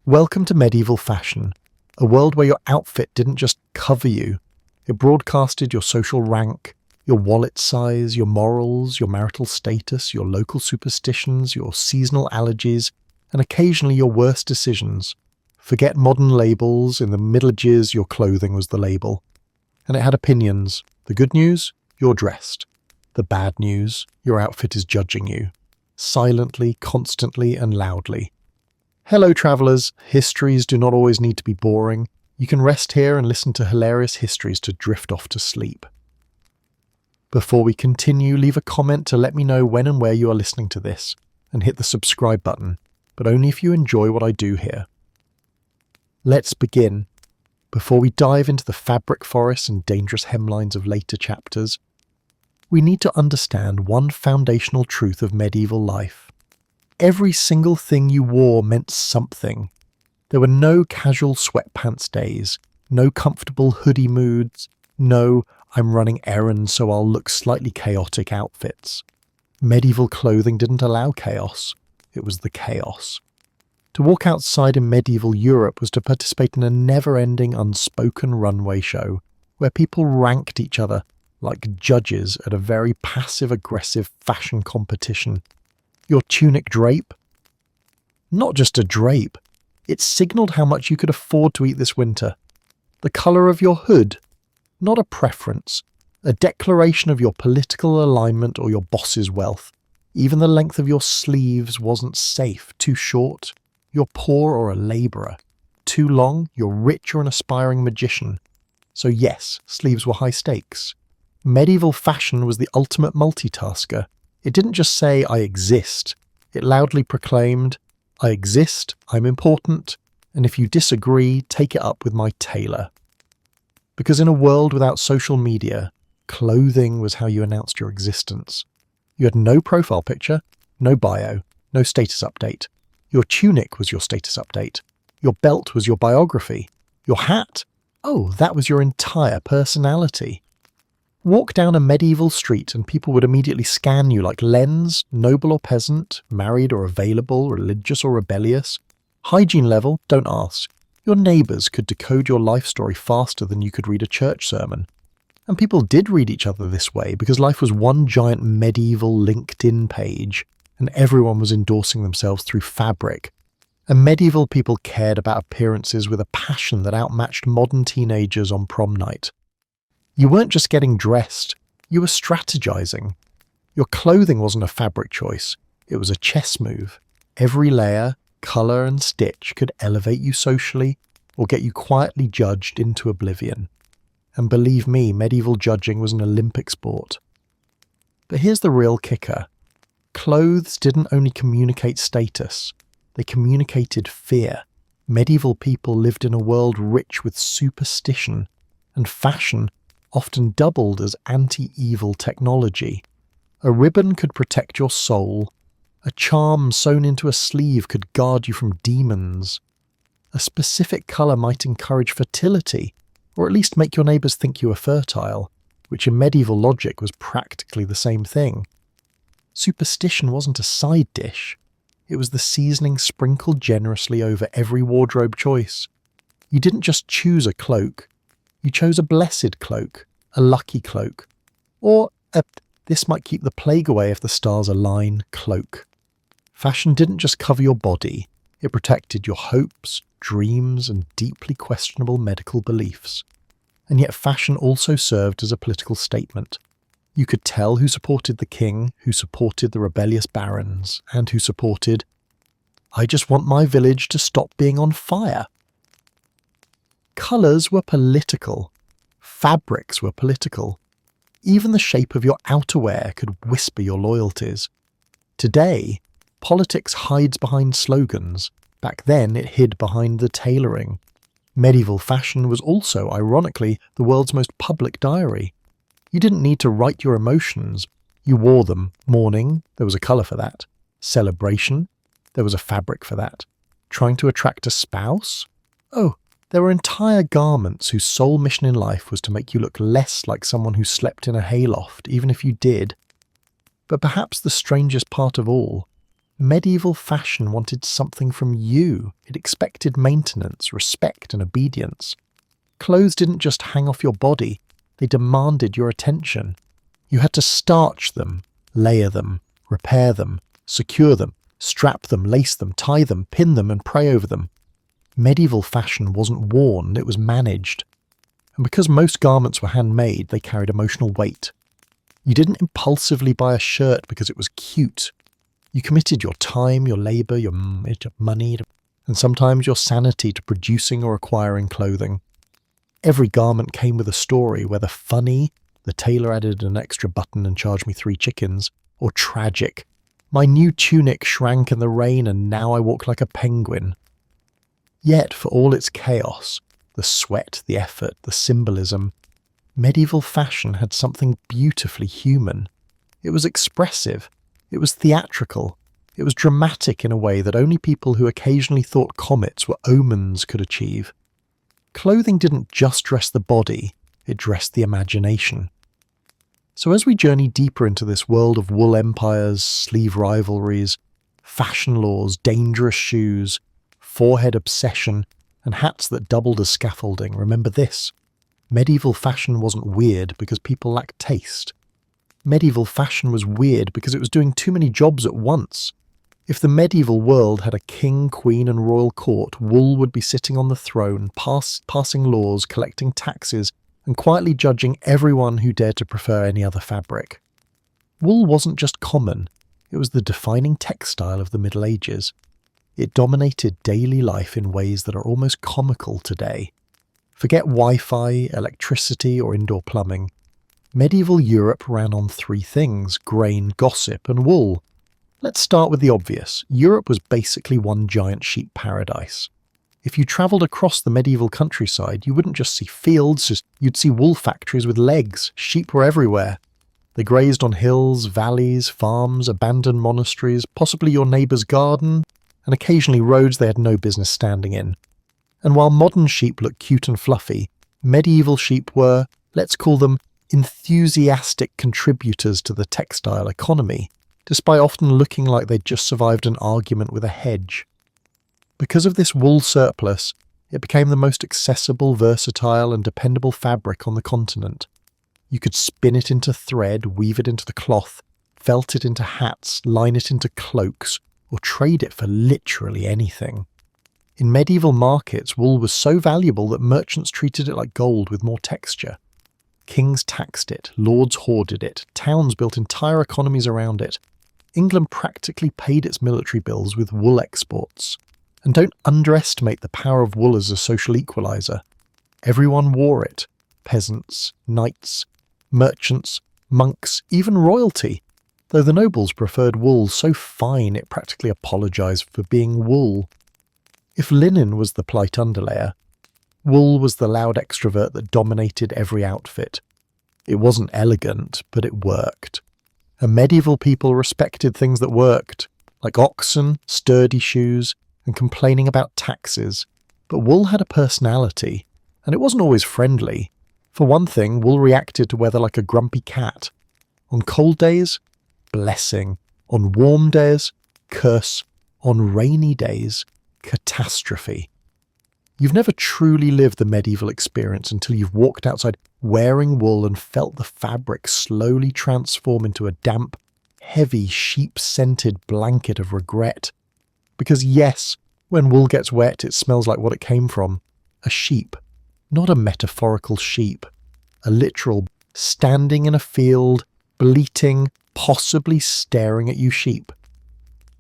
Welcome to medieval fashion, a world where your outfit didn't just cover you, it broadcasted your social rank, your wallet size, your morals, your marital status, your local superstitions, your seasonal allergies, and occasionally your worst decisions. Forget modern labels, in the Middle Ages your clothing was the label. And it had opinions. The good news? You're dressed. The bad news? Your outfit is judging you. Silently, constantly, and loudly. Hello travellers, histories do not always need to be boring. You can rest here and listen to hilarious histories to drift off to sleep. Before we continue, leave a comment to let me know when and where you are listening to this, and hit the subscribe button, but only if you enjoy what I do here. Let's begin. Before we dive into the fabric forests and dangerous hemlines of later chapters, we need to understand one foundational truth of medieval life. Every single thing you wore meant something. There were no casual sweatpants days, no comfortable hoodie moods, no I'm running errands so I'll look slightly chaotic outfits. Medieval clothing didn't allow chaos. It was the chaos. To walk outside in medieval Europe was to participate in a never-ending unspoken runway show, where people ranked each other like judges at a very passive-aggressive fashion competition. Your tunic drape? Not just a drape. It signalled how much you could afford to eat this winter. The colour of your hood? Not a preference. A declaration of your political alignment or your boss's wealth. Even the length of your sleeves wasn't safe. Too short? You're poor or a labourer. Too long? You're rich or an aspiring magician. So yes, sleeves were high stakes. Medieval fashion was the ultimate multitasker. It didn't just say, I exist. It loudly proclaimed, I exist, I'm important, and if you disagree, take it up with my tailor. Because in a world without social media, clothing was how you announced your existence. You had no profile picture, no bio, no status update. Your tunic was your status update. Your belt was your biography. Your hat? Oh, that was your entire personality. Walk down a medieval street and people would immediately scan you like lens, noble or peasant, married or available, religious or rebellious. Hygiene level, don't ask. Your neighbours could decode your life story faster than you could read a church sermon. And people did read each other this way because life was one giant medieval LinkedIn page and everyone was endorsing themselves through fabric. And medieval people cared about appearances with a passion that outmatched modern teenagers on prom night. You weren't just getting dressed, you were strategizing. Your clothing wasn't a fabric choice, it was a chess move. Every layer, color, and stitch could elevate you socially or get you quietly judged into oblivion. And believe me, medieval judging was an Olympic sport. But here's the real kicker. Clothes didn't only communicate status, they communicated fear. Medieval people lived in a world rich with superstition, and fashion often doubled as anti-evil technology. A ribbon could protect your soul. A charm sewn into a sleeve could guard you from demons. A specific colour might encourage fertility, or at least make your neighbours think you were fertile, which in medieval logic was practically the same thing. Superstition wasn't a side dish. It was the seasoning sprinkled generously over every wardrobe choice. You didn't just choose a cloak. You chose a blessed cloak, a lucky cloak, or a this might keep the plague away if the stars align cloak. Fashion didn't just cover your body, it protected your hopes, dreams, and deeply questionable medical beliefs. And yet fashion also served as a political statement. You could tell who supported the king, who supported the rebellious barons, and who supported, I just want my village to stop being on fire. Colours were political. Fabrics were political. Even the shape of your outerwear could whisper your loyalties. Today, politics hides behind slogans. Back then, it hid behind the tailoring. Medieval fashion was also, ironically, the world's most public diary. You didn't need to write your emotions. You wore them. Mourning, there was a colour for that. Celebration, there was a fabric for that. Trying to attract a spouse? Oh, there were entire garments whose sole mission in life was to make you look less like someone who slept in a hayloft, even if you did. But perhaps the strangest part of all, Medieval fashion wanted something from you. It expected maintenance, respect, and obedience. Clothes didn't just hang off your body, they demanded your attention. You had to starch them, layer them, repair them, secure them, strap them, lace them, tie them, pin them, and pray over them. Medieval fashion wasn't worn, it was managed. And because most garments were handmade, they carried emotional weight. You didn't impulsively buy a shirt because it was cute. You committed your time, your labour, your money, and sometimes your sanity to producing or acquiring clothing. Every garment came with a story, whether funny, the tailor added an extra button and charged me 3 chickens, or tragic, my new tunic shrank in the rain and now I walk like a penguin. Yet, for all its chaos, the sweat, the effort, the symbolism, medieval fashion had something beautifully human. It was expressive. It was theatrical. It was dramatic in a way that only people who occasionally thought comets were omens could achieve. Clothing didn't just dress the body, it dressed the imagination. So as we journey deeper into this world of wool empires, sleeve rivalries, fashion laws, dangerous shoes, forehead obsession, and hats that doubled as scaffolding, remember this: medieval fashion wasn't weird because people lacked taste. Medieval fashion was weird because it was doing too many jobs at once. If the medieval world had a king, queen, and royal court, wool would be sitting on the throne, passing laws, collecting taxes, and quietly judging everyone who dared to prefer any other fabric. Wool wasn't just common, it was the defining textile of the Middle Ages. It dominated daily life in ways that are almost comical today. Forget Wi-Fi, electricity, or indoor plumbing. Medieval Europe ran on 3 things: grain, gossip, and wool. Let's start with the obvious. Europe was basically one giant sheep paradise. If you travelled across the medieval countryside, you wouldn't just see fields, you'd see wool factories with legs. Sheep were everywhere. They grazed on hills, valleys, farms, abandoned monasteries, possibly your neighbour's garden, and occasionally roads they had no business standing in. And while modern sheep look cute and fluffy, medieval sheep were, let's call them, enthusiastic contributors to the textile economy, despite often looking like they'd just survived an argument with a hedge. Because of this wool surplus, it became the most accessible, versatile, and dependable fabric on the continent. You could spin it into thread, weave it into the cloth, felt it into hats, line it into cloaks, or trade it for literally anything. In medieval markets, wool was so valuable that merchants treated it like gold with more texture. Kings taxed it, lords hoarded it, towns built entire economies around it. England practically paid its military bills with wool exports. And don't underestimate the power of wool as a social equaliser. Everyone wore it. Peasants, knights, merchants, monks, even royalty. Though the nobles preferred wool so fine it practically apologised for being wool. If linen was the polite underlayer, wool was the loud extrovert that dominated every outfit. It wasn't elegant, but it worked. And medieval people respected things that worked, like oxen, sturdy shoes, and complaining about taxes. But wool had a personality, and it wasn't always friendly. For one thing, wool reacted to weather like a grumpy cat. On cold days, blessing. On warm days, curse. On rainy days, catastrophe. You've never truly lived the medieval experience until you've walked outside wearing wool and felt the fabric slowly transform into a damp, heavy, sheep-scented blanket of regret. Because yes, when wool gets wet, it smells like what it came from. A sheep. Not a metaphorical sheep. A literal, standing in a field, bleating, possibly staring at you sheep.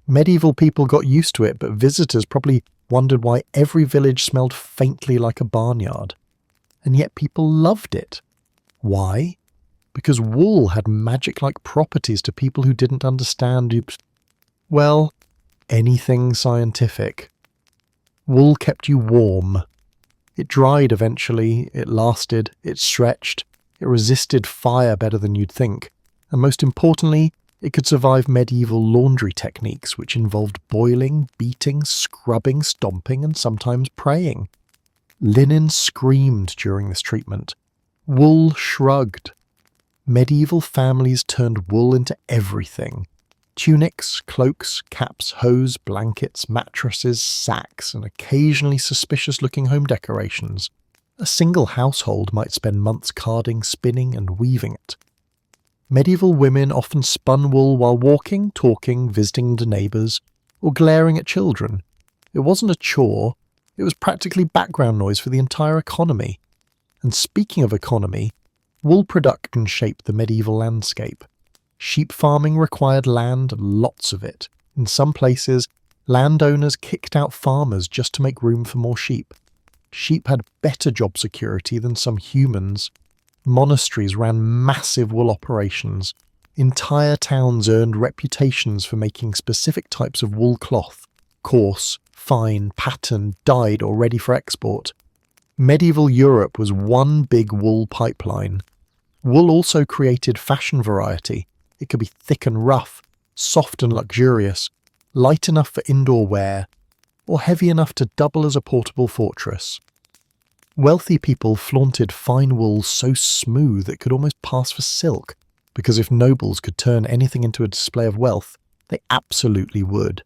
Medieval people got used to it, but visitors probably wondered why every village smelled faintly like a barnyard. And yet people loved it. Why? Because wool had magic-like properties to people who didn't understand, well, anything scientific. Wool kept you warm. It dried eventually, it lasted, it stretched, it resisted fire better than you'd think, and most importantly, it could survive medieval laundry techniques which involved boiling, beating, scrubbing, stomping, and sometimes praying. Linen screamed during this treatment. Wool shrugged. Medieval families turned wool into everything. Tunics, cloaks, caps, hose, blankets, mattresses, sacks, and occasionally suspicious-looking home decorations. A single household might spend months carding, spinning, and weaving it. Medieval women often spun wool while walking, talking, visiting the neighbours, or glaring at children. It wasn't a chore, it was practically background noise for the entire economy. And speaking of economy, wool production shaped the medieval landscape. Sheep farming required land, lots of it. In some places, landowners kicked out farmers just to make room for more sheep. Sheep had better job security than some humans. Monasteries ran massive wool operations. Entire towns earned reputations for making specific types of wool cloth: coarse, fine, patterned, dyed, or ready for export. Medieval Europe was one big wool pipeline. Wool also created fashion variety. It could be thick and rough, soft and luxurious, light enough for indoor wear, or heavy enough to double as a portable fortress. Wealthy people flaunted fine wool so smooth it could almost pass for silk, because if nobles could turn anything into a display of wealth, they absolutely would.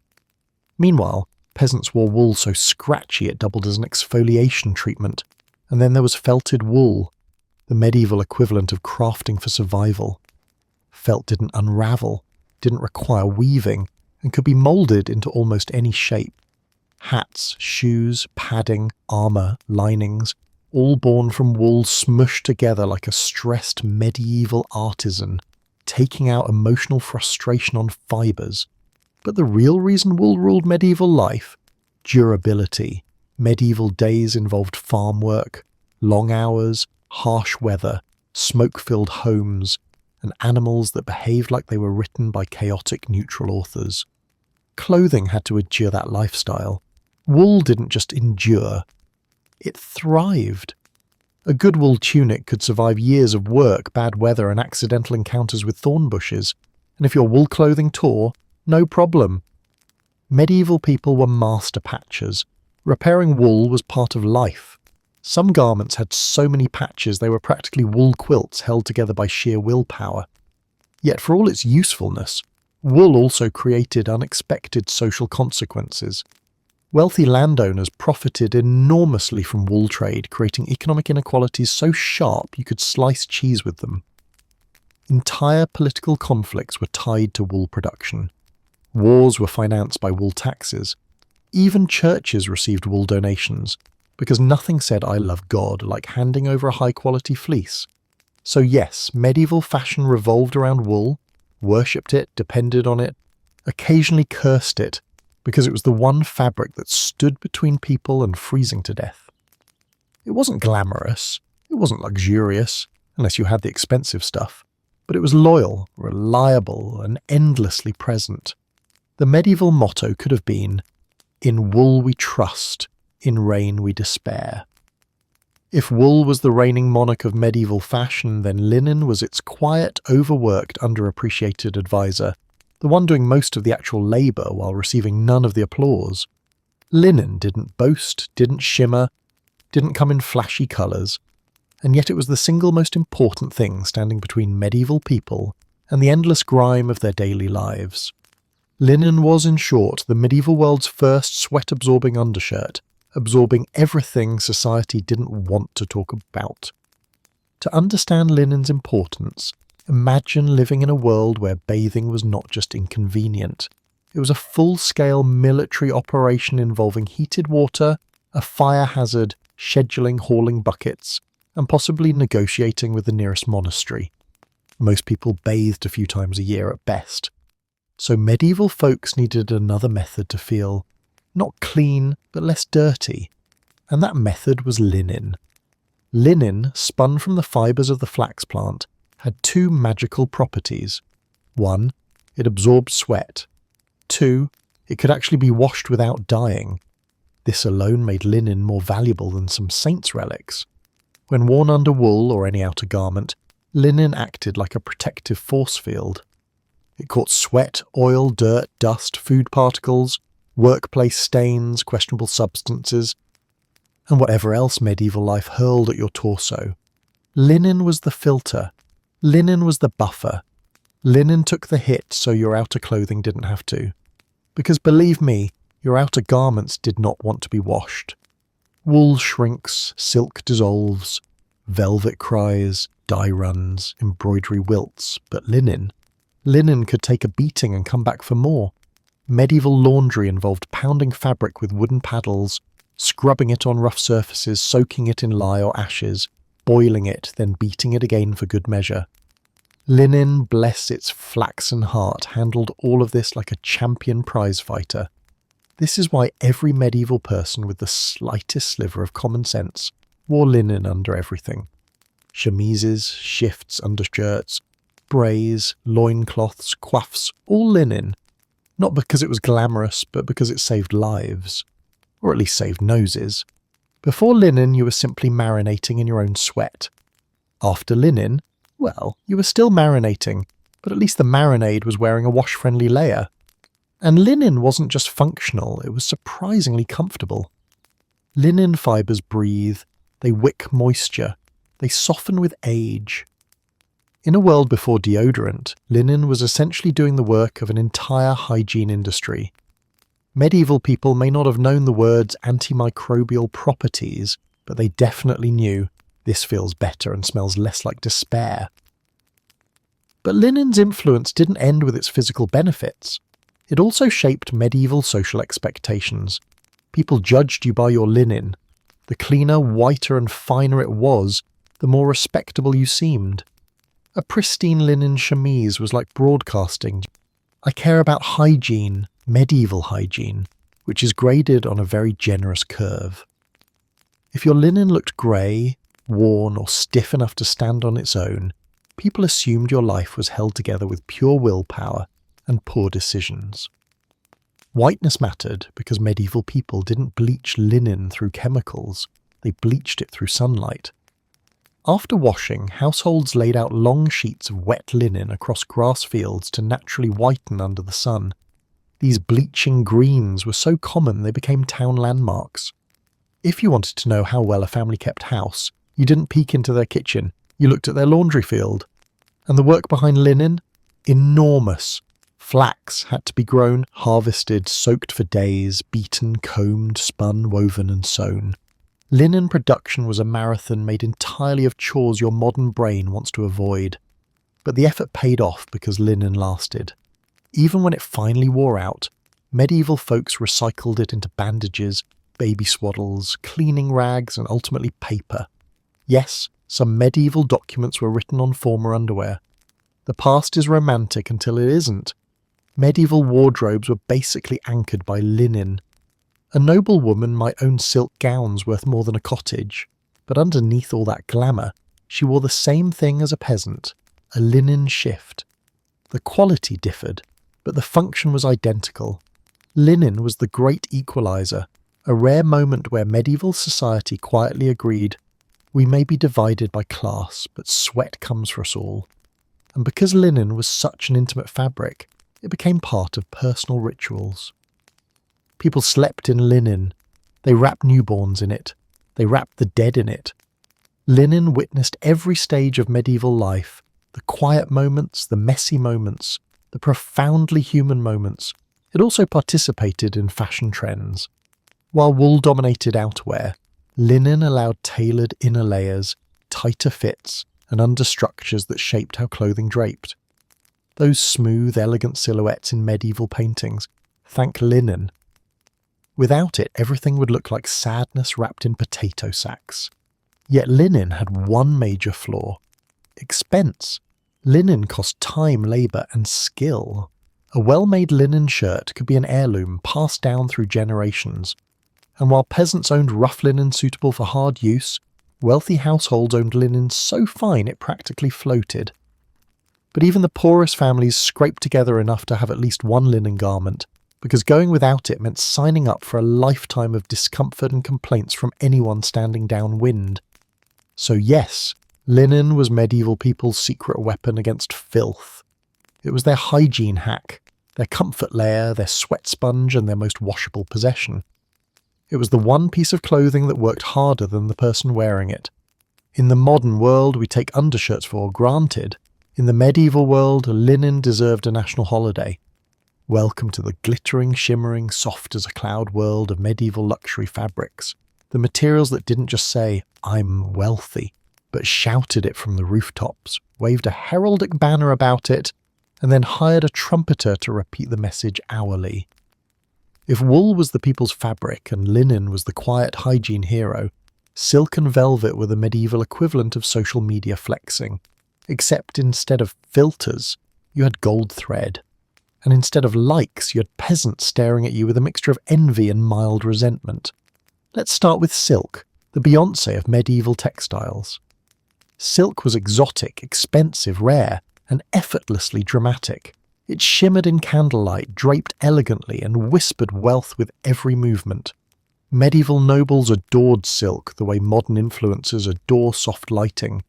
Meanwhile, peasants wore wool so scratchy it doubled as an exfoliation treatment, and then there was felted wool, the medieval equivalent of crafting for survival. Felt didn't unravel, didn't require weaving, and could be moulded into almost any shape. Hats, shoes, padding, armour, linings, all born from wool smushed together like a stressed medieval artisan, taking out emotional frustration on fibres. But the real reason wool ruled medieval life? Durability. Medieval days involved farm work, long hours, harsh weather, smoke-filled homes, and animals that behaved like they were written by chaotic neutral authors. Clothing had to endure that lifestyle. Wool didn't just endure, it thrived. A good wool tunic could survive years of work, bad weather, and accidental encounters with thorn bushes, and if your wool clothing tore, no problem. Medieval people were master patchers. Repairing wool was part of life. Some garments had so many patches they were practically wool quilts held together by sheer willpower. Yet for all its usefulness, wool also created unexpected social consequences. Wealthy landowners profited enormously from wool trade, creating economic inequalities so sharp you could slice cheese with them. Entire political conflicts were tied to wool production. Wars were financed by wool taxes. Even churches received wool donations, because nothing said "I love God" like handing over a high-quality fleece. So yes, medieval fashion revolved around wool, worshipped it, depended on it, occasionally cursed it, because it was the one fabric that stood between people and freezing to death. It wasn't glamorous, it wasn't luxurious, unless you had the expensive stuff, but it was loyal, reliable, and endlessly present. The medieval motto could have been, "In wool we trust, in rain we despair." If wool was the reigning monarch of medieval fashion, then linen was its quiet, overworked, underappreciated advisor, the one doing most of the actual labour while receiving none of the applause. Linen didn't boast, didn't shimmer, didn't come in flashy colours, and yet it was the single most important thing standing between medieval people and the endless grime of their daily lives. Linen was, in short, the medieval world's first sweat-absorbing undershirt, absorbing everything society didn't want to talk about. To understand linen's importance, imagine living in a world where bathing was not just inconvenient. It was a full-scale military operation involving heated water, a fire hazard, scheduling hauling buckets, and possibly negotiating with the nearest monastery. Most people bathed a few times a year at best. So medieval folks needed another method to feel not clean, but less dirty. And that method was linen. Linen, spun from the fibres of the flax plant, had two magical properties. 1, it absorbed sweat. 2, it could actually be washed without dyeing. This alone made linen more valuable than some saints' relics. When worn under wool or any outer garment, linen acted like a protective force field. It caught sweat, oil, dirt, dust, food particles, workplace stains, questionable substances, and whatever else medieval life hurled at your torso. Linen was the filter. Linen was the buffer. Linen took the hit so your outer clothing didn't have to. Because believe me, your outer garments did not want to be washed. Wool shrinks, silk dissolves, velvet cries, dye runs, embroidery wilts, but linen could take a beating and come back for more. Medieval laundry involved pounding fabric with wooden paddles, scrubbing it on rough surfaces, soaking it in lye or ashes, boiling it, then beating it again for good measure. Linen, bless its flaxen heart, handled all of this like a champion prize fighter. This is why every medieval person with the slightest sliver of common sense wore linen under everything. Chemises, shifts, undershirts, brays, loincloths, coifs, all linen. Not because it was glamorous, but because it saved lives. Or at least saved noses. Before linen, you were simply marinating in your own sweat. After linen, well, you were still marinating, but at least the marinade was wearing a wash-friendly layer. And linen wasn't just functional, it was surprisingly comfortable. Linen fibres breathe, they wick moisture, they soften with age. In a world before deodorant, linen was essentially doing the work of an entire hygiene industry. Medieval people may not have known the words antimicrobial properties, but they definitely knew this feels better and smells less like despair. But linen's influence didn't end with its physical benefits. It also shaped medieval social expectations. People judged you by your linen. The cleaner, whiter and finer it was, the more respectable you seemed. A pristine linen chemise was like broadcasting. I care about hygiene, medieval hygiene, which is graded on a very generous curve. If your linen looked grey, worn or stiff enough to stand on its own, people assumed your life was held together with pure willpower and poor decisions. Whiteness mattered because medieval people didn't bleach linen through chemicals, they bleached it through sunlight. After washing, households laid out long sheets of wet linen across grass fields to naturally whiten under the sun. These bleaching greens were so common they became town landmarks. If you wanted to know how well a family kept house, you didn't peek into their kitchen, you looked at their laundry field. And the work behind linen? Enormous. Flax had to be grown, harvested, soaked for days, beaten, combed, spun, woven and sewn. Linen production was a marathon made entirely of chores your modern brain wants to avoid. But the effort paid off because linen lasted. Even when it finally wore out, medieval folks recycled it into bandages, baby swaddles, cleaning rags and ultimately paper. Yes, some medieval documents were written on former underwear. The past is romantic until it isn't. Medieval wardrobes were basically anchored by linen. A noble woman might own silk gowns worth more than a cottage, but underneath all that glamour, she wore the same thing as a peasant, a linen shift. The quality differed, but the function was identical. Linen was the great equalizer, a rare moment where medieval society quietly agreed, we may be divided by class, but sweat comes for us all. And because linen was such an intimate fabric, it became part of personal rituals. People slept in linen. They wrapped newborns in it. They wrapped the dead in it. Linen witnessed every stage of medieval life, the quiet moments, the messy moments, the profoundly human moments. It also participated in fashion trends. While wool dominated outerwear, linen allowed tailored inner layers, tighter fits, and understructures that shaped how clothing draped. Those smooth, elegant silhouettes in medieval paintings, thank linen. Without it, everything would look like sadness wrapped in potato sacks. Yet linen had one major flaw: expense. Linen cost time, labour, and skill. A well-made linen shirt could be an heirloom passed down through generations. And while peasants owned rough linen suitable for hard use, wealthy households owned linen so fine it practically floated. But even the poorest families scraped together enough to have at least one linen garment, because going without it meant signing up for a lifetime of discomfort and complaints from anyone standing downwind. So yes, linen was medieval people's secret weapon against filth. It was their hygiene hack, their comfort layer, their sweat sponge, and their most washable possession. It was the one piece of clothing that worked harder than the person wearing it. In the modern world, we take undershirts for granted, In the medieval world, linen deserved a national holiday. Welcome to the glittering, shimmering, soft as a cloud world of medieval luxury fabrics. The materials that didn't just say, "I'm wealthy," but shouted it from the rooftops, waved a heraldic banner about it, and then hired a trumpeter to repeat the message hourly. If wool was the people's fabric and linen was the quiet hygiene hero, silk and velvet were the medieval equivalent of social media flexing. Except instead of filters, you had gold thread. And instead of likes, you had peasants staring at you with a mixture of envy and mild resentment. Let's start with silk, the Beyoncé of medieval textiles. Silk was exotic, expensive, rare, and effortlessly dramatic. It shimmered in candlelight, draped elegantly, and whispered wealth with every movement. Medieval nobles adored silk the way modern influencers adore soft lighting.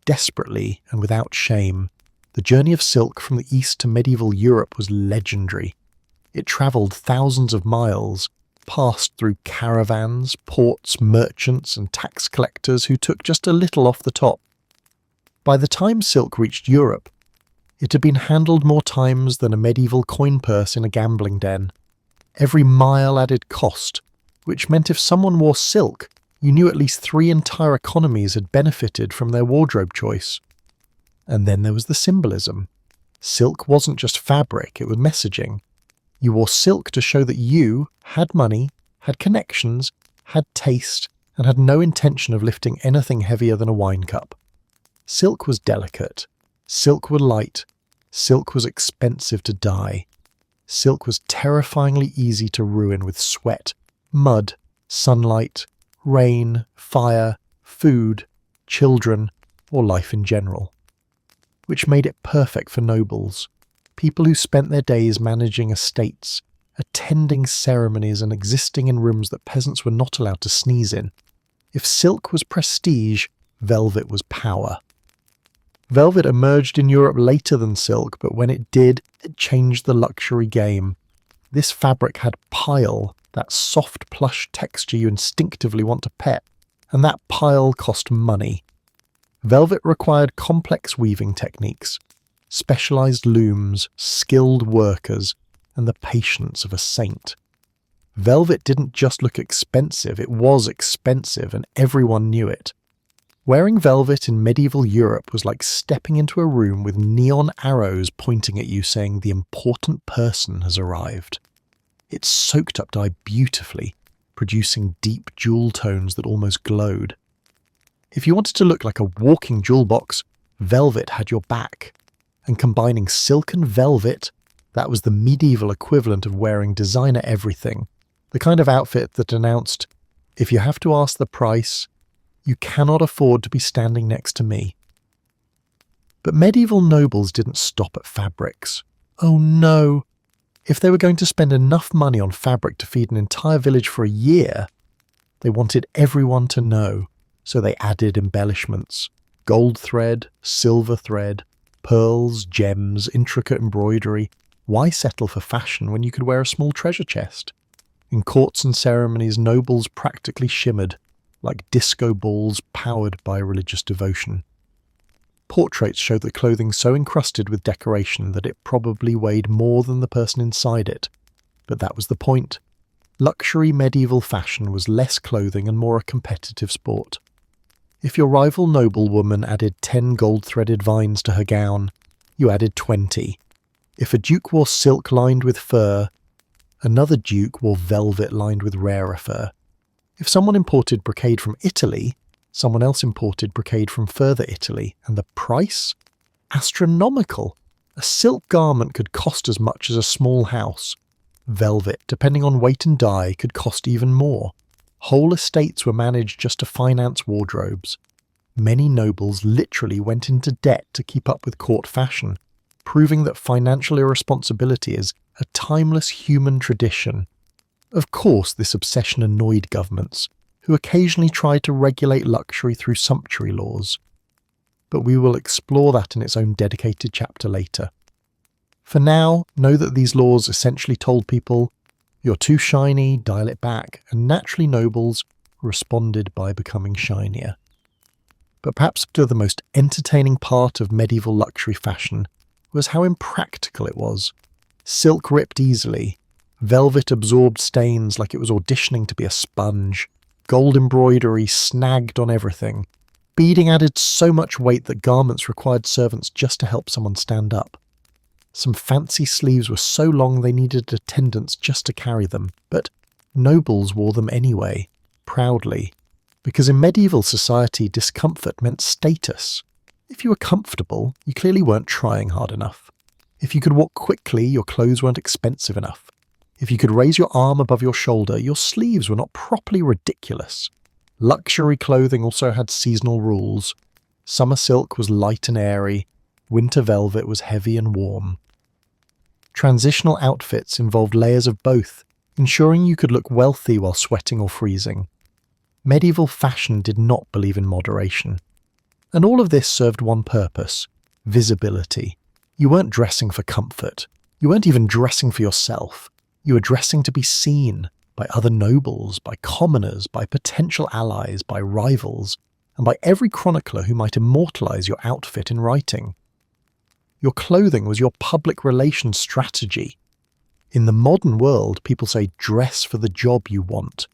Desperately and without shame, the journey of silk from the East to medieval Europe was legendary. It travelled thousands of miles, passed through caravans, ports, merchants, and tax collectors who took just a little off the top. By the time silk reached Europe, it had been handled more times than a medieval coin purse in a gambling den. Every mile added cost, which meant if someone wore silk, you knew at least 3 entire economies had benefited from their wardrobe choice. And then there was the symbolism. Silk wasn't just fabric, it was messaging. You wore silk to show that you had money, had connections, had taste, and had no intention of lifting anything heavier than a wine cup. Silk was delicate. Silk was light. Silk was expensive to dye. Silk was terrifyingly easy to ruin with sweat, mud, sunlight, rain, fire, food, children, or life in general. Which made it perfect for nobles, people who spent their days managing estates, attending ceremonies and existing in rooms that peasants were not allowed to sneeze in. If silk was prestige, velvet was power. Velvet emerged in Europe later than silk, but when it did, it changed the luxury game. This fabric had pile, that soft plush texture you instinctively want to pet, and that pile cost money. Velvet required complex weaving techniques, specialized looms, skilled workers, and the patience of a saint. Velvet didn't just look expensive, it was expensive, and everyone knew it. Wearing velvet in medieval Europe was like stepping into a room with neon arrows pointing at you saying the important person has arrived. It soaked up dye beautifully, producing deep jewel tones that almost glowed. If you wanted to look like a walking jewel box, velvet had your back. And combining silk and velvet, that was the medieval equivalent of wearing designer everything, the kind of outfit that announced, if you have to ask the price, you cannot afford to be standing next to me. But medieval nobles didn't stop at fabrics. Oh no! If they were going to spend enough money on fabric to feed an entire village for a year, they wanted everyone to know, so they added embellishments. Gold thread, silver thread, pearls, gems, intricate embroidery. Why settle for fashion when you could wear a small treasure chest? In courts and ceremonies, nobles practically shimmered, like disco balls powered by religious devotion. Portraits show the clothing so encrusted with decoration that it probably weighed more than the person inside it. But that was the point. Luxury medieval fashion was less clothing and more a competitive sport. If your rival noblewoman added 10 gold-threaded vines to her gown, you added 20. If a duke wore silk lined with fur, another duke wore velvet lined with rarer fur. If someone imported brocade from Italy, someone else imported brocade from further Italy, and the price? Astronomical! A silk garment could cost as much as a small house. Velvet, depending on weight and dye, could cost even more. Whole estates were managed just to finance wardrobes. Many nobles literally went into debt to keep up with court fashion, proving that financial irresponsibility is a timeless human tradition. Of course, this obsession annoyed governments, who occasionally tried to regulate luxury through sumptuary laws. But we will explore that in its own dedicated chapter later. For now, know that these laws essentially told people, you're too shiny, dial it back, and naturally nobles responded by becoming shinier. But perhaps the most entertaining part of medieval luxury fashion was how impractical it was. Silk ripped easily, velvet absorbed stains like it was auditioning to be a sponge, gold embroidery snagged on everything. Beading added so much weight that garments required servants just to help someone stand up. Some fancy sleeves were so long they needed attendants just to carry them, but nobles wore them anyway, proudly, because in medieval society discomfort meant status. If you were comfortable, you clearly weren't trying hard enough. If you could walk quickly, your clothes weren't expensive enough. If you could raise your arm above your shoulder, your sleeves were not properly ridiculous. Luxury clothing also had seasonal rules. Summer silk was light and airy, winter velvet was heavy and warm. Transitional outfits involved layers of both, ensuring you could look wealthy while sweating or freezing. Medieval fashion did not believe in moderation. And all of this served one purpose: visibility. You weren't dressing for comfort. You weren't even dressing for yourself. You were dressing to be seen by other nobles, by commoners, by potential allies, by rivals, and by every chronicler who might immortalize your outfit in writing. Your clothing was your public relations strategy. In the modern world, people say dress for the job you want.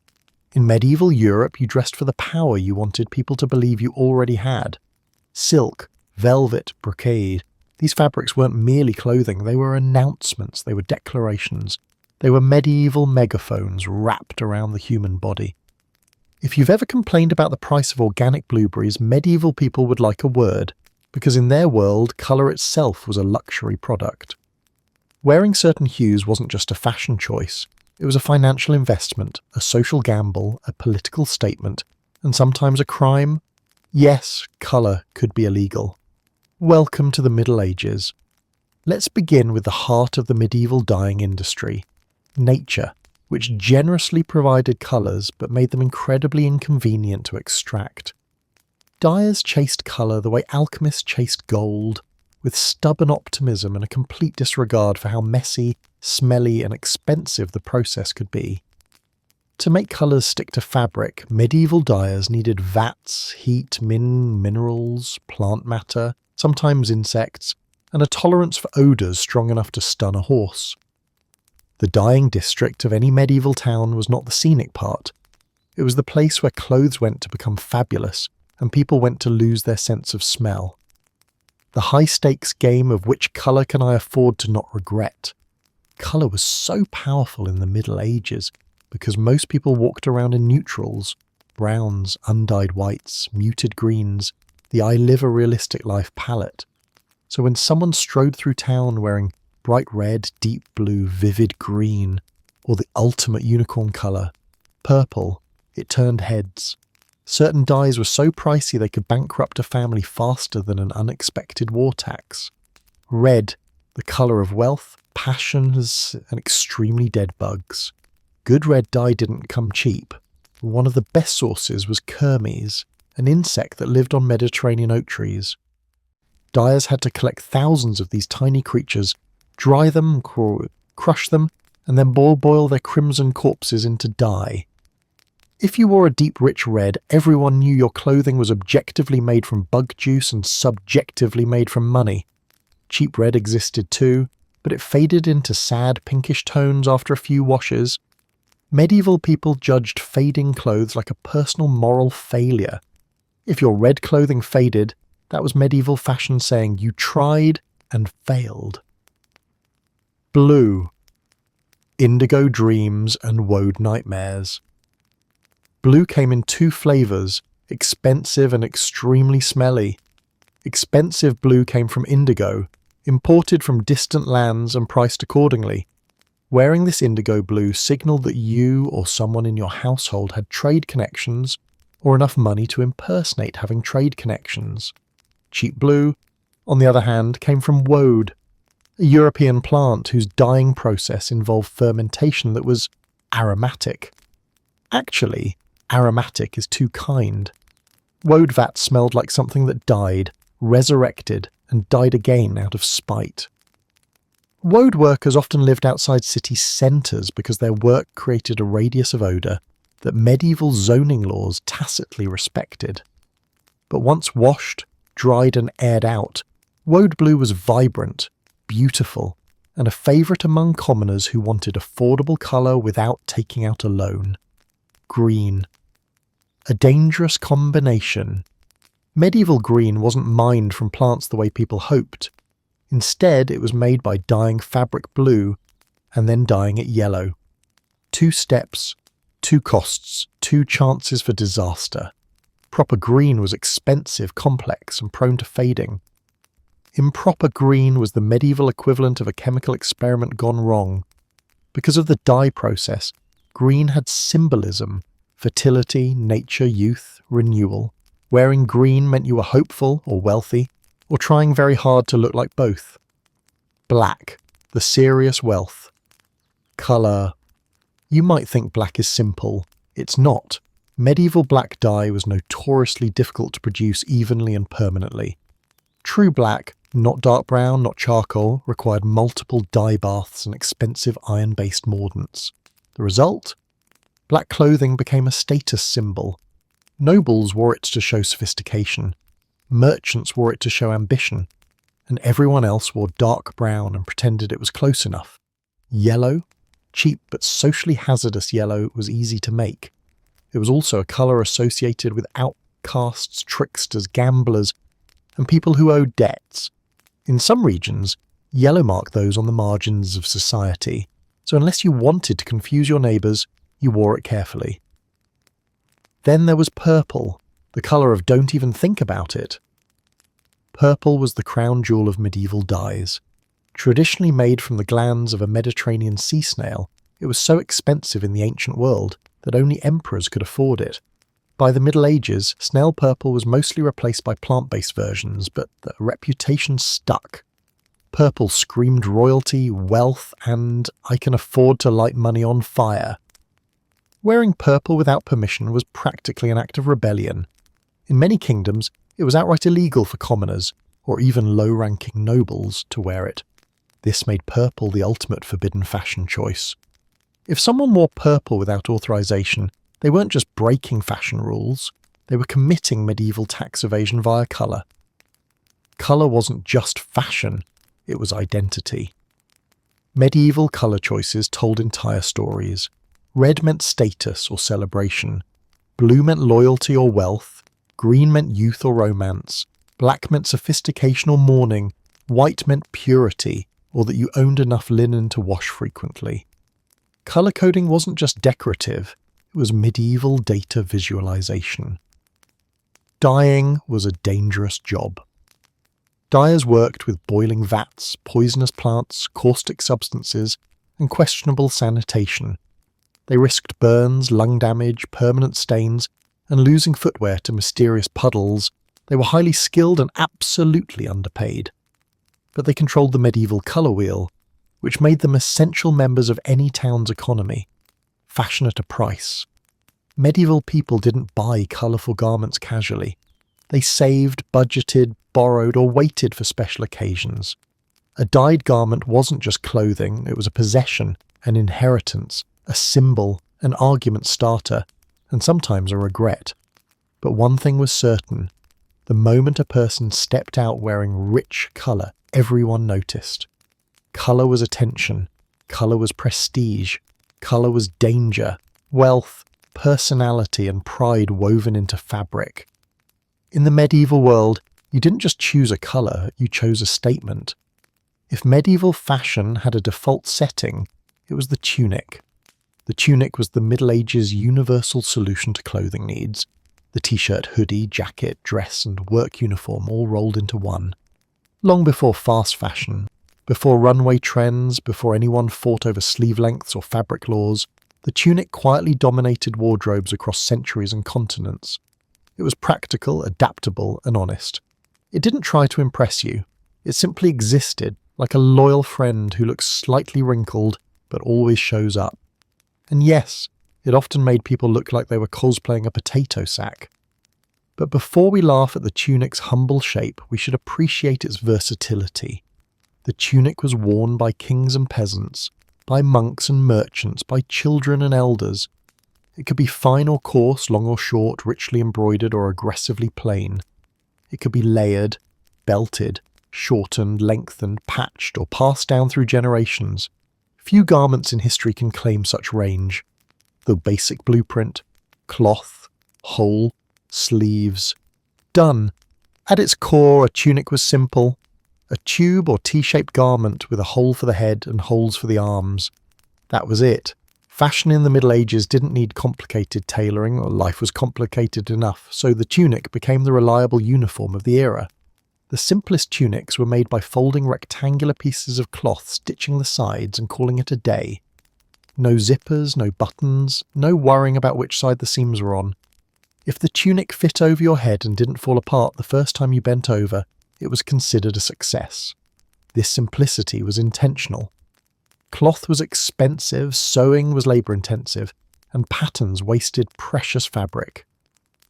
In medieval Europe, you dressed for the power you wanted people to believe you already had. Silk, velvet, brocade, these fabrics weren't merely clothing, they were announcements, they were declarations. They were medieval megaphones wrapped around the human body. If you've ever complained about the price of organic blueberries, medieval people would like a word, because in their world, colour itself was a luxury product. Wearing certain hues wasn't just a fashion choice, it was a financial investment, a social gamble, a political statement, and sometimes a crime. Yes, colour could be illegal. Welcome to the Middle Ages. Let's begin with the heart of the medieval dyeing industry, nature, which generously provided colours but made them incredibly inconvenient to extract. Dyers chased colour the way alchemists chased gold, with stubborn optimism and a complete disregard for how messy, smelly and expensive the process could be. To make colours stick to fabric, medieval dyers needed vats, heat, minerals, plant matter, sometimes insects, and a tolerance for odours strong enough to stun a horse. The dyeing district of any medieval town was not the scenic part. It was the place where clothes went to become fabulous, and people went to lose their sense of smell. The high-stakes game of which colour can I afford to not regret. Colour was so powerful in the Middle Ages because most people walked around in neutrals, browns, undyed whites, muted greens, the I live a realistic life palette. So when someone strode through town wearing bright red, deep blue, vivid green, or the ultimate unicorn colour, purple, it turned heads. Certain dyes were so pricey they could bankrupt a family faster than an unexpected war tax. Red, the colour of wealth, passions, and extremely dead bugs. Good red dye didn't come cheap. One of the best sources was kermes, an insect that lived on Mediterranean oak trees. Dyers had to collect thousands of these tiny creatures, dry them, crush them, and then boil their crimson corpses into dye. If you wore a deep rich red, everyone knew your clothing was objectively made from bug juice and subjectively made from money. Cheap red existed too, but it faded into sad pinkish tones after a few washes. Medieval people judged fading clothes like a personal moral failure. If your red clothing faded, that was medieval fashion saying you tried and failed. Blue. Indigo dreams and woad nightmares. Blue came in two flavours, expensive and extremely smelly. Expensive blue came from indigo, imported from distant lands and priced accordingly. Wearing this indigo blue signalled that you or someone in your household had trade connections or enough money to impersonate having trade connections. Cheap blue, on the other hand, came from woad, a European plant whose dyeing process involved fermentation that was aromatic. Actually, aromatic is too kind. Woad vat smelled like something that died, resurrected, and died again out of spite. Woad workers often lived outside city centres because their work created a radius of odour that medieval zoning laws tacitly respected. But once washed, dried and aired out, woad blue was vibrant, beautiful, and a favourite among commoners who wanted affordable colour without taking out a loan. Green. A dangerous combination. Medieval green wasn't mined from plants the way people hoped. Instead, it was made by dyeing fabric blue and then dyeing it yellow. 2 steps, 2 costs, 2 chances for disaster. Proper green was expensive, complex, and prone to fading. Improper green was the medieval equivalent of a chemical experiment gone wrong. Because of the dye process, green had symbolism: fertility, nature, youth, renewal. Wearing green meant you were hopeful or wealthy, or trying very hard to look like both. Black, the serious wealth. Colour. You might think black is simple. It's not. Medieval black dye was notoriously difficult to produce evenly and permanently. True black, not dark brown, not charcoal, required multiple dye baths and expensive iron-based mordants. The result? Black clothing became a status symbol. Nobles wore it to show sophistication. Merchants wore it to show ambition. And everyone else wore dark brown and pretended it was close enough. Yellow, cheap but socially hazardous yellow, was easy to make. It was also a colour associated with outcasts, tricksters, gamblers, and people who owed debts. In some regions, yellow marked those on the margins of society, so unless you wanted to confuse your neighbours, you wore it carefully. Then there was purple, the colour of don't even think about it. Purple was the crown jewel of medieval dyes. Traditionally made from the glands of a Mediterranean sea snail, it was so expensive in the ancient world that only emperors could afford it. By the Middle Ages, snail purple was mostly replaced by plant-based versions, but the reputation stuck. Purple screamed royalty, wealth, and I can afford to light money on fire. Wearing purple without permission was practically an act of rebellion. In many kingdoms, it was outright illegal for commoners, or even low-ranking nobles, to wear it. This made purple the ultimate forbidden fashion choice. If someone wore purple without authorization, they weren't just breaking fashion rules, they were committing medieval tax evasion via colour. Colour wasn't just fashion, it was identity. Medieval colour choices told entire stories. Red meant status or celebration. Blue meant loyalty or wealth. Green meant youth or romance. Black meant sophistication or mourning. White meant purity, or that you owned enough linen to wash frequently. Colour coding wasn't just decorative, it was medieval data visualization. Dyeing was a dangerous job. Dyers worked with boiling vats, poisonous plants, caustic substances, and questionable sanitation. They risked burns, lung damage, permanent stains, and losing footwear to mysterious puddles. They were highly skilled and absolutely underpaid. But they controlled the medieval colour wheel, which made them essential members of any town's economy. Fashion at a price. Medieval people didn't buy colourful garments casually. They saved, budgeted, borrowed, or waited for special occasions. A dyed garment wasn't just clothing, it was a possession, an inheritance, a symbol, an argument starter, and sometimes a regret. But one thing was certain. The moment a person stepped out wearing rich colour, everyone noticed. Colour was attention. Colour was prestige. Colour was danger, wealth, personality, and pride woven into fabric. In the medieval world, you didn't just choose a colour, you chose a statement. If medieval fashion had a default setting, it was the tunic. The tunic was the Middle Ages' universal solution to clothing needs. The t-shirt, hoodie, jacket, dress, and work uniform all rolled into one. Long before fast fashion, before runway trends, before anyone fought over sleeve lengths or fabric laws, the tunic quietly dominated wardrobes across centuries and continents. It was practical, adaptable, and honest. It didn't try to impress you. It simply existed, like a loyal friend who looks slightly wrinkled, but always shows up. And yes, it often made people look like they were cosplaying a potato sack. But before we laugh at the tunic's humble shape, we should appreciate its versatility. The tunic was worn by kings and peasants, by monks and merchants, by children and elders. It could be fine or coarse, long or short, richly embroidered or aggressively plain. It could be layered, belted, shortened, lengthened, patched, or passed down through generations. Few garments in history can claim such range. The basic blueprint: cloth, hole, sleeves. Done. At its core, a tunic was simple. A tube or T-shaped garment with a hole for the head and holes for the arms. That was it. Fashion in the Middle Ages didn't need complicated tailoring, or life was complicated enough, so the tunic became the reliable uniform of the era. The simplest tunics were made by folding rectangular pieces of cloth, stitching the sides and calling it a day. No zippers, no buttons, no worrying about which side the seams were on. If the tunic fit over your head and didn't fall apart the first time you bent over, it was considered a success. This simplicity was intentional. Cloth was expensive, sewing was labour-intensive, and patterns wasted precious fabric.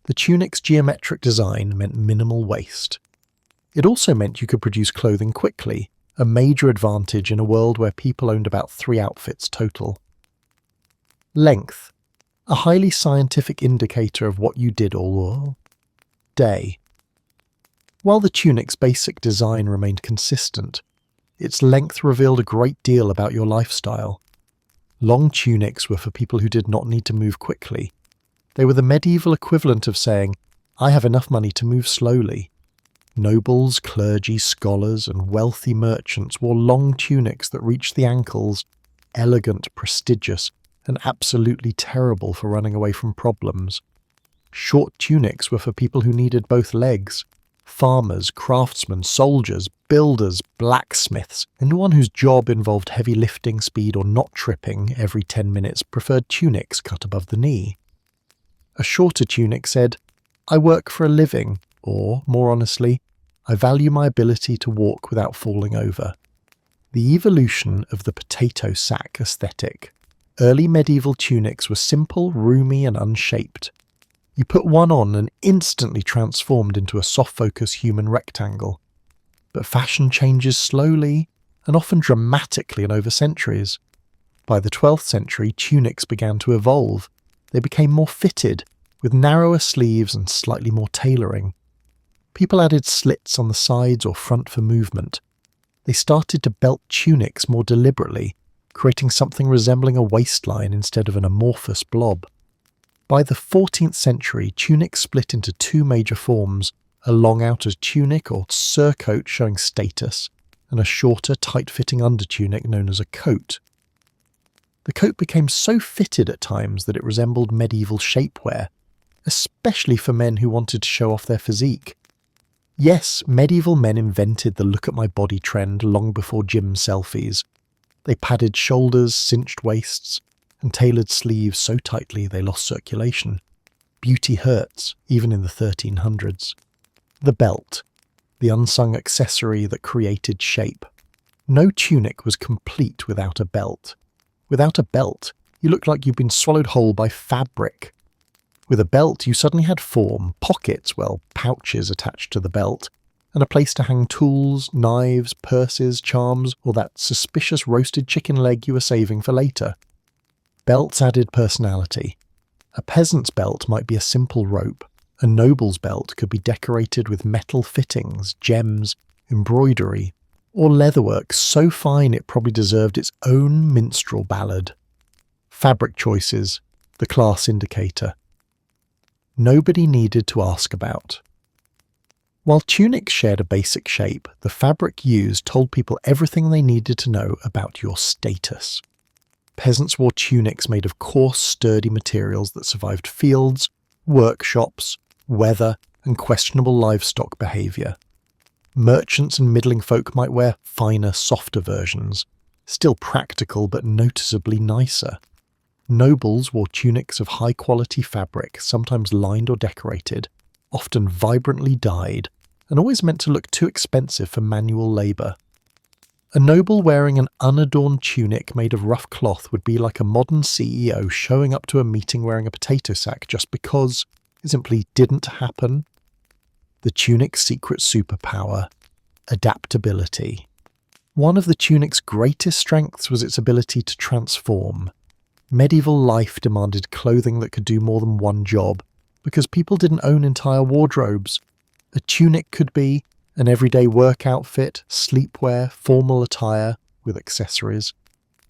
The tunic's geometric design meant minimal waste. It also meant you could produce clothing quickly, a major advantage in a world where people owned about 3 outfits total. Length, a highly scientific indicator of what you did all day. While the tunic's basic design remained consistent, its length revealed a great deal about your lifestyle. Long tunics were for people who did not need to move quickly. They were the medieval equivalent of saying, "I have enough money to move slowly." Nobles, clergy, scholars, and wealthy merchants wore long tunics that reached the ankles, elegant, prestigious, and absolutely terrible for running away from problems. Short tunics were for people who needed both legs. Farmers, craftsmen, soldiers, builders, blacksmiths, anyone whose job involved heavy lifting, speed, or not tripping every 10 minutes preferred tunics cut above the knee. A shorter tunic said, "I work for a living," or, more honestly, "I value my ability to walk without falling over." The evolution of the potato sack aesthetic. Early medieval tunics were simple, roomy, and unshaped. You put one on and instantly transformed into a soft-focus human rectangle. But fashion changes slowly, and often dramatically and over centuries. By the 12th century, tunics began to evolve. They became more fitted, with narrower sleeves and slightly more tailoring. People added slits on the sides or front for movement. They started to belt tunics more deliberately, creating something resembling a waistline instead of an amorphous blob. By the 14th century, tunics split into 2 major forms: a long outer tunic or surcoat showing status, and a shorter, tight-fitting undertunic known as a coat. The coat became so fitted at times that it resembled medieval shapewear, especially for men who wanted to show off their physique. Yes, medieval men invented the "look at my body" trend long before gym selfies. They padded shoulders, cinched waists, and tailored sleeves so tightly they lost circulation. Beauty hurts, even in the 1300s. The belt, the unsung accessory that created shape. No tunic was complete without a belt. Without a belt, you looked like you'd been swallowed whole by fabric. With a belt, you suddenly had form, pockets, well, pouches attached to the belt, and a place to hang tools, knives, purses, charms, or that suspicious roasted chicken leg you were saving for later. Belts added personality. A peasant's belt might be a simple rope. A noble's belt could be decorated with metal fittings, gems, embroidery, or leatherwork so fine it probably deserved its own minstrel ballad. Fabric choices, the class indicator. Nobody needed to ask about. While tunics shared a basic shape, the fabric used told people everything they needed to know about your status. Peasants wore tunics made of coarse, sturdy materials that survived fields, workshops, weather, and questionable livestock behaviour. Merchants and middling folk might wear finer, softer versions, still practical but noticeably nicer. Nobles wore tunics of high-quality fabric, sometimes lined or decorated, often vibrantly dyed, and always meant to look too expensive for manual labour. A noble wearing an unadorned tunic made of rough cloth would be like a modern CEO showing up to a meeting wearing a potato sack just because it simply didn't happen. The tunic's secret superpower: adaptability. One of the tunic's greatest strengths was its ability to transform. Medieval life demanded clothing that could do more than one job, because people didn't own entire wardrobes. A tunic could be an everyday work outfit, sleepwear, formal attire with accessories,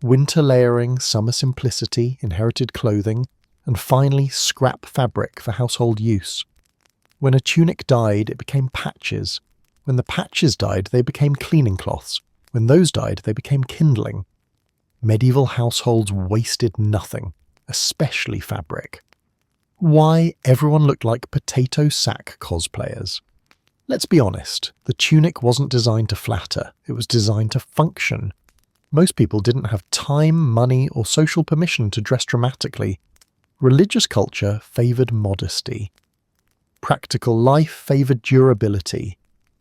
winter layering, summer simplicity, inherited clothing, and finally scrap fabric for household use. When a tunic died, it became patches. When the patches died, they became cleaning cloths. When those died, they became kindling. Medieval households wasted nothing, especially fabric. Why everyone looked like potato sack cosplayers? Let's be honest, the tunic wasn't designed to flatter, it was designed to function. Most people didn't have time, money, or social permission to dress dramatically. Religious culture favoured modesty. Practical life favoured durability.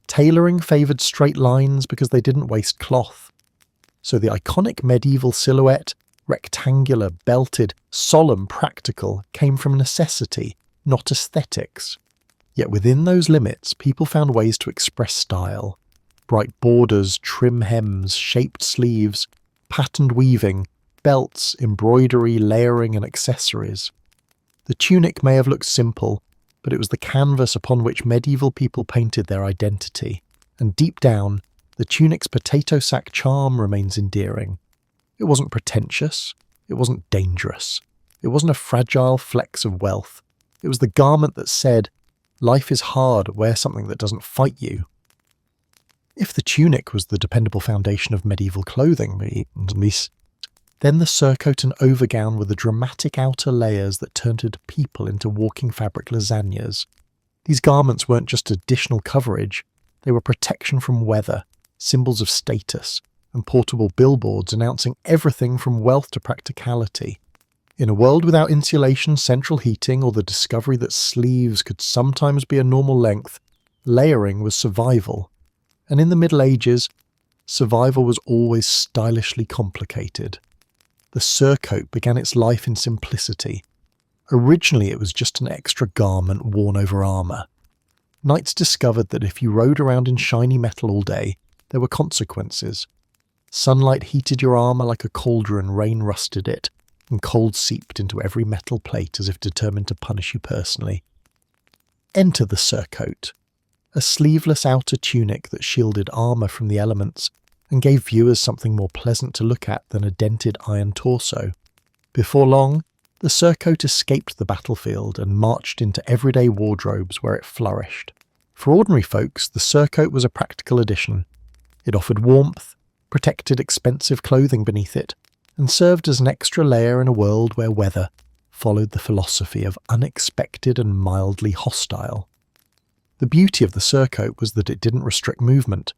Tailoring favoured straight lines because they didn't waste cloth. So the iconic medieval silhouette, rectangular, belted, solemn, practical, came from necessity, not aesthetics. Yet within those limits, people found ways to express style. Bright borders, trim hems, shaped sleeves, patterned weaving, belts, embroidery, layering and accessories. The tunic may have looked simple, but it was the canvas upon which medieval people painted their identity, and deep down, the tunic's potato sack charm remains endearing. It wasn't pretentious, it wasn't dangerous, it wasn't a fragile flex of wealth. It was the garment that said, life is hard, wear something that doesn't fight you. If the tunic was the dependable foundation of medieval clothing, then the surcoat and overgown were the dramatic outer layers that turned people into walking fabric lasagnas. These garments weren't just additional coverage, they were protection from weather, symbols of status, and portable billboards announcing everything from wealth to practicality. In a world without insulation, central heating, or the discovery that sleeves could sometimes be a normal length, layering was survival. And in the Middle Ages, survival was always stylishly complicated. The surcoat began its life in simplicity. Originally it was just an extra garment worn over armour. Knights discovered that if you rode around in shiny metal all day, there were consequences. Sunlight heated your armour like a cauldron, rain rusted it, and cold seeped into every metal plate as if determined to punish you personally. Enter the surcoat, a sleeveless outer tunic that shielded armour from the elements and gave viewers something more pleasant to look at than a dented iron torso. Before long, the surcoat escaped the battlefield and marched into everyday wardrobes where it flourished. For ordinary folks, the surcoat was a practical addition. It offered warmth, protected expensive clothing beneath it, and served as an extra layer in a world where weather followed the philosophy of unexpected and mildly hostile. The beauty of the surcoat was that it didn't restrict movement.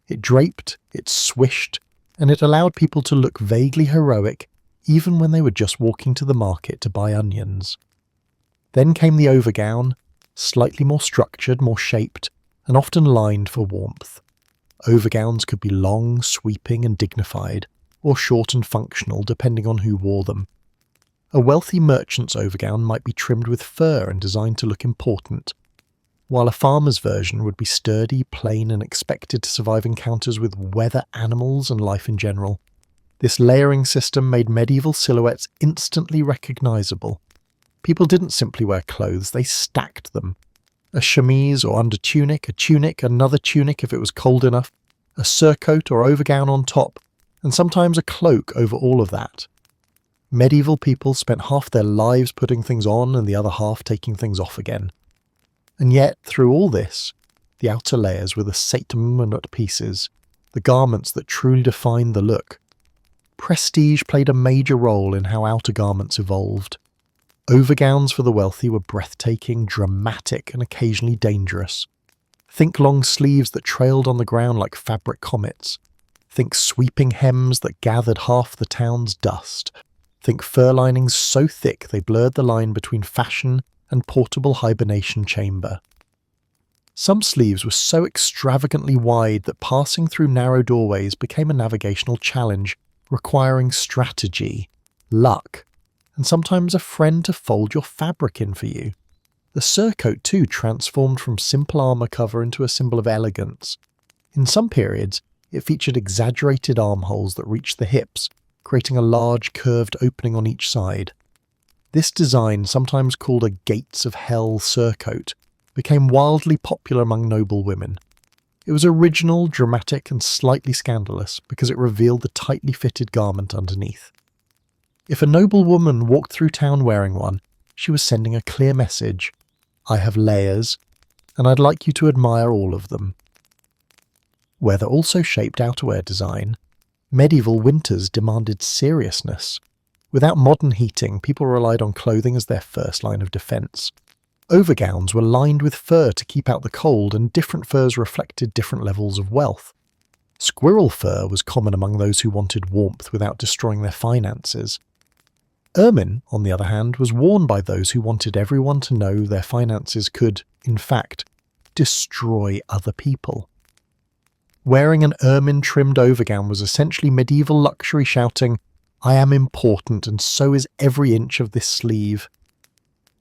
It draped, it swished, and it allowed people to look vaguely heroic even when they were just walking to the market to buy onions. Then came the overgown, slightly more structured, more shaped, and often lined for warmth. Overgowns could be long, sweeping and dignified, or short and functional depending on who wore them. A wealthy merchant's overgown might be trimmed with fur and designed to look important, while a farmer's version would be sturdy, plain and expected to survive encounters with weather, animals and life in general. This layering system made medieval silhouettes instantly recognisable. People didn't simply wear clothes, they stacked them. A chemise or under tunic, a tunic, another tunic if it was cold enough, a surcoat or overgown on top, and sometimes a cloak over all of that. Medieval people spent half their lives putting things on and the other half taking things off again. And yet, through all this, the outer layers were the statement pieces, the garments that truly defined the look. Prestige played a major role in how outer garments evolved. Overgowns for the wealthy were breathtaking, dramatic, and occasionally dangerous. Think long sleeves that trailed on the ground like fabric comets. Think sweeping hems that gathered half the town's dust. Think fur linings so thick they blurred the line between fashion and portable hibernation chamber. Some sleeves were so extravagantly wide that passing through narrow doorways became a navigational challenge, requiring strategy, luck, and sometimes a friend to fold your fabric in for you. The surcoat too transformed from simple armour cover into a symbol of elegance. In some periods, it featured exaggerated armholes that reached the hips, creating a large curved opening on each side. This design, sometimes called a gates of hell surcoat, became wildly popular among noble women. It was original, dramatic, and slightly scandalous because it revealed the tightly fitted garment underneath. If a noble woman walked through town wearing one, she was sending a clear message: I have layers, and I'd like you to admire all of them. Weather also shaped outerwear design. Medieval winters demanded seriousness. Without modern heating, people relied on clothing as their first line of defence. Overgowns were lined with fur to keep out the cold, and different furs reflected different levels of wealth. Squirrel fur was common among those who wanted warmth without destroying their finances. Ermine, on the other hand, was worn by those who wanted everyone to know their finances could, in fact, destroy other people. Wearing an ermine-trimmed overgown was essentially medieval luxury shouting, I am important and so is every inch of this sleeve.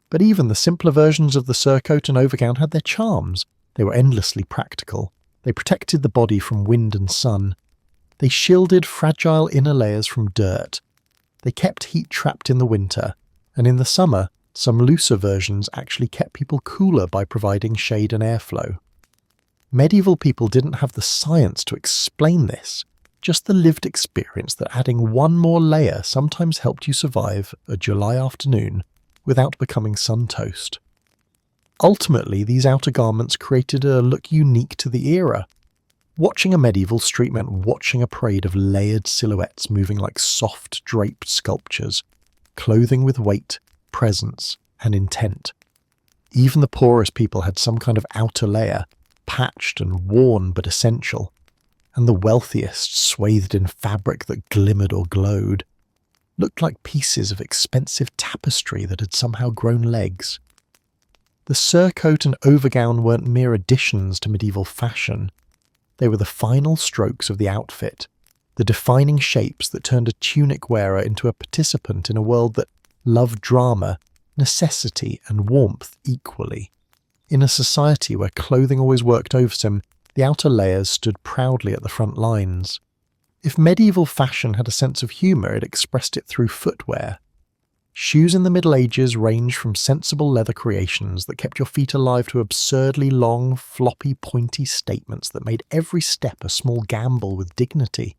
But even the simpler versions of the surcoat and overgown had their charms. They were endlessly practical. They protected the body from wind and sun. They shielded fragile inner layers from dirt. They kept heat trapped in the winter, and in the summer, some looser versions actually kept people cooler by providing shade and airflow. Medieval people didn't have the science to explain this, just the lived experience that adding one more layer sometimes helped you survive a July afternoon without becoming sun-toast. Ultimately, these outer garments created a look unique to the era. Watching a medieval street meant watching a parade of layered silhouettes moving like soft, draped sculptures, clothing with weight, presence, and intent. Even the poorest people had some kind of outer layer, patched and worn but essential, and the wealthiest, swathed in fabric that glimmered or glowed, looked like pieces of expensive tapestry that had somehow grown legs. The surcoat and overgown weren't mere additions to medieval fashion. They were the final strokes of the outfit, the defining shapes that turned a tunic wearer into a participant in a world that loved drama, necessity, and warmth equally. In a society where clothing always worked oversum, the outer layers stood proudly at the front lines. If medieval fashion had a sense of humour, it expressed it through footwear. Shoes in the Middle Ages ranged from sensible leather creations that kept your feet alive to absurdly long, floppy, pointy statements that made every step a small gamble with dignity.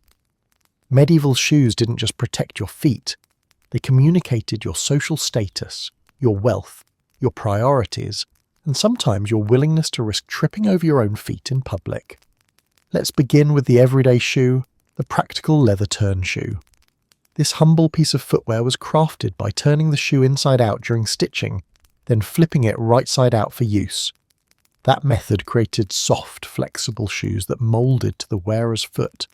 Medieval shoes didn't just protect your feet, they communicated your social status, your wealth, your priorities, and sometimes your willingness to risk tripping over your own feet in public. Let's begin with the everyday shoe, the practical leather turn shoe. This humble piece of footwear was crafted by turning the shoe inside out during stitching, then flipping it right side out for use. That method created soft, flexible shoes that moulded to the wearer's foot.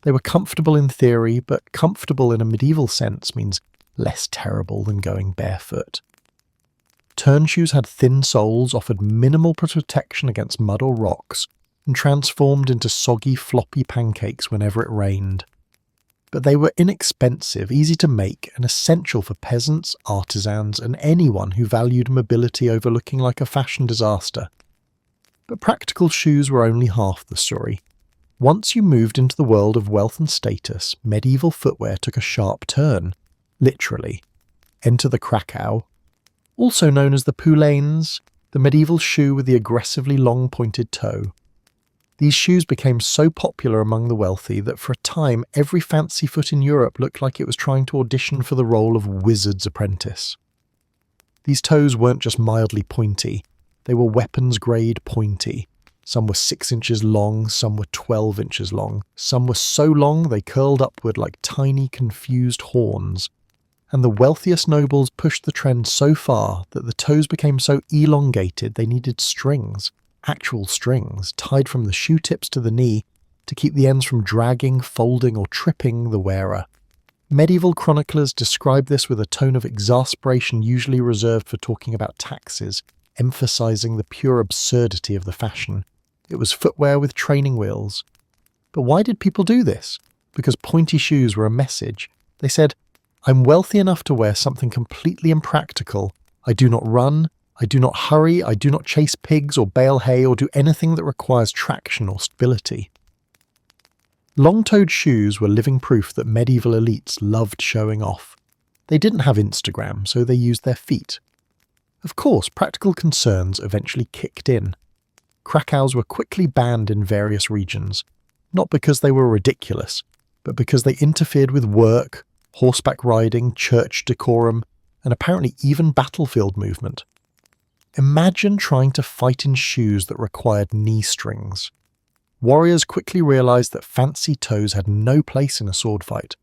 They were comfortable in theory, but comfortable in a medieval sense means less terrible than going barefoot. Turn shoes had thin soles, offered minimal protection against mud or rocks, and transformed into soggy, floppy pancakes whenever it rained. But they were inexpensive, easy to make, and essential for peasants, artisans, and anyone who valued mobility over looking like a fashion disaster. But practical shoes were only half the story. Once you moved into the world of wealth and status, medieval footwear took a sharp turn. Literally. Enter the crackowes, also known as the poulaines, the medieval shoe with the aggressively long pointed toe. These shoes became so popular among the wealthy that for a time every fancy foot in Europe looked like it was trying to audition for the role of wizard's apprentice. These toes weren't just mildly pointy, they were weapons-grade pointy. Some were 6 inches long, some were 12 inches long, some were so long they curled upward like tiny, confused horns. And the wealthiest nobles pushed the trend so far that the toes became so elongated they needed strings. Actual strings, tied from the shoe tips to the knee, to keep the ends from dragging, folding, or tripping the wearer. Medieval chroniclers describe this with a tone of exasperation usually reserved for talking about taxes, emphasizing the pure absurdity of the fashion. It was footwear with training wheels. But why did people do this? Because pointy shoes were a message. They said, I'm wealthy enough to wear something completely impractical. I do not run, I do not hurry, I do not chase pigs or bale hay or do anything that requires traction or stability. Long-toed shoes were living proof that medieval elites loved showing off. They didn't have Instagram, so they used their feet. Of course, practical concerns eventually kicked in. Crackowes were quickly banned in various regions, not because they were ridiculous, but because they interfered with work, horseback riding, church decorum, and apparently even battlefield movement. Imagine trying to fight in shoes that required knee strings. Warriors quickly realised that fancy toes had no place in a sword fight.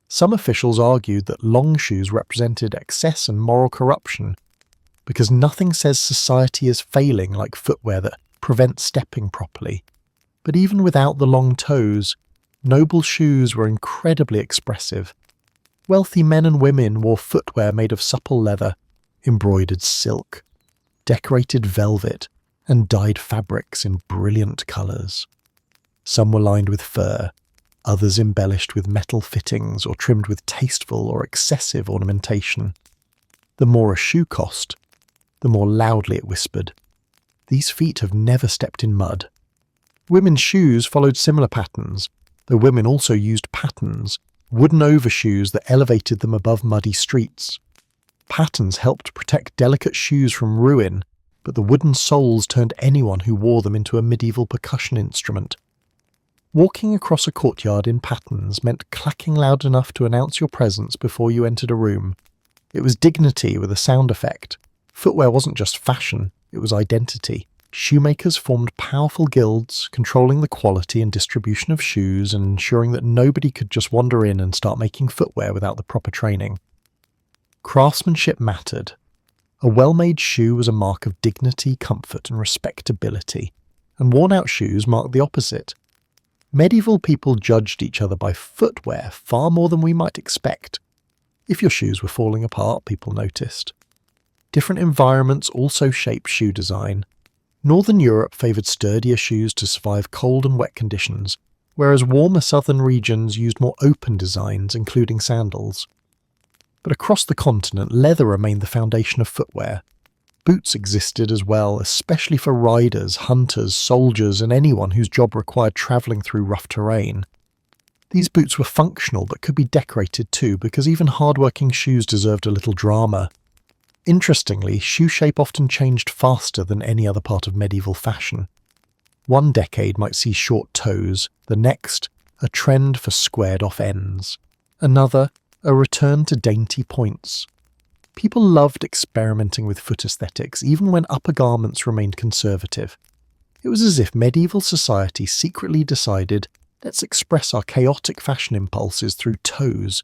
Some officials argued that long shoes represented excess and moral corruption, because nothing says society is failing like footwear that prevents stepping properly. But even without the long toes, noble shoes were incredibly expressive. Wealthy men and women wore footwear made of supple leather, embroidered silk, decorated velvet, and dyed fabrics in brilliant colours. Some were lined with fur, others embellished with metal fittings or trimmed with tasteful or excessive ornamentation. The more a shoe cost, the more loudly it whispered, "These feet have never stepped in mud." Women's shoes followed similar patterns, though women also used pattens, wooden overshoes that elevated them above muddy streets. Patterns helped protect delicate shoes from ruin, but the wooden soles turned anyone who wore them into a medieval percussion instrument. Walking across a courtyard in pattens meant clacking loud enough to announce your presence before you entered a room. It was dignity with a sound effect. Footwear wasn't just fashion, it was identity. Shoemakers formed powerful guilds, controlling the quality and distribution of shoes and ensuring that nobody could just wander in and start making footwear without the proper training. Craftsmanship mattered. A well-made shoe was a mark of dignity, comfort, and respectability, and worn-out shoes marked the opposite. Medieval people judged each other by footwear far more than we might expect. If your shoes were falling apart, people noticed. Different environments also shaped shoe design. Northern Europe favoured sturdier shoes to survive cold and wet conditions, whereas warmer southern regions used more open designs, including sandals. But across the continent, leather remained the foundation of footwear. Boots existed as well, especially for riders, hunters, soldiers, and anyone whose job required travelling through rough terrain. These boots were functional but could be decorated too, because even hard-working shoes deserved a little drama. Interestingly, shoe shape often changed faster than any other part of medieval fashion. One decade might see short toes, the next, a trend for squared-off ends. Another, a return to dainty points. People loved experimenting with foot aesthetics, even when upper garments remained conservative. It was as if medieval society secretly decided, let's express our chaotic fashion impulses through toes.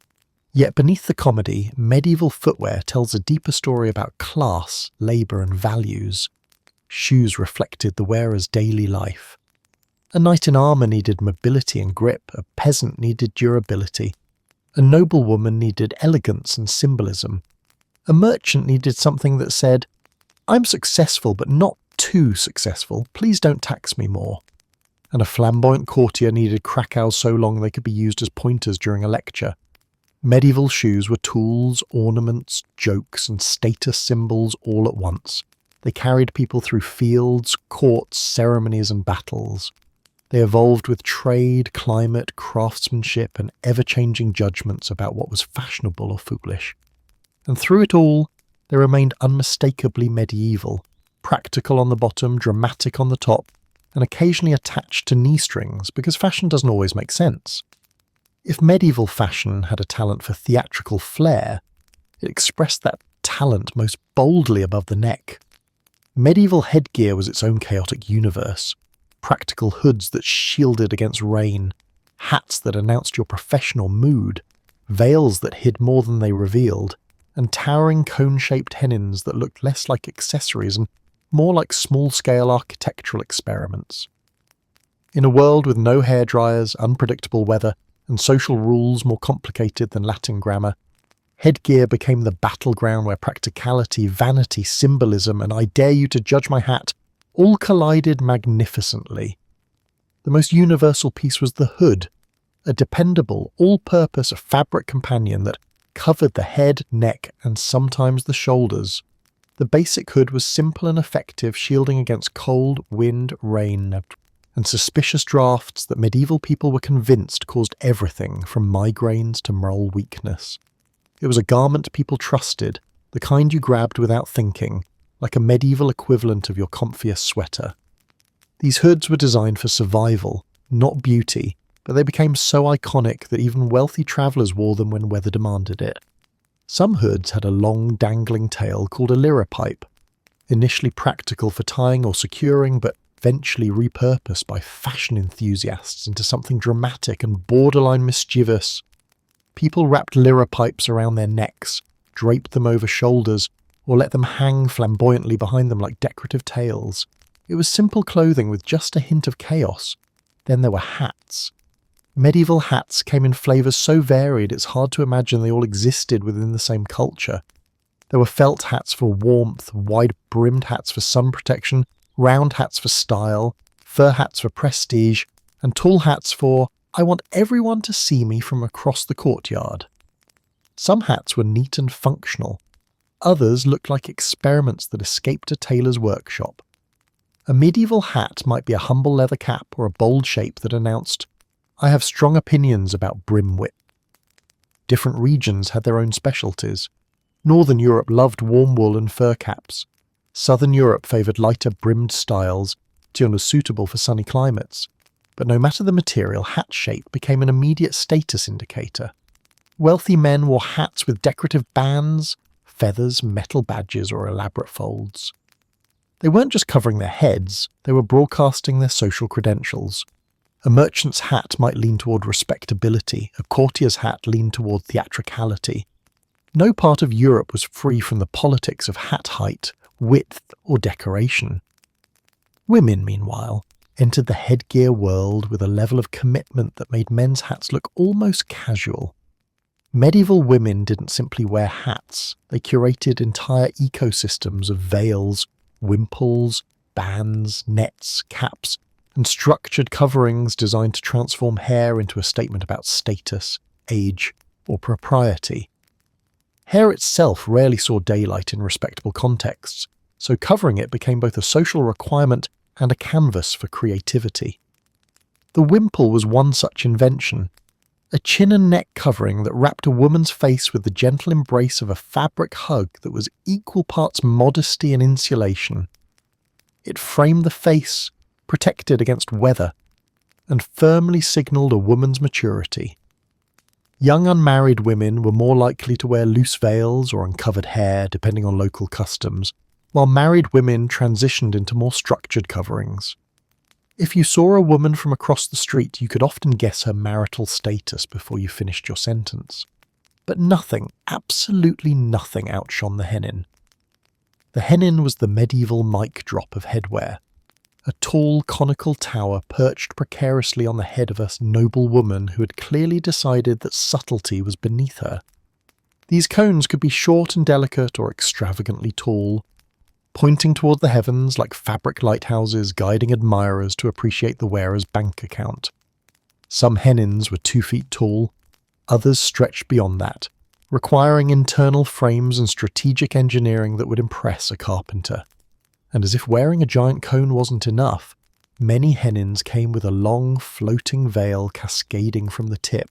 Yet beneath the comedy, medieval footwear tells a deeper story about class, labour and values. Shoes reflected the wearer's daily life. A knight in armour needed mobility and grip, a peasant needed durability. A noblewoman needed elegance and symbolism. A merchant needed something that said, "I'm successful but not too successful, please don't tax me more." And a flamboyant courtier needed crackowes so long they could be used as pointers during a lecture. Medieval shoes were tools, ornaments, jokes, and status symbols all at once. They carried people through fields, courts, ceremonies, and battles. They evolved with trade, climate, craftsmanship, and ever-changing judgments about what was fashionable or foolish. And through it all, they remained unmistakably medieval, practical on the bottom, dramatic on the top, and occasionally attached to knee strings, because fashion doesn't always make sense. If medieval fashion had a talent for theatrical flair, it expressed that talent most boldly above the neck. Medieval headgear was its own chaotic universe. Practical hoods that shielded against rain, hats that announced your professional mood, veils that hid more than they revealed, and towering cone-shaped hennins that looked less like accessories and more like small-scale architectural experiments. In a world with no hairdryers, unpredictable weather, and social rules more complicated than Latin grammar, headgear became the battleground where practicality, vanity, symbolism, and I dare you to judge my hat all collided magnificently. The most universal piece was the hood, a dependable, all-purpose fabric companion that covered the head, neck, and sometimes the shoulders. The basic hood was simple and effective, shielding against cold, wind, rain, and suspicious drafts that medieval people were convinced caused everything from migraines to moral weakness. It was a garment people trusted, the kind you grabbed without thinking, like a medieval equivalent of your comfiest sweater. These hoods were designed for survival, not beauty, but they became so iconic that even wealthy travellers wore them when weather demanded it. Some hoods had a long dangling tail called a liripipe, initially practical for tying or securing, but eventually repurposed by fashion enthusiasts into something dramatic and borderline mischievous. People wrapped liripipes around their necks, draped them over shoulders, or let them hang flamboyantly behind them like decorative tails. It was simple clothing with just a hint of chaos. Then there were hats. Medieval hats came in flavours so varied it's hard to imagine they all existed within the same culture. There were felt hats for warmth, wide-brimmed hats for sun protection, round hats for style, fur hats for prestige, and tall hats for, I want everyone to see me from across the courtyard. Some hats were neat and functional. Others looked like experiments that escaped a tailor's workshop. A medieval hat might be a humble leather cap or a bold shape that announced, I have strong opinions about brim width. Different regions had their own specialties. Northern Europe loved warm wool and fur caps. Southern Europe favoured lighter brimmed styles, till was suitable for sunny climates. But no matter the material, hat shape became an immediate status indicator. Wealthy men wore hats with decorative bands, feathers, metal badges, or elaborate folds. They weren't just covering their heads, they were broadcasting their social credentials. A merchant's hat might lean toward respectability, a courtier's hat leaned toward theatricality. No part of Europe was free from the politics of hat height, width, or decoration. Women, meanwhile, entered the headgear world with a level of commitment that made men's hats look almost casual. Medieval women didn't simply wear hats, they curated entire ecosystems of veils, wimples, bands, nets, caps, and structured coverings designed to transform hair into a statement about status, age, or propriety. Hair itself rarely saw daylight in respectable contexts, so covering it became both a social requirement and a canvas for creativity. The wimple was one such invention, a chin and neck covering that wrapped a woman's face with the gentle embrace of a fabric hug that was equal parts modesty and insulation. It framed the face, protected against weather, and firmly signalled a woman's maturity. Young unmarried women were more likely to wear loose veils or uncovered hair, depending on local customs, while married women transitioned into more structured coverings. If you saw a woman from across the street, you could often guess her marital status before you finished your sentence. But nothing, absolutely nothing outshone the hennin. The hennin was the medieval mic drop of headwear, a tall conical tower perched precariously on the head of a noble woman who had clearly decided that subtlety was beneath her. These cones could be short and delicate or extravagantly tall, pointing toward the heavens like fabric lighthouses guiding admirers to appreciate the wearer's bank account. Some hennins were 2 feet tall, others stretched beyond that, requiring internal frames and strategic engineering that would impress a carpenter. And as if wearing a giant cone wasn't enough, many hennins came with a long, floating veil cascading from the tip,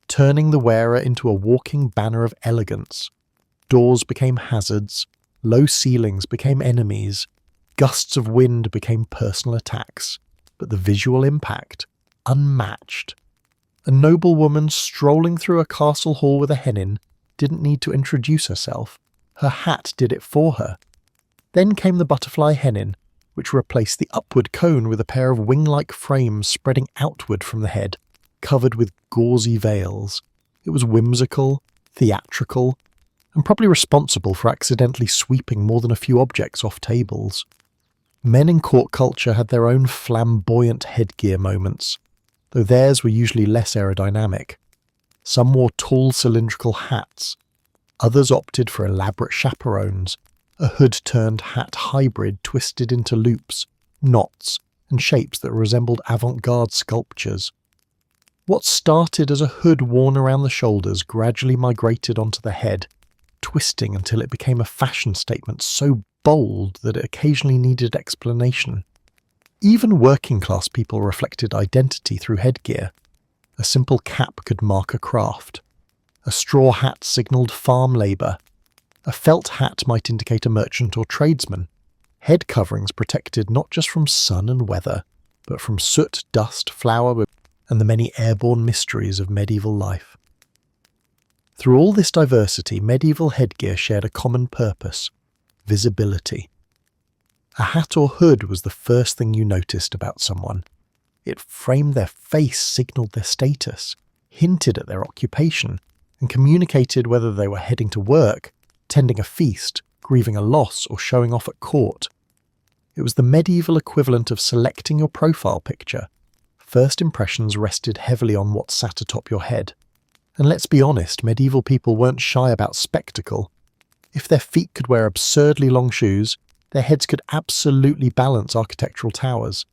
turning the wearer into a walking banner of elegance. Doors became hazards, low ceilings became enemies, gusts of wind became personal attacks, but the visual impact, unmatched. A noble woman strolling through a castle hall with a hennin didn't need to introduce herself. Her hat did it for her. Then came the butterfly hennin, which replaced the upward cone with a pair of wing-like frames spreading outward from the head, covered with gauzy veils. It was whimsical, theatrical, and probably responsible for accidentally sweeping more than a few objects off tables. Men in court culture had their own flamboyant headgear moments, though theirs were usually less aerodynamic. Some wore tall cylindrical hats. Others opted for elaborate chaperones, a hood-turned hat hybrid twisted into loops, knots, and shapes that resembled avant-garde sculptures. What started as a hood worn around the shoulders gradually migrated onto the head, twisting until it became a fashion statement so bold that it occasionally needed explanation. Even working-class people reflected identity through headgear. A simple cap could mark a craft. A straw hat signalled farm labour. A felt hat might indicate a merchant or tradesman. Head coverings protected not just from sun and weather, but from soot, dust, flour, and the many airborne mysteries of medieval life. Through all this diversity, medieval headgear shared a common purpose: visibility. A hat or hood was the first thing you noticed about someone. It framed their face, signalled their status, hinted at their occupation, and communicated whether they were heading to work, tending a feast, grieving a loss, or showing off at court. It was the medieval equivalent of selecting your profile picture. First impressions rested heavily on what sat atop your head. And let's be honest, medieval people weren't shy about spectacle. If their feet could wear absurdly long shoes, their heads could absolutely balance architectural towers.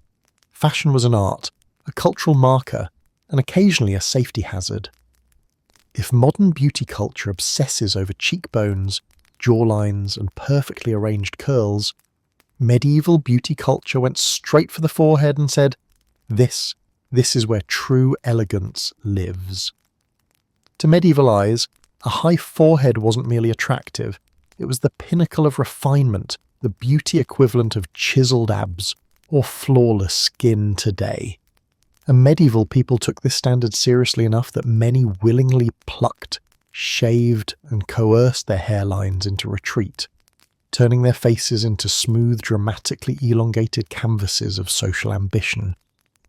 Fashion was an art, a cultural marker, and occasionally a safety hazard. If modern beauty culture obsesses over cheekbones, jawlines, and perfectly arranged curls, medieval beauty culture went straight for the forehead and said, This is where true elegance lives." To medieval eyes, a high forehead wasn't merely attractive, it was the pinnacle of refinement, the beauty equivalent of chiseled abs or flawless skin today. And medieval people took this standard seriously enough that many willingly plucked, shaved, and coerced their hairlines into retreat, turning their faces into smooth, dramatically elongated canvases of social ambition.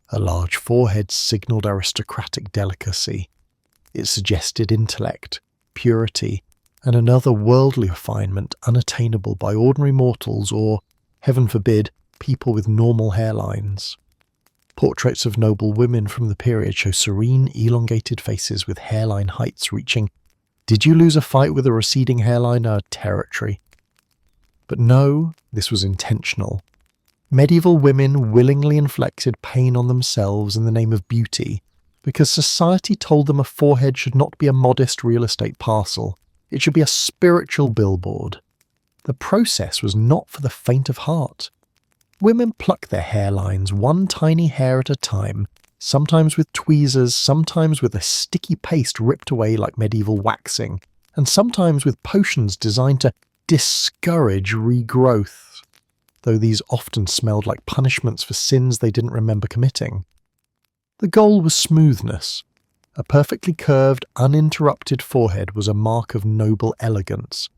A large forehead signalled aristocratic delicacy. It suggested intellect, purity, and another worldly refinement unattainable by ordinary mortals or, heaven forbid, people with normal hairlines. Portraits of noble women from the period show serene, elongated faces with hairline heights reaching, "Did you lose a fight with a receding hairline?" territory. But no, this was intentional. Medieval women willingly inflicted pain on themselves in the name of beauty, because society told them a forehead should not be a modest real estate parcel, it should be a spiritual billboard. The process was not for the faint of heart. Women plucked their hairlines one tiny hair at a time, sometimes with tweezers, sometimes with a sticky paste ripped away like medieval waxing, and sometimes with potions designed to discourage regrowth, though these often smelled like punishments for sins they didn't remember committing. The goal was smoothness. A perfectly curved, uninterrupted forehead was a mark of noble elegance.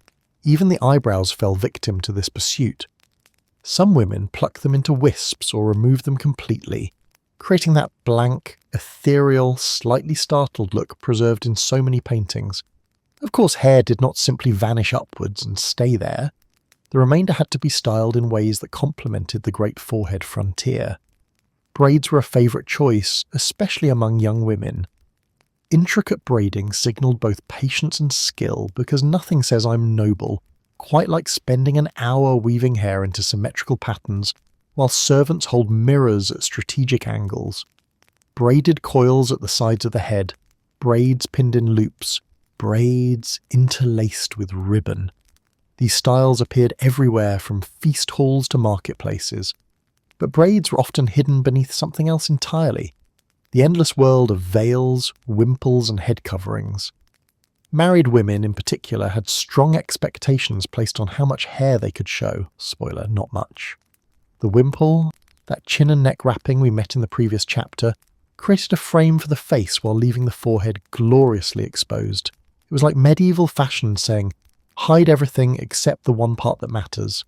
Even the eyebrows fell victim to this pursuit. Some women plucked them into wisps or removed them completely, creating that blank, ethereal, slightly startled look preserved in so many paintings. Of course, hair did not simply vanish upwards and stay there. The remainder had to be styled in ways that complemented the great forehead frontier. Braids were a favourite choice, especially among young women. Intricate braiding signalled both patience and skill because nothing says I'm noble, quite like spending an hour weaving hair into symmetrical patterns while servants hold mirrors at strategic angles. Braided coils at the sides of the head, braids pinned in loops, braids interlaced with ribbon. These styles appeared everywhere from feast halls to marketplaces. But braids were often hidden beneath something else entirely. The endless world of veils, wimples, and head coverings. Married women in particular had strong expectations placed on how much hair they could show. Spoiler, not much. The wimple, that chin and neck wrapping we met in the previous chapter, created a frame for the face while leaving the forehead gloriously exposed. It was like medieval fashion saying, hide everything except the one part that matters.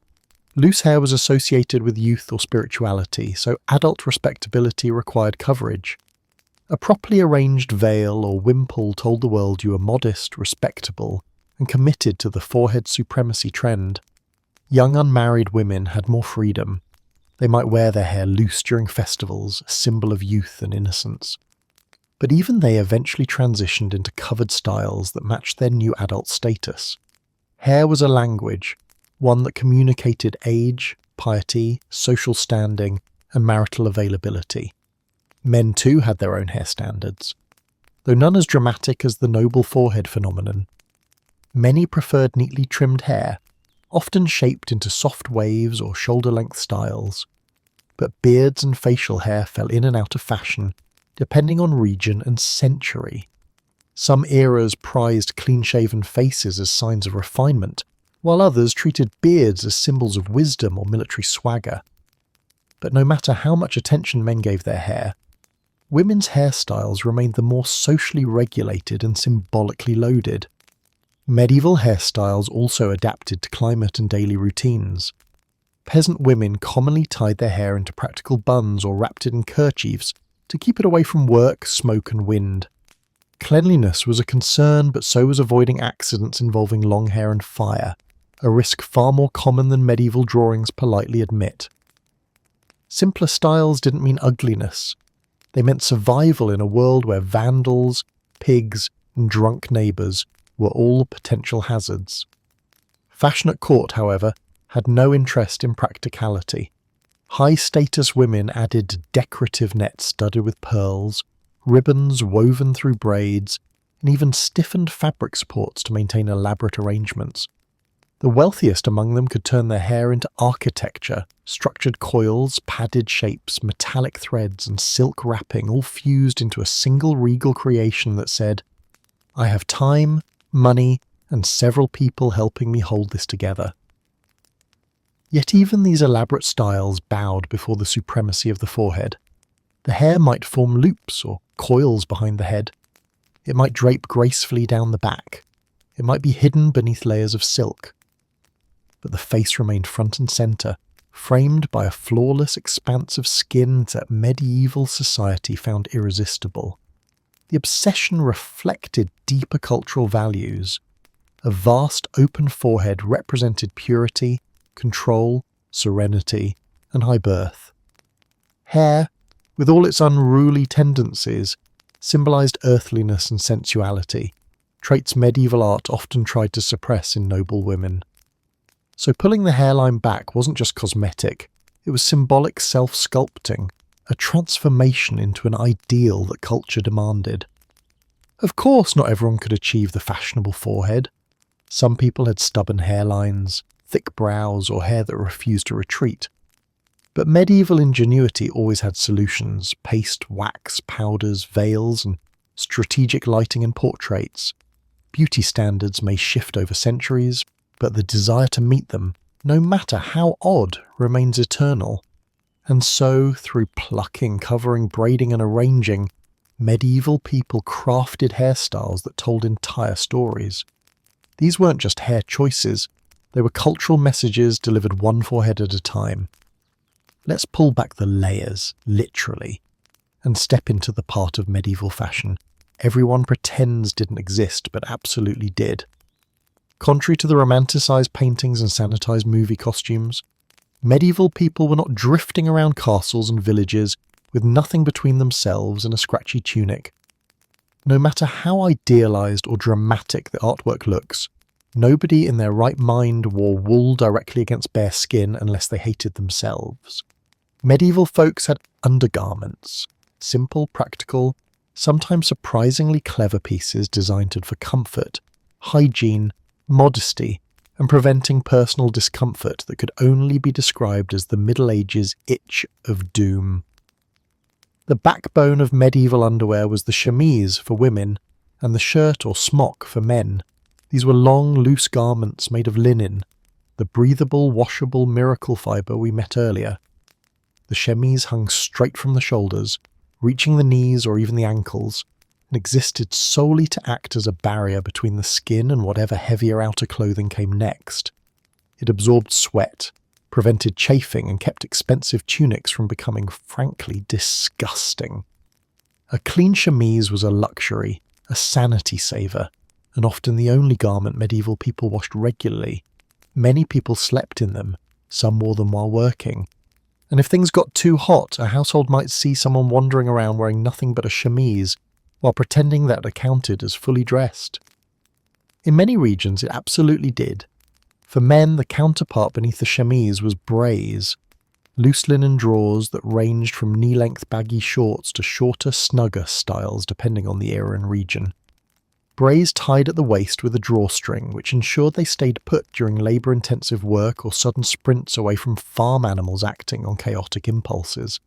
Loose hair was associated with youth or spirituality, so adult respectability required coverage. A properly arranged veil or wimple told the world you were modest, respectable, and committed to the forehead supremacy trend. Young unmarried women had more freedom. They might wear their hair loose during festivals, a symbol of youth and innocence. But even they eventually transitioned into covered styles that matched their new adult status. Hair was a language, one that communicated age, piety, social standing, and marital availability. Men too had their own hair standards, though none as dramatic as the noble forehead phenomenon. Many preferred neatly trimmed hair, often shaped into soft waves or shoulder-length styles. But beards and facial hair fell in and out of fashion, depending on region and century. Some eras prized clean-shaven faces as signs of refinement, while others treated beards as symbols of wisdom or military swagger. But no matter how much attention men gave their hair, women's hairstyles remained the more socially regulated and symbolically loaded. Medieval hairstyles also adapted to climate and daily routines. Peasant women commonly tied their hair into practical buns or wrapped it in kerchiefs to keep it away from work, smoke and wind. Cleanliness was a concern, but so was avoiding accidents involving long hair and fire, a risk far more common than medieval drawings politely admit. Simpler styles didn't mean ugliness. They meant survival in a world where vandals, pigs, and drunk neighbours were all potential hazards. Fashion at court, however, had no interest in practicality. High-status women added decorative nets studded with pearls, ribbons woven through braids, and even stiffened fabric supports to maintain elaborate arrangements. The wealthiest among them could turn their hair into architecture, structured coils, padded shapes, metallic threads, and silk wrapping all fused into a single regal creation that said, "I have time, money, and several people helping me hold this together." Yet even these elaborate styles bowed before the supremacy of the forehead. The hair might form loops or coils behind the head. It might drape gracefully down the back. It might be hidden beneath layers of silk. But the face remained front and centre, framed by a flawless expanse of skin that medieval society found irresistible. The obsession reflected deeper cultural values. A vast open forehead represented purity, control, serenity, and high birth. Hair, with all its unruly tendencies, symbolised earthliness and sensuality, traits medieval art often tried to suppress in noble women. So pulling the hairline back wasn't just cosmetic, it was symbolic self-sculpting, a transformation into an ideal that culture demanded. Of course not everyone could achieve the fashionable forehead. Some people had stubborn hairlines, thick brows, or hair that refused to retreat. But medieval ingenuity always had solutions: paste, wax, powders, veils, and strategic lighting in portraits. Beauty standards may shift over centuries, but the desire to meet them, no matter how odd, remains eternal. And so, through plucking, covering, braiding, and arranging, medieval people crafted hairstyles that told entire stories. These weren't just hair choices, they were cultural messages delivered one forehead at a time. Let's pull back the layers, literally, and step into the part of medieval fashion everyone pretends didn't exist but absolutely did. Contrary to the romanticised paintings and sanitised movie costumes, medieval people were not drifting around castles and villages with nothing between themselves and a scratchy tunic. No matter how idealised or dramatic the artwork looks, nobody in their right mind wore wool directly against bare skin unless they hated themselves. Medieval folks had undergarments, simple, practical, sometimes surprisingly clever pieces designed for comfort, hygiene, modesty, and preventing personal discomfort that could only be described as the Middle Ages' itch of doom. The backbone of medieval underwear was the chemise for women and the shirt or smock for men. These were long, loose garments made of linen, the breathable, washable miracle fibre we met earlier. The chemise hung straight from the shoulders, reaching the knees or even the ankles, and existed solely to act as a barrier between the skin and whatever heavier outer clothing came next. It absorbed sweat, prevented chafing, and kept expensive tunics from becoming frankly disgusting. A clean chemise was a luxury, a sanity saver, and often the only garment medieval people washed regularly. Many people slept in them, some wore them while working. And if things got too hot, a household might see someone wandering around wearing nothing but a chemise, while pretending that accounted as fully dressed. In many regions it absolutely did. For men, the counterpart beneath the chemise was brays, loose linen drawers that ranged from knee-length baggy shorts to shorter, snugger styles depending on the era and region. Brays tied at the waist with a drawstring, which ensured they stayed put during labour-intensive work or sudden sprints away from farm animals acting on chaotic impulses.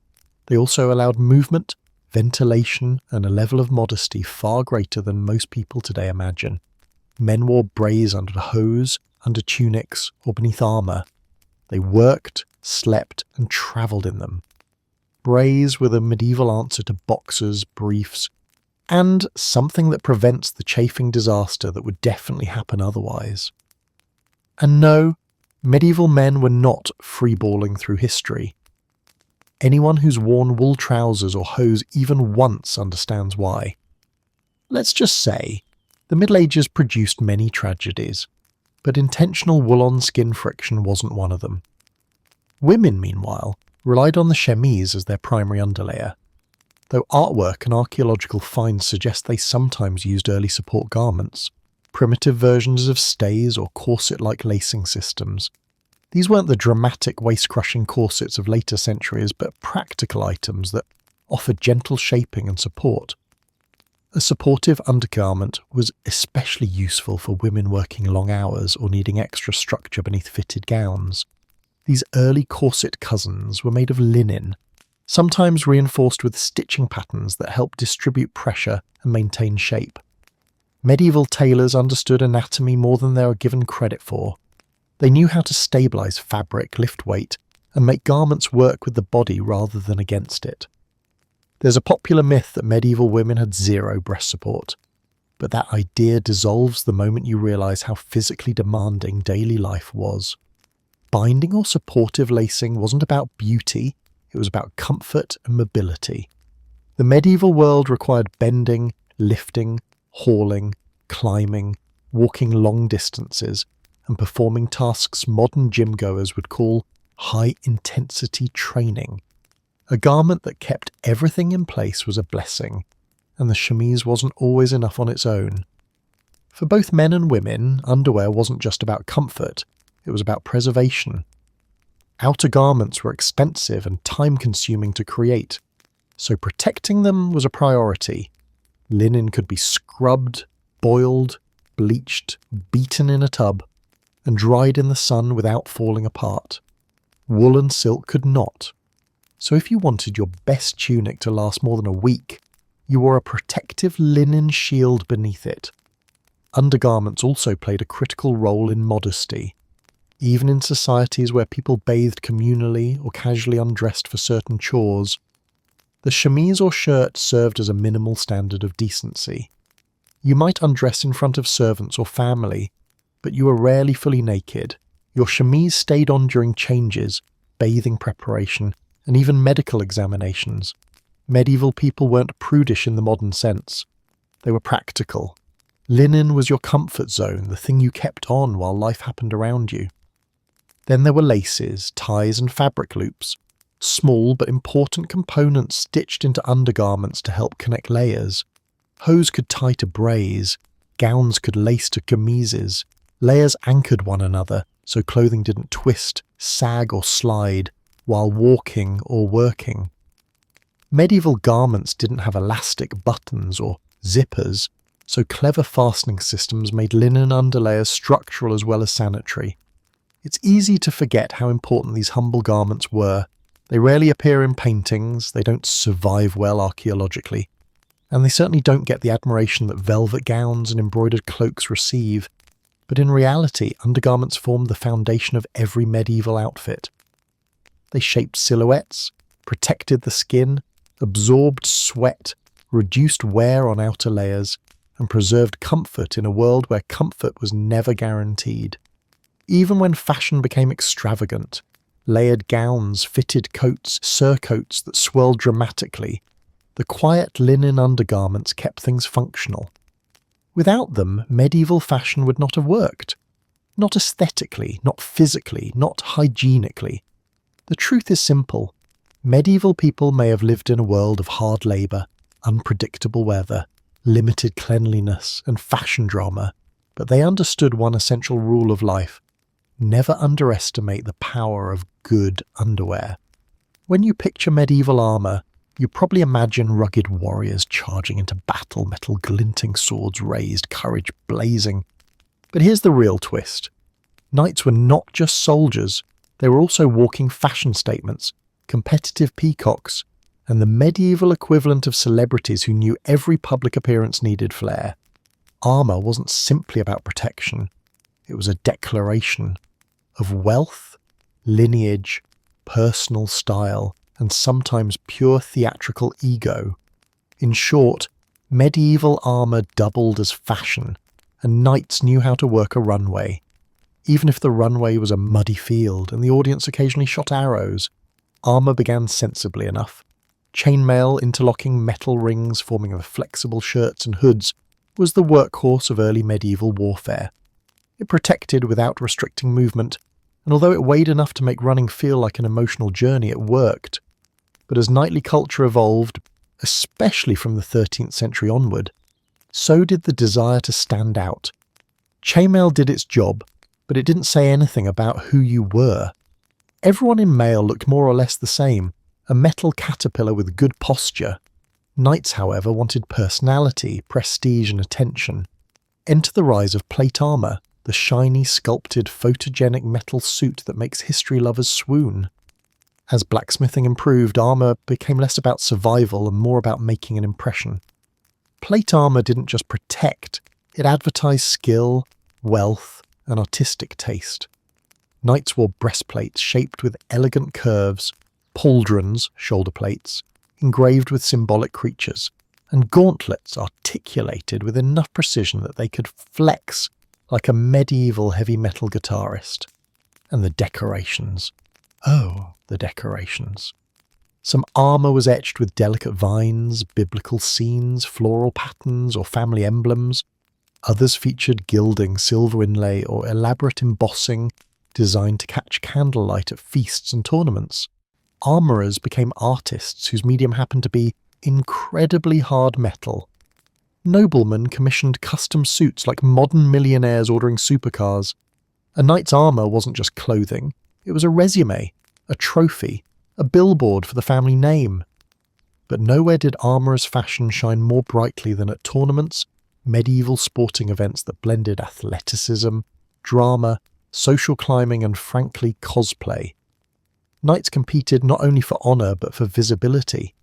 They also allowed movement, ventilation, and a level of modesty far greater than most people today imagine. Men wore brays under a hose, under tunics, or beneath armour. They worked, slept, and travelled in them. Brays were the medieval answer to boxers, briefs, and something that prevents the chafing disaster that would definitely happen otherwise. And no, medieval men were not freeballing through history. Anyone who's worn wool trousers or hose even once understands why. Let's just say, the Middle Ages produced many tragedies, but intentional wool-on skin friction wasn't one of them. Women, meanwhile, relied on the chemise as their primary underlayer, though artwork and archaeological finds suggest they sometimes used early support garments, primitive versions of stays or corset-like lacing systems. These weren't the dramatic waist-crushing corsets of later centuries, but practical items that offered gentle shaping and support. A supportive undergarment was especially useful for women working long hours or needing extra structure beneath fitted gowns. These early corset cousins were made of linen, sometimes reinforced with stitching patterns that helped distribute pressure and maintain shape. Medieval tailors understood anatomy more than they were given credit for. They knew how to stabilize fabric, lift weight, and make garments work with the body rather than against it. There's a popular myth that medieval women had zero breast support, but that idea dissolves the moment you realize how physically demanding daily life was. Binding or supportive lacing wasn't about beauty, it was about comfort and mobility. The medieval world required bending, lifting, hauling, climbing, walking long distances, and performing tasks modern gym-goers would call high-intensity training. A garment that kept everything in place was a blessing, and the chemise wasn't always enough on its own. For both men and women, underwear wasn't just about comfort, it was about preservation. Outer garments were expensive and time-consuming to create, so protecting them was a priority. Linen could be scrubbed, boiled, bleached, beaten in a tub, and dried in the sun without falling apart. Wool and silk could not. So if you wanted your best tunic to last more than a week, you wore a protective linen shield beneath it. Undergarments also played a critical role in modesty. Even in societies where people bathed communally or casually undressed for certain chores, the chemise or shirt served as a minimal standard of decency. You might undress in front of servants or family, but you were rarely fully naked. Your chemise stayed on during changes, bathing preparation, and even medical examinations. Medieval people weren't prudish in the modern sense. They were practical. Linen was your comfort zone, the thing you kept on while life happened around you. Then there were laces, ties, and fabric loops, small but important components stitched into undergarments to help connect layers. Hose could tie to brays, gowns could lace to chemises, layers anchored one another so clothing didn't twist, sag, or slide while walking or working. Medieval garments didn't have elastic buttons or zippers, so clever fastening systems made linen underlayers structural as well as sanitary. It's easy to forget how important these humble garments were. They rarely appear in paintings, they don't survive well archaeologically, and they certainly don't get the admiration that velvet gowns and embroidered cloaks receive. But in reality, undergarments formed the foundation of every medieval outfit. They shaped silhouettes, protected the skin, absorbed sweat, reduced wear on outer layers, and preserved comfort in a world where comfort was never guaranteed. Even when fashion became extravagant, layered gowns, fitted coats, surcoats that swirled dramatically, the quiet linen undergarments kept things functional. Without them, medieval fashion would not have worked. Not aesthetically, not physically, not hygienically. The truth is simple. Medieval people may have lived in a world of hard labour, unpredictable weather, limited cleanliness, and fashion drama, but they understood one essential rule of life: never underestimate the power of good underwear. When you picture medieval armour, you probably imagine rugged warriors charging into battle, metal glinting, swords raised, courage blazing. But here's the real twist. Knights were not just soldiers, they were also walking fashion statements, competitive peacocks, and the medieval equivalent of celebrities who knew every public appearance needed flair. Armour wasn't simply about protection. It was a declaration of wealth, lineage, personal style, and sometimes pure theatrical ego. In short, medieval armour doubled as fashion, and knights knew how to work a runway. Even if the runway was a muddy field and the audience occasionally shot arrows, armour began sensibly enough. Chainmail interlocking metal rings forming the flexible shirts and hoods was the workhorse of early medieval warfare. It protected without restricting movement, and although it weighed enough to make running feel like an emotional journey, it worked. But as knightly culture evolved, especially from the 13th century onward, so did the desire to stand out. Chainmail did its job, but it didn't say anything about who you were. Everyone in mail looked more or less the same, a metal caterpillar with good posture. Knights, however, wanted personality, prestige and attention. Enter the rise of plate armour, the shiny, sculpted, photogenic metal suit that makes history lovers swoon. As blacksmithing improved, armour became less about survival and more about making an impression. Plate armour didn't just protect, it advertised skill, wealth, and artistic taste. Knights wore breastplates shaped with elegant curves, pauldrons, shoulder plates, engraved with symbolic creatures, and gauntlets articulated with enough precision that they could flex like a medieval heavy metal guitarist. And the decorations. Oh, the decorations. Some armour was etched with delicate vines, biblical scenes, floral patterns, or family emblems. Others featured gilding, silver inlay, or elaborate embossing designed to catch candlelight at feasts and tournaments. Armourers became artists whose medium happened to be incredibly hard metal. Noblemen commissioned custom suits like modern millionaires ordering supercars. A knight's armour wasn't just clothing, it was a resume, a trophy, a billboard for the family name. But nowhere did armourers' fashion shine more brightly than at tournaments, medieval sporting events that blended athleticism, drama, social climbing and, frankly, cosplay. Knights competed not only for honour but for visibility.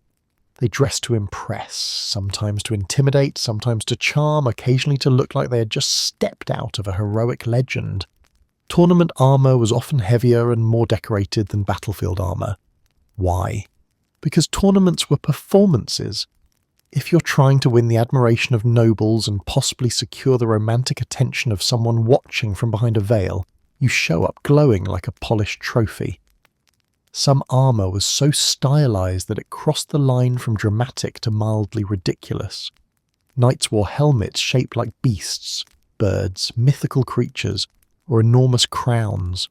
They dressed to impress, sometimes to intimidate, sometimes to charm, occasionally to look like they had just stepped out of a heroic legend. Tournament armour was often heavier and more decorated than battlefield armour. Why? Because tournaments were performances. If you're trying to win the admiration of nobles and possibly secure the romantic attention of someone watching from behind a veil, you show up glowing like a polished trophy. Some armour was so stylized that it crossed the line from dramatic to mildly ridiculous. Knights wore helmets shaped like beasts, birds, mythical creatures, or enormous crowns.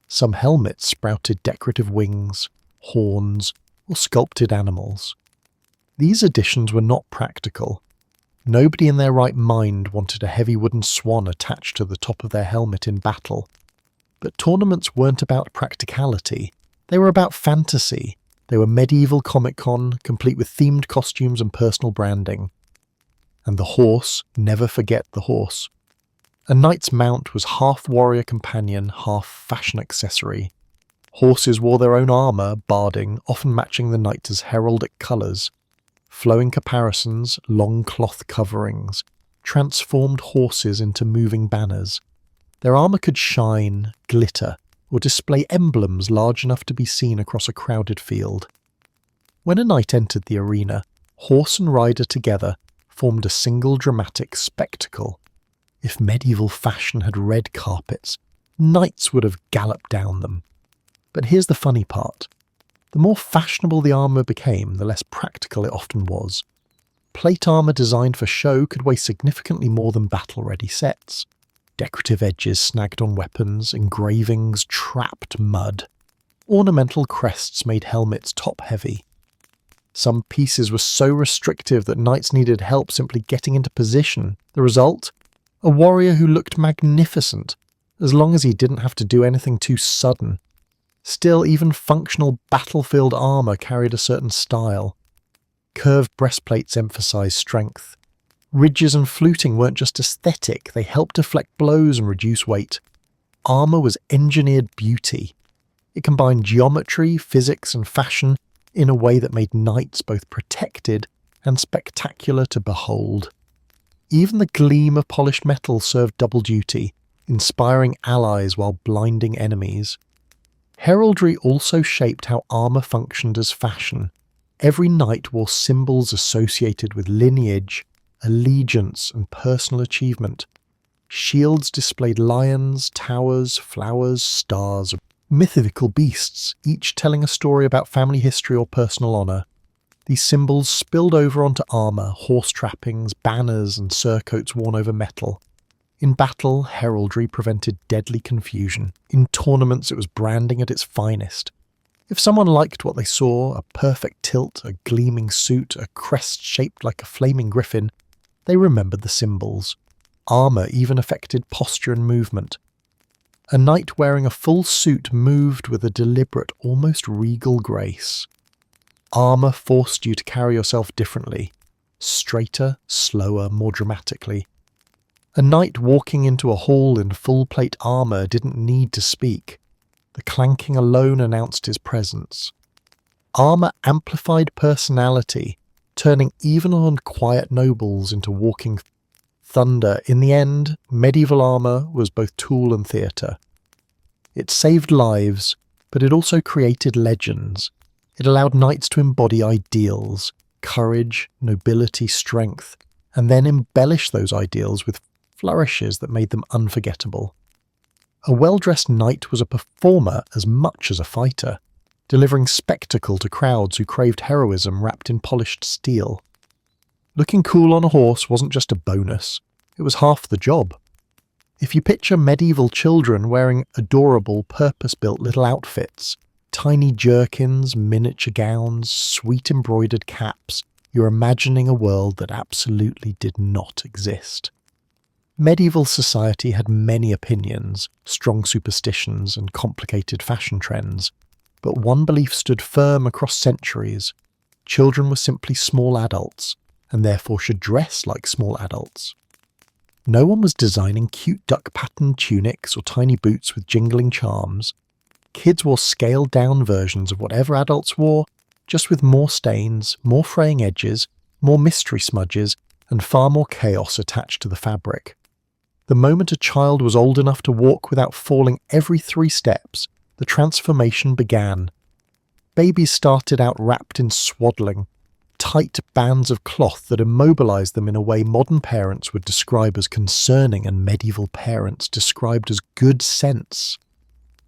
Some helmets sprouted decorative wings, horns, or sculpted animals. These additions were not practical. Nobody in their right mind wanted a heavy wooden swan attached to the top of their helmet in battle. But tournaments weren't about practicality. They were about fantasy. They were medieval Comic-Con, complete with themed costumes and personal branding. And the horse, never forget the horse. A knight's mount was half warrior companion, half fashion accessory. Horses wore their own armour, barding, often matching the knight's heraldic colours. Flowing caparisons, long cloth coverings, transformed horses into moving banners. Their armour could shine, glitter, or display emblems large enough to be seen across a crowded field. When a knight entered the arena, horse and rider together formed a single dramatic spectacle. If medieval fashion had red carpets, knights would have galloped down them. But here's the funny part. The more fashionable the armour became, the less practical it often was. Plate armour designed for show could weigh significantly more than battle-ready sets. Decorative edges snagged on weapons, engravings trapped mud. Ornamental crests made helmets top-heavy. Some pieces were so restrictive that knights needed help simply getting into position. The result? A warrior who looked magnificent, as long as he didn't have to do anything too sudden. Still, even functional battlefield armour carried a certain style. Curved breastplates emphasised strength. Ridges and fluting weren't just aesthetic, they helped deflect blows and reduce weight. Armour was engineered beauty. It combined geometry, physics and fashion in a way that made knights both protected and spectacular to behold. Even the gleam of polished metal served double duty. inspiring allies while blinding enemies. Heraldry also shaped how armour functioned as fashion. Every knight wore symbols associated with lineage, allegiance, and personal achievement. Shields displayed lions, towers, flowers, stars, mythical beasts, each telling a story about family history or personal honour. These symbols spilled over onto armour, horse trappings, banners, and surcoats worn over metal. In battle, heraldry prevented deadly confusion. In tournaments, it was branding at its finest. If someone liked what they saw, a perfect tilt, a gleaming suit, a crest shaped like a flaming griffin, they remembered the symbols. Armour even affected posture and movement. A knight wearing a full suit moved with a deliberate, almost regal grace. Armour forced you to carry yourself differently, straighter, slower, more dramatically. A knight walking into a hall in full-plate armour didn't need to speak. The clanking alone announced his presence. Armour amplified personality, turning even on quiet nobles into walking thunder. In the end, medieval armour was both tool and theatre. It saved lives, but it also created legends. It allowed knights to embody ideals, courage, nobility, strength, and then embellish those ideals with flourishes that made them unforgettable. A well-dressed knight was a performer as much as a fighter, delivering spectacle to crowds who craved heroism wrapped in polished steel. Looking cool on a horse wasn't just a bonus, it was half the job. If you picture medieval children wearing adorable, purpose-built little outfits, tiny jerkins, miniature gowns, sweet embroidered caps, you're imagining a world that absolutely did not exist. Medieval society had many opinions, strong superstitions, and complicated fashion trends, but one belief stood firm across centuries. Children were simply small adults, and therefore should dress like small adults. No one was designing cute duck-patterned tunics or tiny boots with jingling charms. Kids wore scaled-down versions of whatever adults wore, just with more stains, more fraying edges, more mystery smudges, and far more chaos attached to the fabric. The moment a child was old enough to walk without falling every 3 steps, the transformation began. Babies started out wrapped in swaddling, tight bands of cloth that immobilized them in a way modern parents would describe as concerning and medieval parents described as good sense.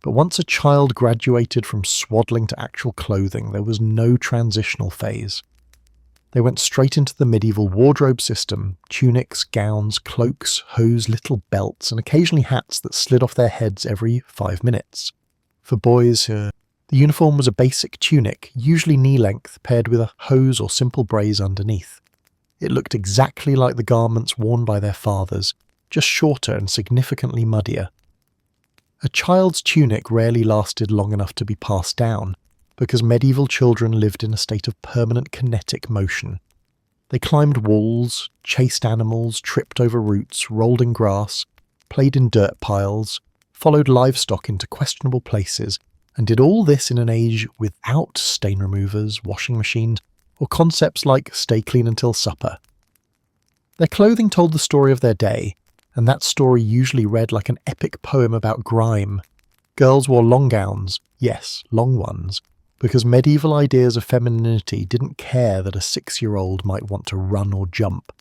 But once a child graduated from swaddling to actual clothing, there was no transitional phase. They went straight into the medieval wardrobe system: tunics, gowns, cloaks, hose, little belts, and occasionally hats that slid off their heads every 5 minutes. For boys, the uniform was a basic tunic, usually knee-length, paired with a hose or simple brace underneath. It looked exactly like the garments worn by their fathers, just shorter and significantly muddier. A child's tunic rarely lasted long enough to be passed down, because medieval children lived in a state of permanent kinetic motion. They climbed walls, chased animals, tripped over roots, rolled in grass, played in dirt piles, followed livestock into questionable places, and did all this in an age without stain removers, washing machines, or concepts like stay clean until supper. Their clothing told the story of their day, and that story usually read like an epic poem about grime. Girls wore long gowns, yes, long ones, because medieval ideas of femininity didn't care that a 6-year-old might want to run or jump.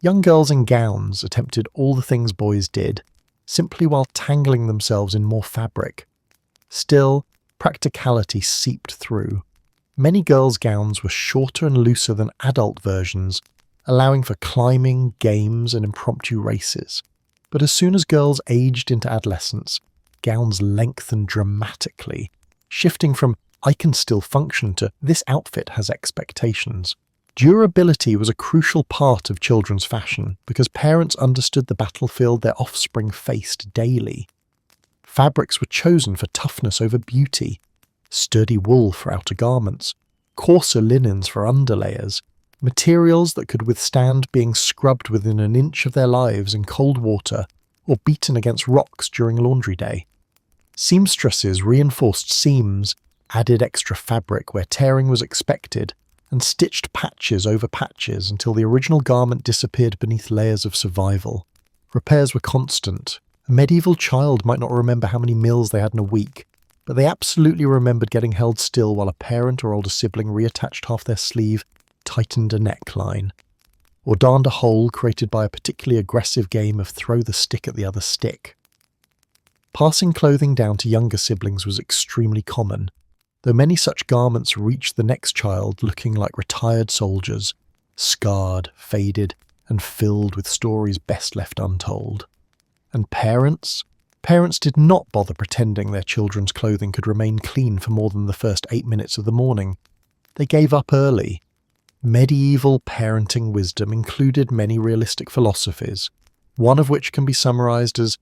Young girls in gowns attempted all the things boys did, simply while tangling themselves in more fabric. Still, practicality seeped through. Many girls' gowns were shorter and looser than adult versions, allowing for climbing, games, and impromptu races. But as soon as girls aged into adolescence, gowns lengthened dramatically, shifting from "I can still function" to "this outfit has expectations." Durability was a crucial part of children's fashion because parents understood the battlefield their offspring faced daily. Fabrics were chosen for toughness over beauty, sturdy wool for outer garments, coarser linens for underlayers, materials that could withstand being scrubbed within an inch of their lives in cold water or beaten against rocks during laundry day. Seamstresses reinforced seams, added extra fabric where tearing was expected, and stitched patches over patches until the original garment disappeared beneath layers of survival. Repairs were constant, A medieval child might not remember how many meals they had in a week, but they absolutely remembered getting held still while a parent or older sibling reattached half their sleeve, tightened a neckline, or darned a hole created by a particularly aggressive game of throw the stick at the other stick. Passing clothing down to younger siblings was extremely common, though many such garments reached the next child looking like retired soldiers, scarred, faded, and filled with stories best left untold. And parents? Parents did not bother pretending their children's clothing could remain clean for more than the first 8 minutes of the morning. They gave up early. Medieval parenting wisdom included many realistic philosophies, one of which can be summarized as,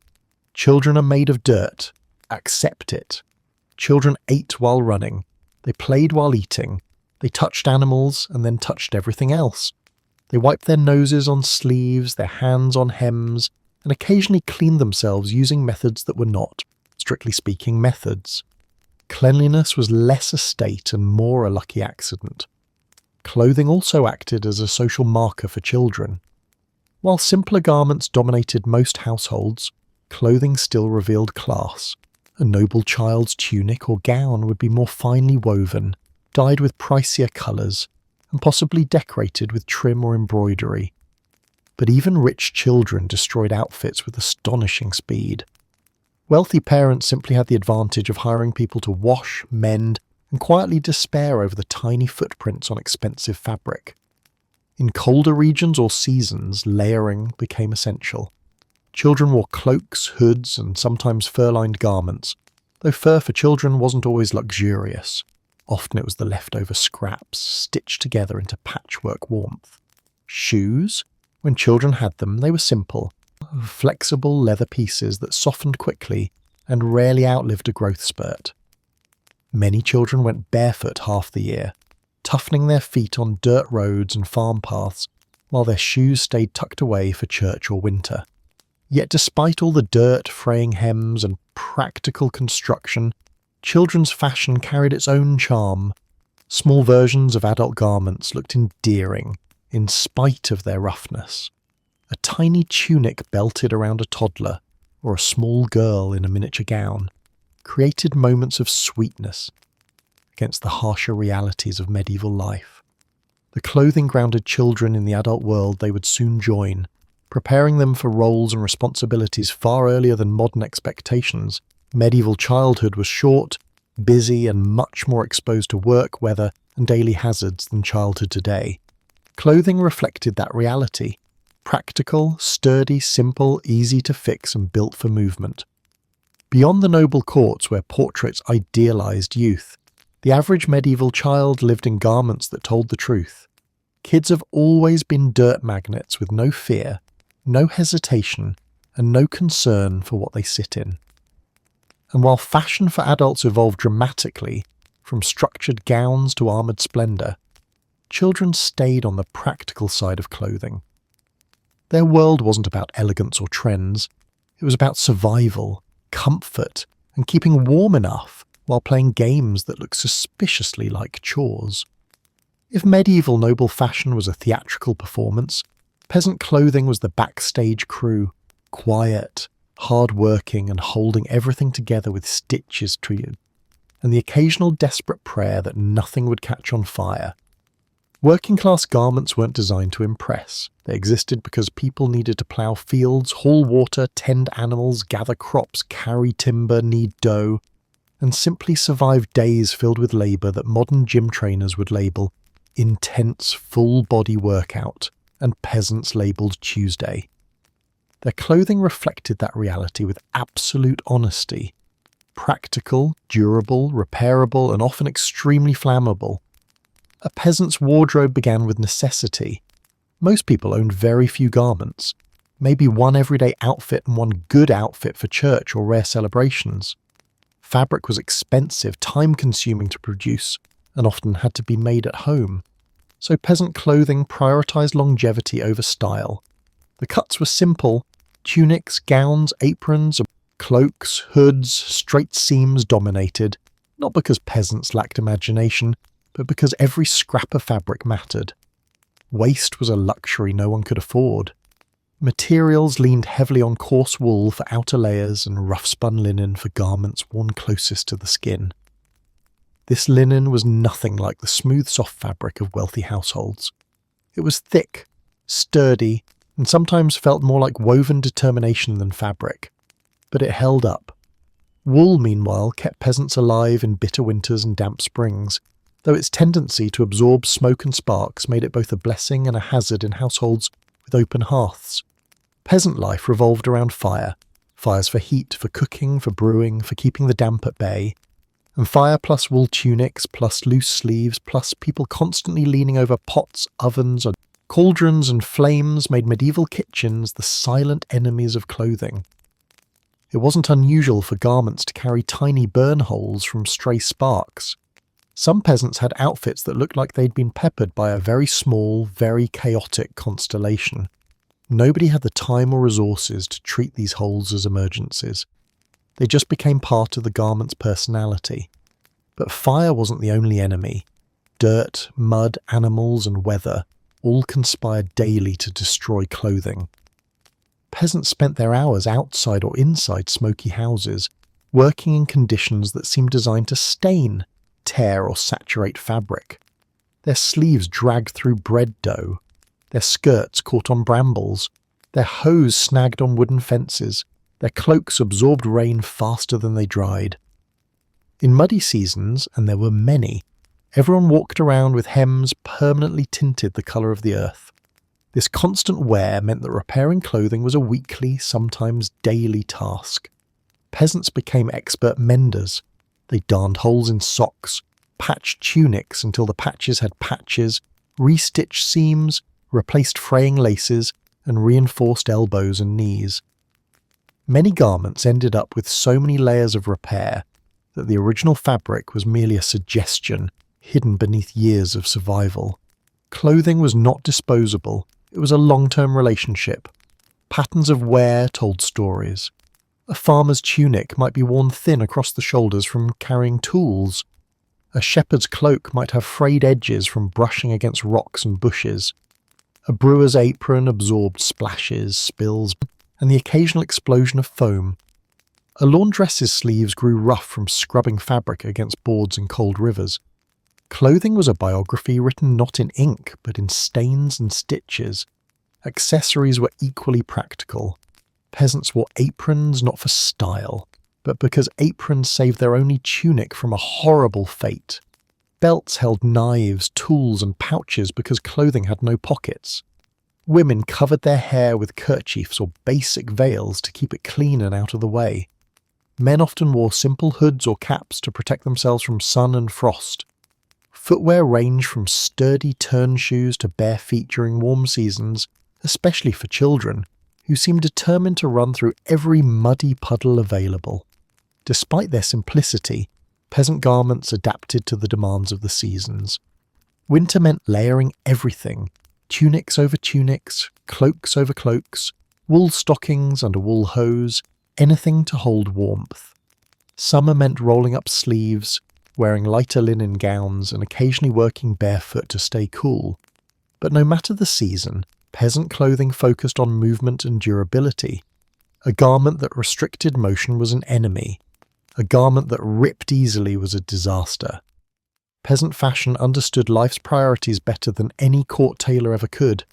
children are made of dirt, accept it. Children ate while running, they played while eating, they touched animals and then touched everything else. They wiped their noses on sleeves, their hands on hems, and occasionally cleaned themselves using methods that were not, strictly speaking, methods. Cleanliness was less a state and more a lucky accident. Clothing also acted as a social marker for children. While simpler garments dominated most households, clothing still revealed class. A noble child's tunic or gown would be more finely woven, dyed with pricier colours, and possibly decorated with trim or embroidery. But even rich children destroyed outfits with astonishing speed. Wealthy parents simply had the advantage of hiring people to wash, mend, and quietly despair over the tiny footprints on expensive fabric. In colder regions or seasons, layering became essential. Children wore cloaks, hoods, and sometimes fur-lined garments, though fur for children wasn't always luxurious. Often it was the leftover scraps, stitched together into patchwork warmth. Shoes? When children had them, they were simple, flexible leather pieces that softened quickly and rarely outlived a growth spurt. Many children went barefoot half the year, toughening their feet on dirt roads and farm paths, while their shoes stayed tucked away for church or winter. Yet despite all the dirt, fraying hems, and practical construction, children's fashion carried its own charm. Small versions of adult garments looked endearing, in spite of their roughness. A tiny tunic belted around a toddler, or a small girl in a miniature gown, created moments of sweetness against the harsher realities of medieval life. The clothing grounded children in the adult world they would soon join, preparing them for roles and responsibilities far earlier than modern expectations. Medieval childhood was short, busy, and much more exposed to work, weather, and daily hazards than childhood today. Clothing reflected that reality. Practical, sturdy, simple, easy to fix, and built for movement. Beyond the noble courts where portraits idealized youth, the average medieval child lived in garments that told the truth. Kids have always been dirt magnets with no fear, no hesitation, and no concern for what they sit in. And while fashion for adults evolved dramatically, from structured gowns to armoured splendour, children stayed on the practical side of clothing. Their world wasn't about elegance or trends, it was about survival, comfort, and keeping warm enough while playing games that looked suspiciously like chores. If medieval noble fashion was a theatrical performance, peasant clothing was the backstage crew, quiet, hard-working, and holding everything together with stitches to you, and the occasional desperate prayer that nothing would catch on fire. Working-class garments weren't designed to impress. They existed because people needed to plough fields, haul water, tend animals, gather crops, carry timber, knead dough, and simply survive days filled with labour that modern gym trainers would label intense full-body workout and peasants labelled Tuesday. Their clothing reflected that reality with absolute honesty. Practical, durable, repairable, and often extremely flammable. A peasant's wardrobe began with necessity. Most people owned very few garments, maybe one everyday outfit and one good outfit for church or rare celebrations. Fabric was expensive, time-consuming to produce, and often had to be made at home. So peasant clothing prioritized longevity over style. The cuts were simple: tunics, gowns, aprons, cloaks, hoods, straight seams dominated, not because peasants lacked imagination, but because every scrap of fabric mattered. Waste was a luxury no one could afford. Materials leaned heavily on coarse wool for outer layers and rough-spun linen for garments worn closest to the skin. This linen was nothing like the smooth, soft fabric of wealthy households. It was thick, sturdy, and sometimes felt more like woven determination than fabric. But it held up. Wool, meanwhile, kept peasants alive in bitter winters and damp springs, though its tendency to absorb smoke and sparks made it both a blessing and a hazard in households with open hearths. Peasant life revolved around fire. Fires for heat, for cooking, for brewing, for keeping the damp at bay. And fire plus wool tunics, plus loose sleeves, plus people constantly leaning over pots, ovens, or cauldrons and flames made medieval kitchens the silent enemies of clothing. It wasn't unusual for garments to carry tiny burn holes from stray sparks. Some peasants had outfits that looked like they'd been peppered by a very small, very chaotic constellation. Nobody had the time or resources to treat these holes as emergencies. They just became part of the garment's personality. But fire wasn't the only enemy. Dirt, mud, animals, and weather all conspired daily to destroy clothing. Peasants spent their hours outside or inside smoky houses, working in conditions that seemed designed to stain, tear, or saturate fabric. Their sleeves dragged through bread dough. Their skirts caught on brambles, their hose snagged on wooden fences, their cloaks absorbed rain faster than they dried. In muddy seasons, and there were many, everyone walked around with hems permanently tinted the colour of the earth. This constant wear meant that repairing clothing was a weekly, sometimes daily task. Peasants became expert menders. They darned holes in socks, patched tunics until the patches had patches, restitched seams, replaced fraying laces, and reinforced elbows and knees. Many garments ended up with so many layers of repair that the original fabric was merely a suggestion hidden beneath years of survival. Clothing was not disposable, it was a long-term relationship. Patterns of wear told stories. A farmer's tunic might be worn thin across the shoulders from carrying tools. A shepherd's cloak might have frayed edges from brushing against rocks and bushes. A brewer's apron absorbed splashes, spills, and the occasional explosion of foam. A laundress's sleeves grew rough from scrubbing fabric against boards in cold rivers. Clothing was a biography written not in ink, but in stains and stitches. Accessories were equally practical. Peasants wore aprons not for style, but because aprons saved their only tunic from a horrible fate. Belts held knives, tools, and pouches because clothing had no pockets. Women covered their hair with kerchiefs or basic veils to keep it clean and out of the way. Men often wore simple hoods or caps to protect themselves from sun and frost. Footwear ranged from sturdy turn shoes to bare feet during warm seasons, especially for children, who seemed determined to run through every muddy puddle available. Despite their simplicity, peasant garments adapted to the demands of the seasons. Winter meant layering everything: tunics over tunics, cloaks over cloaks, wool stockings under wool hose, anything to hold warmth. Summer meant rolling up sleeves, wearing lighter linen gowns, and occasionally working barefoot to stay cool. But no matter the season, peasant clothing focused on movement and durability. A garment that restricted motion was an enemy. A garment that ripped easily was a disaster. Peasant fashion understood life's priorities better than any court tailor ever could.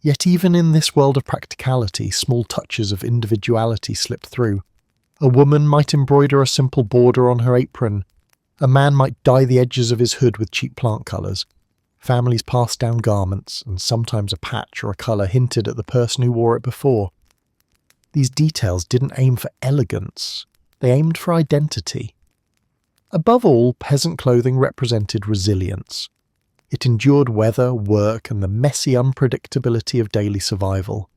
Yet even in this world of practicality, small touches of individuality slipped through. A woman might embroider a simple border on her apron. A man might dye the edges of his hood with cheap plant colours. Families passed down garments, and sometimes a patch or a colour hinted at the person who wore it before. These details didn't aim for elegance. They aimed for identity. Above all, peasant clothing represented resilience. It endured weather, work, and the messy unpredictability of daily survival.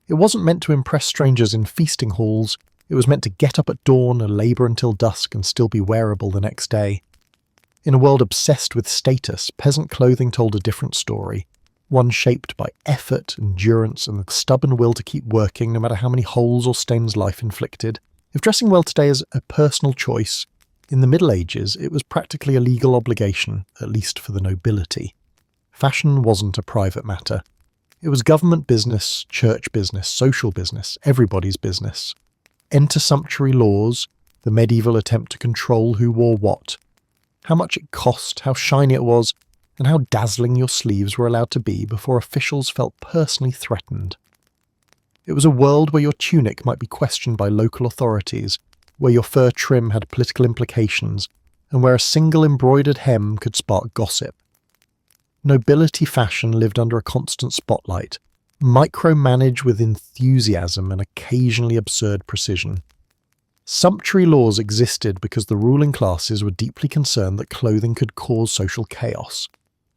It wasn't meant to impress strangers in feasting halls. It was meant to get up at dawn and labour until dusk and still be wearable the next day. In a world obsessed with status, peasant clothing told a different story, one shaped by effort, endurance, and the stubborn will to keep working no matter how many holes or stains life inflicted. If dressing well today is a personal choice, in the Middle Ages it was practically a legal obligation, at least for the nobility. Fashion wasn't a private matter. It was government business, church business, social business, everybody's business. Enter sumptuary laws, the medieval attempt to control who wore what, how much it cost, how shiny it was, and how dazzling your sleeves were allowed to be before officials felt personally threatened. It was a world where your tunic might be questioned by local authorities, where your fur trim had political implications, and where a single embroidered hem could spark gossip. Nobility fashion lived under a constant spotlight, micromanaged with enthusiasm and occasionally absurd precision. Sumptuary laws existed because the ruling classes were deeply concerned that clothing could cause social chaos.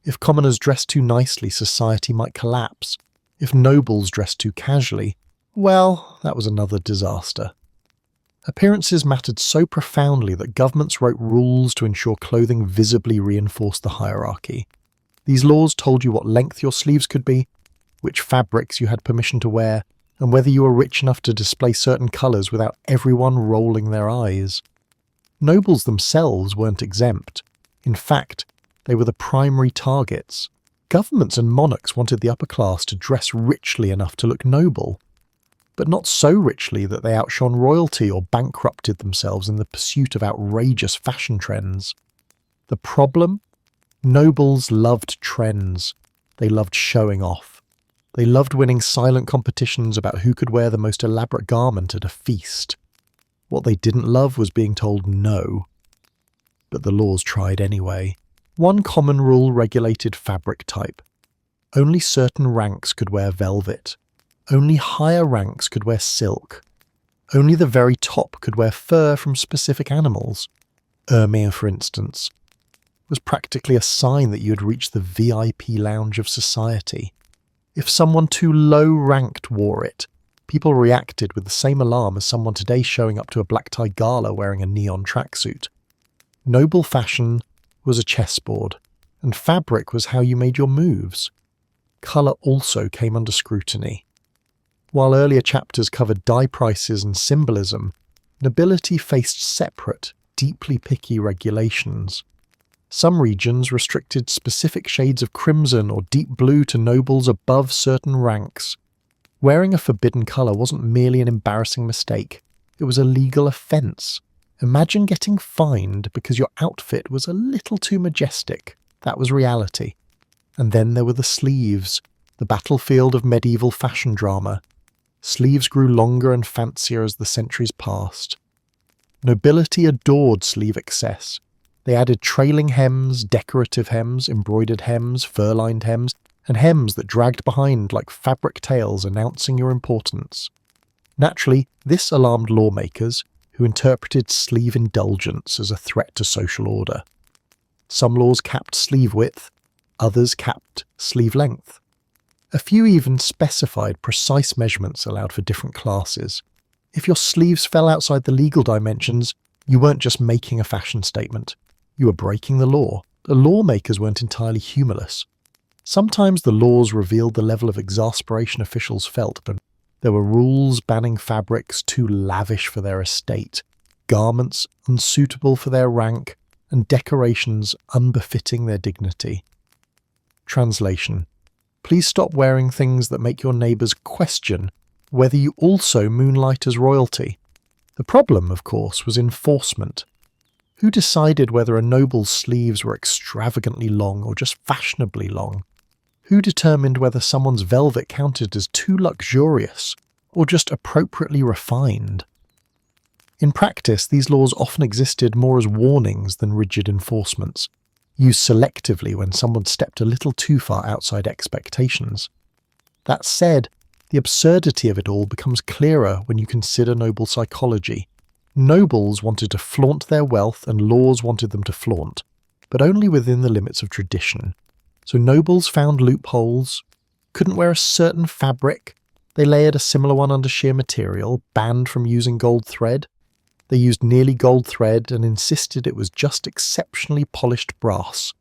If commoners dressed too nicely, society might collapse. If nobles dressed too casually, well, that was another disaster. Appearances mattered so profoundly that governments wrote rules to ensure clothing visibly reinforced the hierarchy. These laws told you what length your sleeves could be, which fabrics you had permission to wear, and whether you were rich enough to display certain colours without everyone rolling their eyes. Nobles themselves weren't exempt. In fact, they were the primary targets. Governments and monarchs wanted the upper class to dress richly enough to look noble, but not so richly that they outshone royalty or bankrupted themselves in the pursuit of outrageous fashion trends. The problem? Nobles loved trends. They loved showing off. They loved winning silent competitions about who could wear the most elaborate garment at a feast. What they didn't love was being told no. But the laws tried anyway. One common rule regulated fabric type. Only certain ranks could wear velvet. Only higher ranks could wear silk. Only the very top could wear fur from specific animals. Ermine, for instance, was practically a sign that you had reached the VIP lounge of society. If someone too low-ranked wore it, people reacted with the same alarm as someone today showing up to a black-tie gala wearing a neon tracksuit. Noble fashion was a chessboard, and fabric was how you made your moves. Colour also came under scrutiny. While earlier chapters covered dye prices and symbolism, nobility faced separate, deeply picky regulations. Some regions restricted specific shades of crimson or deep blue to nobles above certain ranks. Wearing a forbidden colour wasn't merely an embarrassing mistake, it was a legal offence. Imagine getting fined because your outfit was a little too majestic. That was reality. And then there were the sleeves, the battlefield of medieval fashion drama. Sleeves grew longer and fancier as the centuries passed. Nobility adored sleeve excess. They added trailing hems, decorative hems, embroidered hems, fur-lined hems, and hems that dragged behind like fabric tails announcing your importance. Naturally, this alarmed lawmakers, who interpreted sleeve indulgence as a threat to social order. Some laws capped sleeve width, others capped sleeve length. A few even specified precise measurements allowed for different classes. If your sleeves fell outside the legal dimensions, you weren't just making a fashion statement. You were breaking the law. The lawmakers weren't entirely humorless. Sometimes the laws revealed the level of exasperation officials felt, but there were rules banning fabrics too lavish for their estate, garments unsuitable for their rank, and decorations unbefitting their dignity. Translation: please stop wearing things that make your neighbours question whether you also moonlight as royalty. The problem, of course, was enforcement. Who decided whether a noble's sleeves were extravagantly long or just fashionably long? Who determined whether someone's velvet counted as too luxurious or just appropriately refined? In practice, these laws often existed more as warnings than rigid enforcements, used selectively when someone stepped a little too far outside expectations. That said, the absurdity of it all becomes clearer when you consider noble psychology. Nobles wanted to flaunt their wealth and laws wanted them to flaunt, but only within the limits of tradition. So nobles found loopholes, couldn't wear a certain fabric, they layered a similar one under sheer material, banned from using gold thread. They used nearly gold thread and insisted it was just exceptionally polished brass.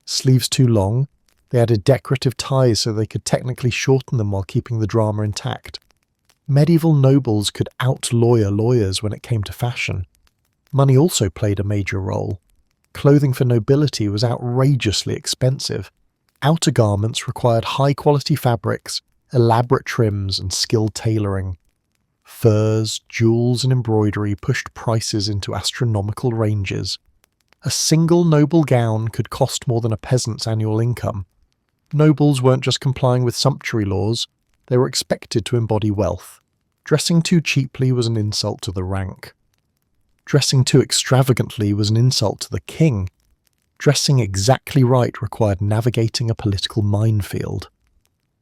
Sleeves too long, they added decorative ties so they could technically shorten them while keeping the drama intact. Medieval nobles could out-lawyer lawyers when it came to fashion. Money also played a major role. Clothing for nobility was outrageously expensive. Outer garments required high-quality fabrics, elaborate trims and skilled tailoring. Furs, jewels and embroidery pushed prices into astronomical ranges. A single noble gown could cost more than a peasant's annual income. Nobles weren't just complying with sumptuary laws, they were expected to embody wealth. Dressing too cheaply was an insult to the rank. Dressing too extravagantly was an insult to the king. Dressing exactly right required navigating a political minefield.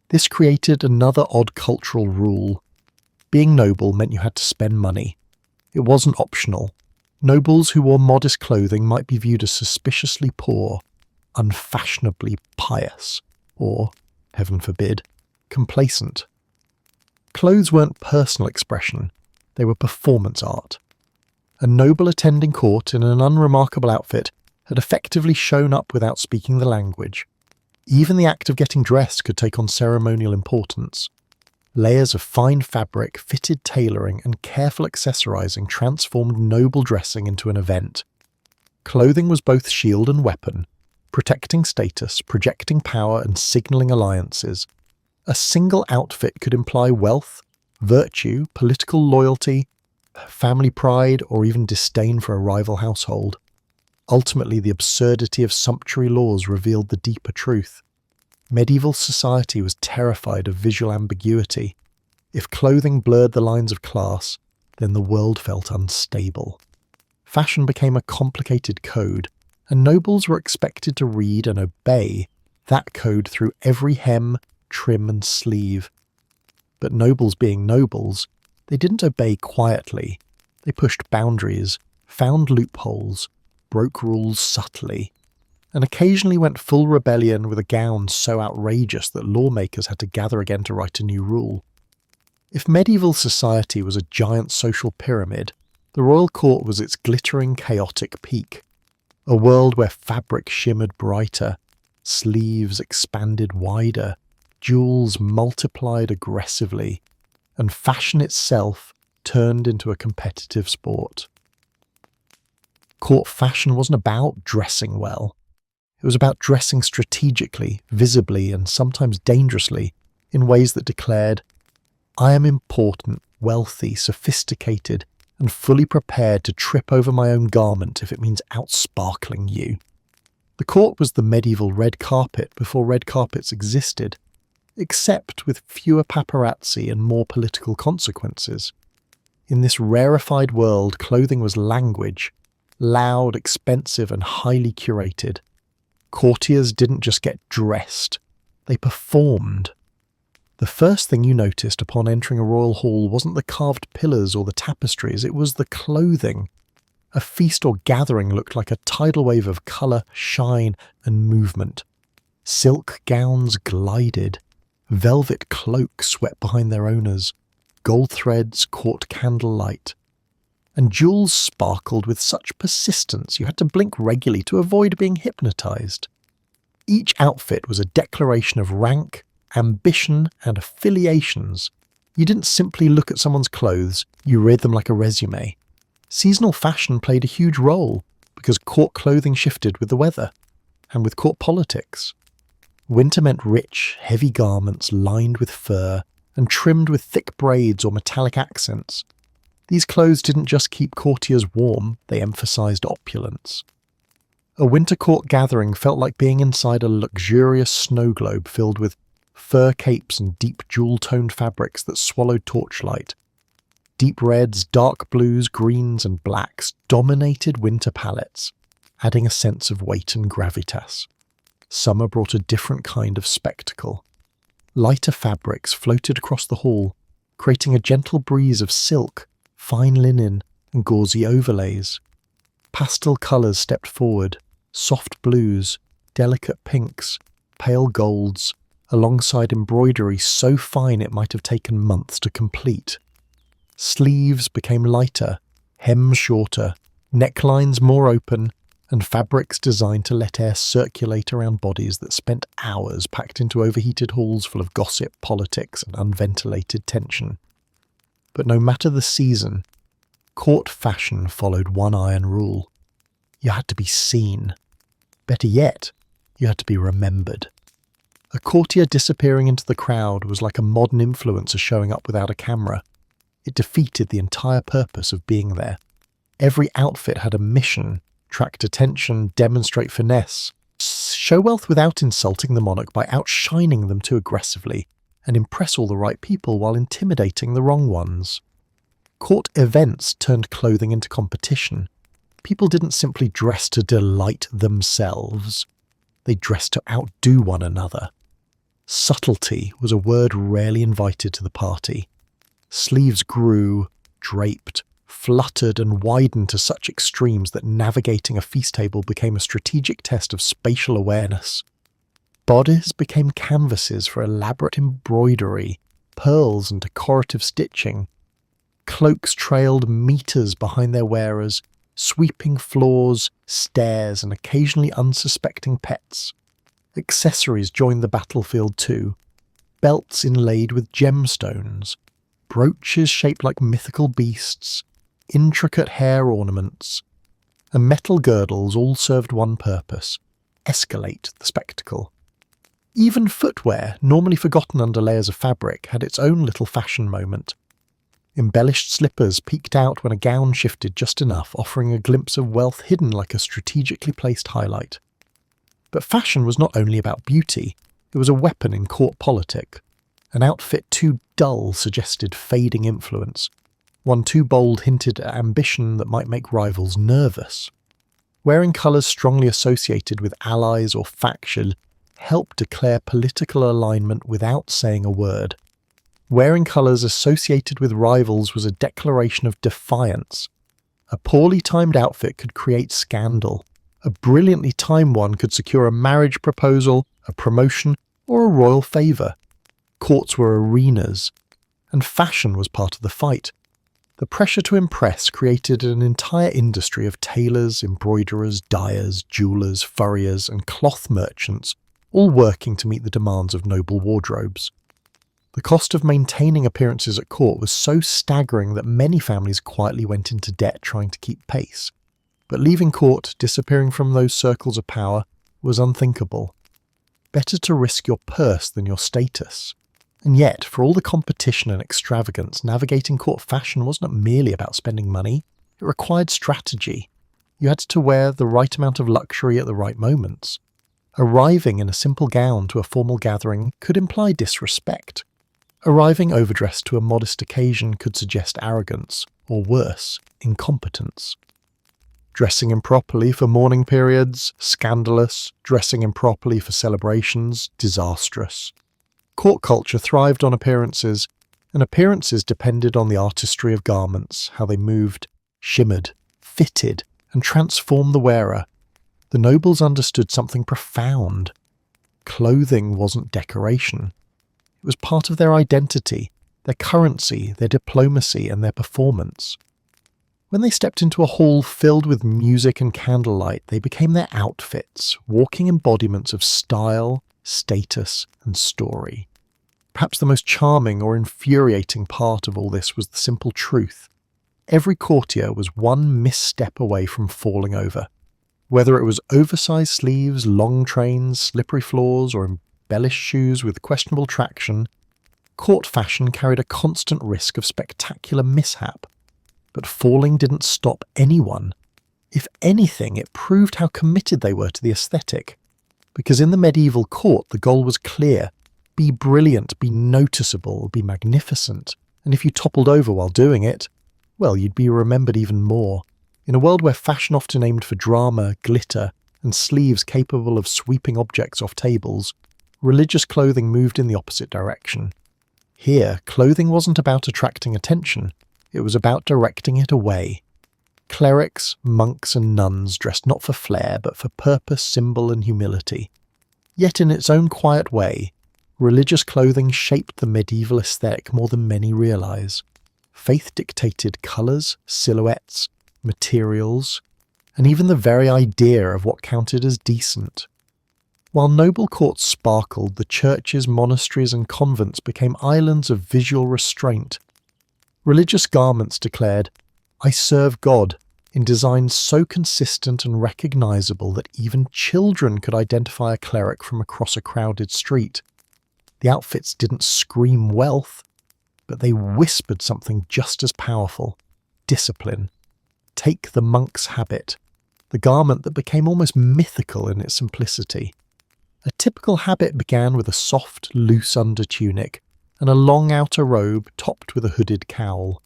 This created another odd cultural rule. Being noble meant you had to spend money. It wasn't optional. Nobles who wore modest clothing might be viewed as suspiciously poor, unfashionably pious, or, heaven forbid, complacent. Clothes weren't personal expression, they were performance art. A noble attending court in an unremarkable outfit had effectively shown up without speaking the language. Even the act of getting dressed could take on ceremonial importance. Layers of fine fabric, fitted tailoring, and careful accessorizing transformed noble dressing into an event. Clothing was both shield and weapon, protecting status, projecting power, and signaling alliances. A single outfit could imply wealth, virtue, political loyalty, family pride, or even disdain for a rival household. Ultimately, the absurdity of sumptuary laws revealed the deeper truth. Medieval society was terrified of visual ambiguity. If clothing blurred the lines of class, then the world felt unstable. Fashion became a complicated code, and nobles were expected to read and obey that code through every hem, trim and sleeve. But nobles being nobles, they didn't obey quietly. They pushed boundaries, found loopholes, broke rules subtly, and occasionally went full rebellion with a gown so outrageous that lawmakers had to gather again to write a new rule. If medieval society was a giant social pyramid, the royal court was its glittering, chaotic peak. A world where fabric shimmered brighter, sleeves expanded wider, jewels multiplied aggressively, and fashion itself turned into a competitive sport. Court fashion wasn't about dressing well. It was about dressing strategically, visibly, and sometimes dangerously, in ways that declared, "I am important, wealthy, sophisticated, and fully prepared to trip over my own garment if it means outsparkling you." The court was the medieval red carpet before red carpets existed, except with fewer paparazzi and more political consequences. In this rarefied world, clothing was language, loud, expensive, and highly curated. Courtiers didn't just get dressed, they performed. The first thing you noticed upon entering a royal hall wasn't the carved pillars or the tapestries, it was the clothing. A feast or gathering looked like a tidal wave of colour, shine, and movement. Silk gowns glided, velvet cloaks swept behind their owners, gold threads caught candlelight, and jewels sparkled with such persistence you had to blink regularly to avoid being hypnotized. Each outfit was a declaration of rank, ambition, and affiliations. You didn't simply look at someone's clothes, you read them like a resume. Seasonal fashion played a huge role because court clothing shifted with the weather and with court politics. Winter meant rich, heavy garments lined with fur and trimmed with thick braids or metallic accents. These clothes didn't just keep courtiers warm, they emphasized opulence. A winter court gathering felt like being inside a luxurious snow globe filled with fur capes and deep jewel-toned fabrics that swallowed torchlight. Deep reds, dark blues, greens, and blacks dominated winter palettes, adding a sense of weight and gravitas. Summer brought a different kind of spectacle. Lighter fabrics floated across the hall, creating a gentle breeze of silk, fine linen, and gauzy overlays. Pastel colours stepped forward, soft blues, delicate pinks, pale golds, alongside embroidery so fine it might have taken months to complete. Sleeves became lighter, hems shorter, necklines more open, and fabrics designed to let air circulate around bodies that spent hours packed into overheated halls full of gossip, politics, and unventilated tension. But no matter the season, court fashion followed one iron rule. You had to be seen. Better yet, you had to be remembered. A courtier disappearing into the crowd was like a modern influencer showing up without a camera. It defeated the entire purpose of being there. Every outfit had a mission: attract attention, demonstrate finesse, show wealth without insulting the monarch by outshining them too aggressively, and impress all the right people while intimidating the wrong ones. Court events turned clothing into competition. People didn't simply dress to delight themselves. They dressed to outdo one another. Subtlety was a word rarely invited to the party. Sleeves grew, draped, fluttered and widened to such extremes that navigating a feast table became a strategic test of spatial awareness. Bodices became canvases for elaborate embroidery, pearls and decorative stitching. Cloaks trailed meters behind their wearers, sweeping floors, stairs, and occasionally unsuspecting pets. Accessories joined the battlefield too. Belts inlaid with gemstones, brooches shaped like mythical beasts, intricate hair ornaments, and metal girdles all served one purpose: escalate the spectacle. Even footwear, normally forgotten under layers of fabric, had its own little fashion moment. Embellished slippers peeked out when a gown shifted just enough, offering a glimpse of wealth hidden like a strategically placed highlight. But fashion was not only about beauty, it was a weapon in court politic. An outfit too dull suggested fading influence. One too bold hinted at ambition that might make rivals nervous. Wearing colours strongly associated with allies or faction helped declare political alignment without saying a word. Wearing colours associated with rivals was a declaration of defiance. A poorly timed outfit could create scandal. A brilliantly timed one could secure a marriage proposal, a promotion, or a royal favour. Courts were arenas, and fashion was part of the fight. The pressure to impress created an entire industry of tailors, embroiderers, dyers, jewellers, furriers, and cloth merchants, all working to meet the demands of noble wardrobes. The cost of maintaining appearances at court was so staggering that many families quietly went into debt trying to keep pace. But leaving court, disappearing from those circles of power, was unthinkable. Better to risk your purse than your status. And yet, for all the competition and extravagance, navigating court fashion wasn't merely about spending money. It required strategy. You had to wear the right amount of luxury at the right moments. Arriving in a simple gown to a formal gathering could imply disrespect. Arriving overdressed to a modest occasion could suggest arrogance, or worse, incompetence. Dressing improperly for mourning periods, scandalous. Dressing improperly for celebrations, disastrous. Court culture thrived on appearances, and appearances depended on the artistry of garments, how they moved, shimmered, fitted, and transformed the wearer. The nobles understood something profound. Clothing wasn't decoration. It was part of their identity, their currency, their diplomacy, and their performance. When they stepped into a hall filled with music and candlelight, they became their outfits, walking embodiments of style, status, and story. Perhaps the most charming or infuriating part of all this was the simple truth. Every courtier was one misstep away from falling over. Whether it was oversized sleeves, long trains, slippery floors, or embellished shoes with questionable traction, court fashion carried a constant risk of spectacular mishap. But falling didn't stop anyone. If anything, it proved how committed they were to the aesthetic. Because in the medieval court, the goal was clear: be brilliant, be noticeable, be magnificent. And if you toppled over while doing it, well, you'd be remembered even more. In a world where fashion often aimed for drama, glitter, and sleeves capable of sweeping objects off tables, religious clothing moved in the opposite direction. Here, clothing wasn't about attracting attention. It was about directing it away. Clerics, monks, and nuns dressed not for flair, but for purpose, symbol, and humility. Yet in its own quiet way, religious clothing shaped the medieval aesthetic more than many realize. Faith dictated colours, silhouettes, materials, and even the very idea of what counted as decent. While noble courts sparkled, the churches, monasteries, and convents became islands of visual restraint. Religious garments declared, "I serve God," in designs so consistent and recognizable that even children could identify a cleric from across a crowded street. The outfits didn't scream wealth, but they whispered something just as powerful: discipline. Take the monk's habit, the garment that became almost mythical in its simplicity. A typical habit began with a soft, loose undertunic and a long outer robe topped with a hooded cowl.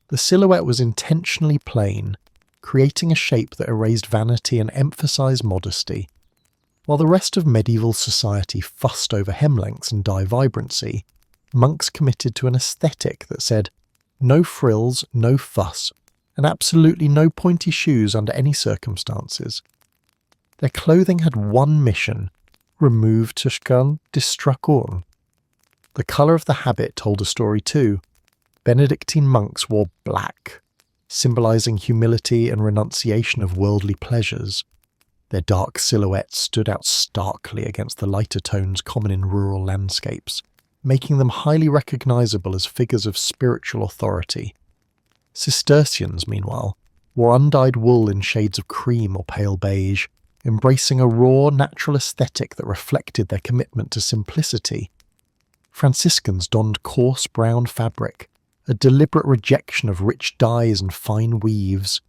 The silhouette was intentionally plain, creating a shape that erased vanity and emphasized modesty. While the rest of medieval society fussed over hem lengths and dye vibrancy, monks committed to an aesthetic that said, no frills, no fuss, and absolutely no pointy shoes under any circumstances. Their clothing had one mission: remove tushkan distrakorn. The colour of the habit told a story too. Benedictine monks wore black, symbolising humility and renunciation of worldly pleasures. Their dark silhouettes stood out starkly against the lighter tones common in rural landscapes, making them highly recognisable as figures of spiritual authority. Cistercians, meanwhile, wore undyed wool in shades of cream or pale beige, embracing a raw, natural aesthetic that reflected their commitment to simplicity. Franciscans donned coarse brown fabric, a deliberate rejection of rich dyes and fine weaves.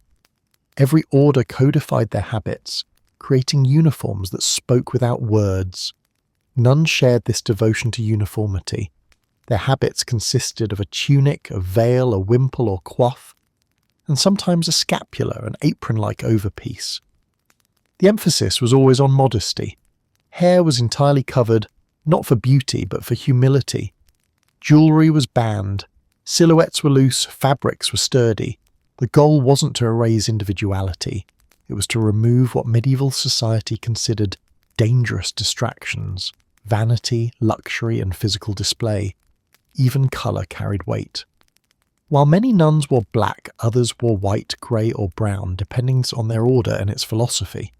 Every order codified their habits, creating uniforms that spoke without words. None shared this devotion to uniformity. Their habits consisted of a tunic, a veil, a wimple or coif, and sometimes a scapular, an apron-like overpiece. The emphasis was always on modesty. Hair was entirely covered, not for beauty but for humility. Jewellery was banned. Silhouettes were loose, fabrics were sturdy. The goal wasn't to erase individuality. It was to remove what medieval society considered dangerous distractions: vanity, luxury, and physical display. Even colour carried weight. While many nuns wore black, others wore white, grey, or brown, depending on their order and its philosophy.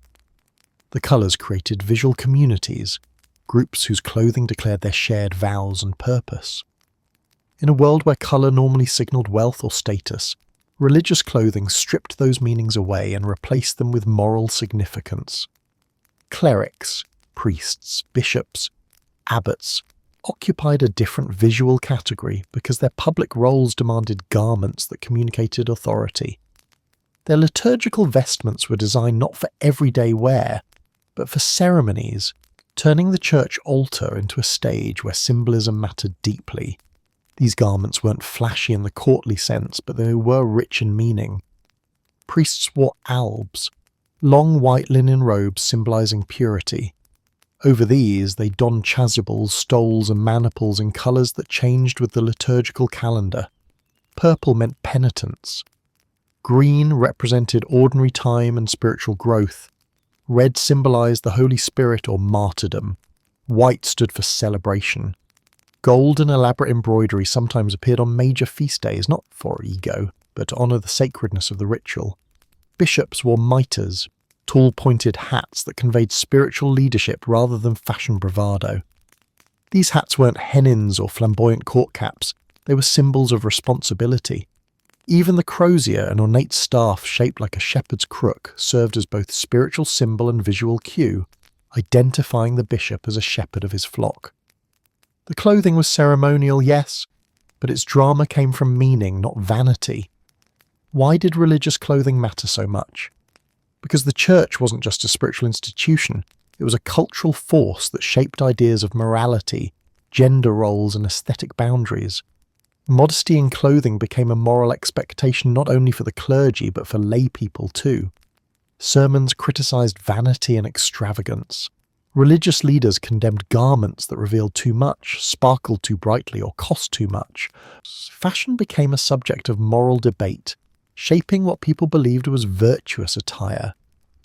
The colours created visual communities, groups whose clothing declared their shared vows and purpose. In a world where colour normally signalled wealth or status, religious clothing stripped those meanings away and replaced them with moral significance. Clerics, priests, bishops, abbots occupied a different visual category because their public roles demanded garments that communicated authority. Their liturgical vestments were designed not for everyday wear, but for ceremonies, turning the church altar into a stage where symbolism mattered deeply. These garments weren't flashy in the courtly sense, but they were rich in meaning. Priests wore albs, long white linen robes symbolising purity. Over these, they donned chasubles, stoles and maniples in colours that changed with the liturgical calendar. Purple meant penitence. Green represented ordinary time and spiritual growth. Red symbolised the Holy Spirit or martyrdom. White stood for celebration. Gold and elaborate embroidery sometimes appeared on major feast days, not for ego, but to honour the sacredness of the ritual. Bishops wore mitres, tall pointed hats that conveyed spiritual leadership rather than fashion bravado. These hats weren't hennins or flamboyant court caps, they were symbols of responsibility. Even the crozier, an ornate staff shaped like a shepherd's crook, served as both spiritual symbol and visual cue, identifying the bishop as a shepherd of his flock. The clothing was ceremonial, yes, but its drama came from meaning, not vanity. Why did religious clothing matter so much? Because the church wasn't just a spiritual institution, it was a cultural force that shaped ideas of morality, gender roles and aesthetic boundaries. Modesty in clothing became a moral expectation not only for the clergy but for lay people too. Sermons criticised vanity and extravagance. Religious leaders condemned garments that revealed too much, sparkled too brightly, or cost too much. Fashion became a subject of moral debate, shaping what people believed was virtuous attire.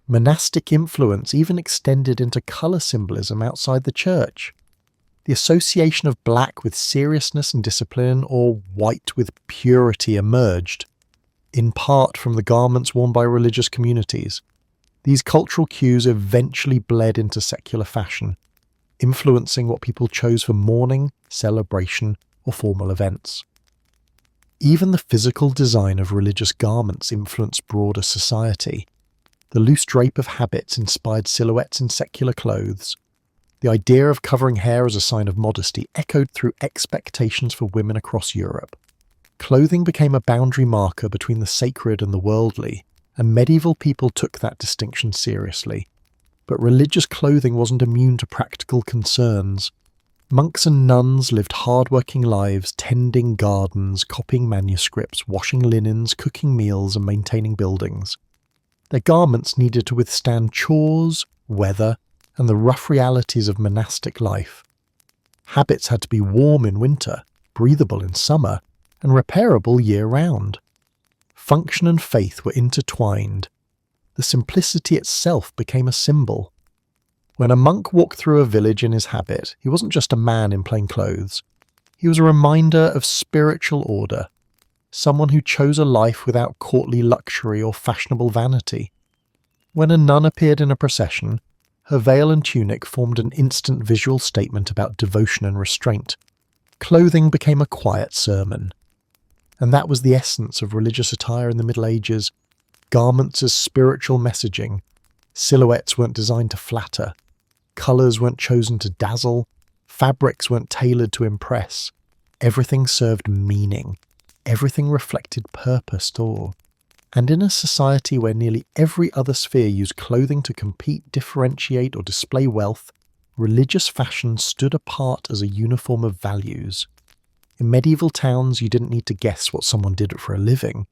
Monastic influence even extended into colour symbolism outside the church. The association of black with seriousness and discipline, or white with purity, emerged, in part from the garments worn by religious communities. These cultural cues eventually bled into secular fashion, influencing what people chose for mourning, celebration, or formal events. Even the physical design of religious garments influenced broader society. The loose drape of habits inspired silhouettes in secular clothes. The idea of covering hair as a sign of modesty echoed through expectations for women across Europe. Clothing became a boundary marker between the sacred and the worldly, and medieval people took that distinction seriously. But religious clothing wasn't immune to practical concerns. Monks and nuns lived hard-working lives, tending gardens, copying manuscripts, washing linens, cooking meals, and maintaining buildings. Their garments needed to withstand chores, weather, and the rough realities of monastic life. Habits had to be warm in winter, breathable in summer, and repairable year-round. Function and faith were intertwined. The simplicity itself became a symbol. When a monk walked through a village in his habit, he wasn't just a man in plain clothes. He was a reminder of spiritual order, someone who chose a life without courtly luxury or fashionable vanity. When a nun appeared in a procession, her veil and tunic formed an instant visual statement about devotion and restraint. Clothing became a quiet sermon. And that was the essence of religious attire in the Middle Ages. Garments as spiritual messaging. Silhouettes weren't designed to flatter. Colours weren't chosen to dazzle. Fabrics weren't tailored to impress. Everything served meaning. Everything reflected purpose too. And in a society where nearly every other sphere used clothing to compete, differentiate, or display wealth, religious fashion stood apart as a uniform of values. In medieval towns, you didn't need to guess what someone did for a living.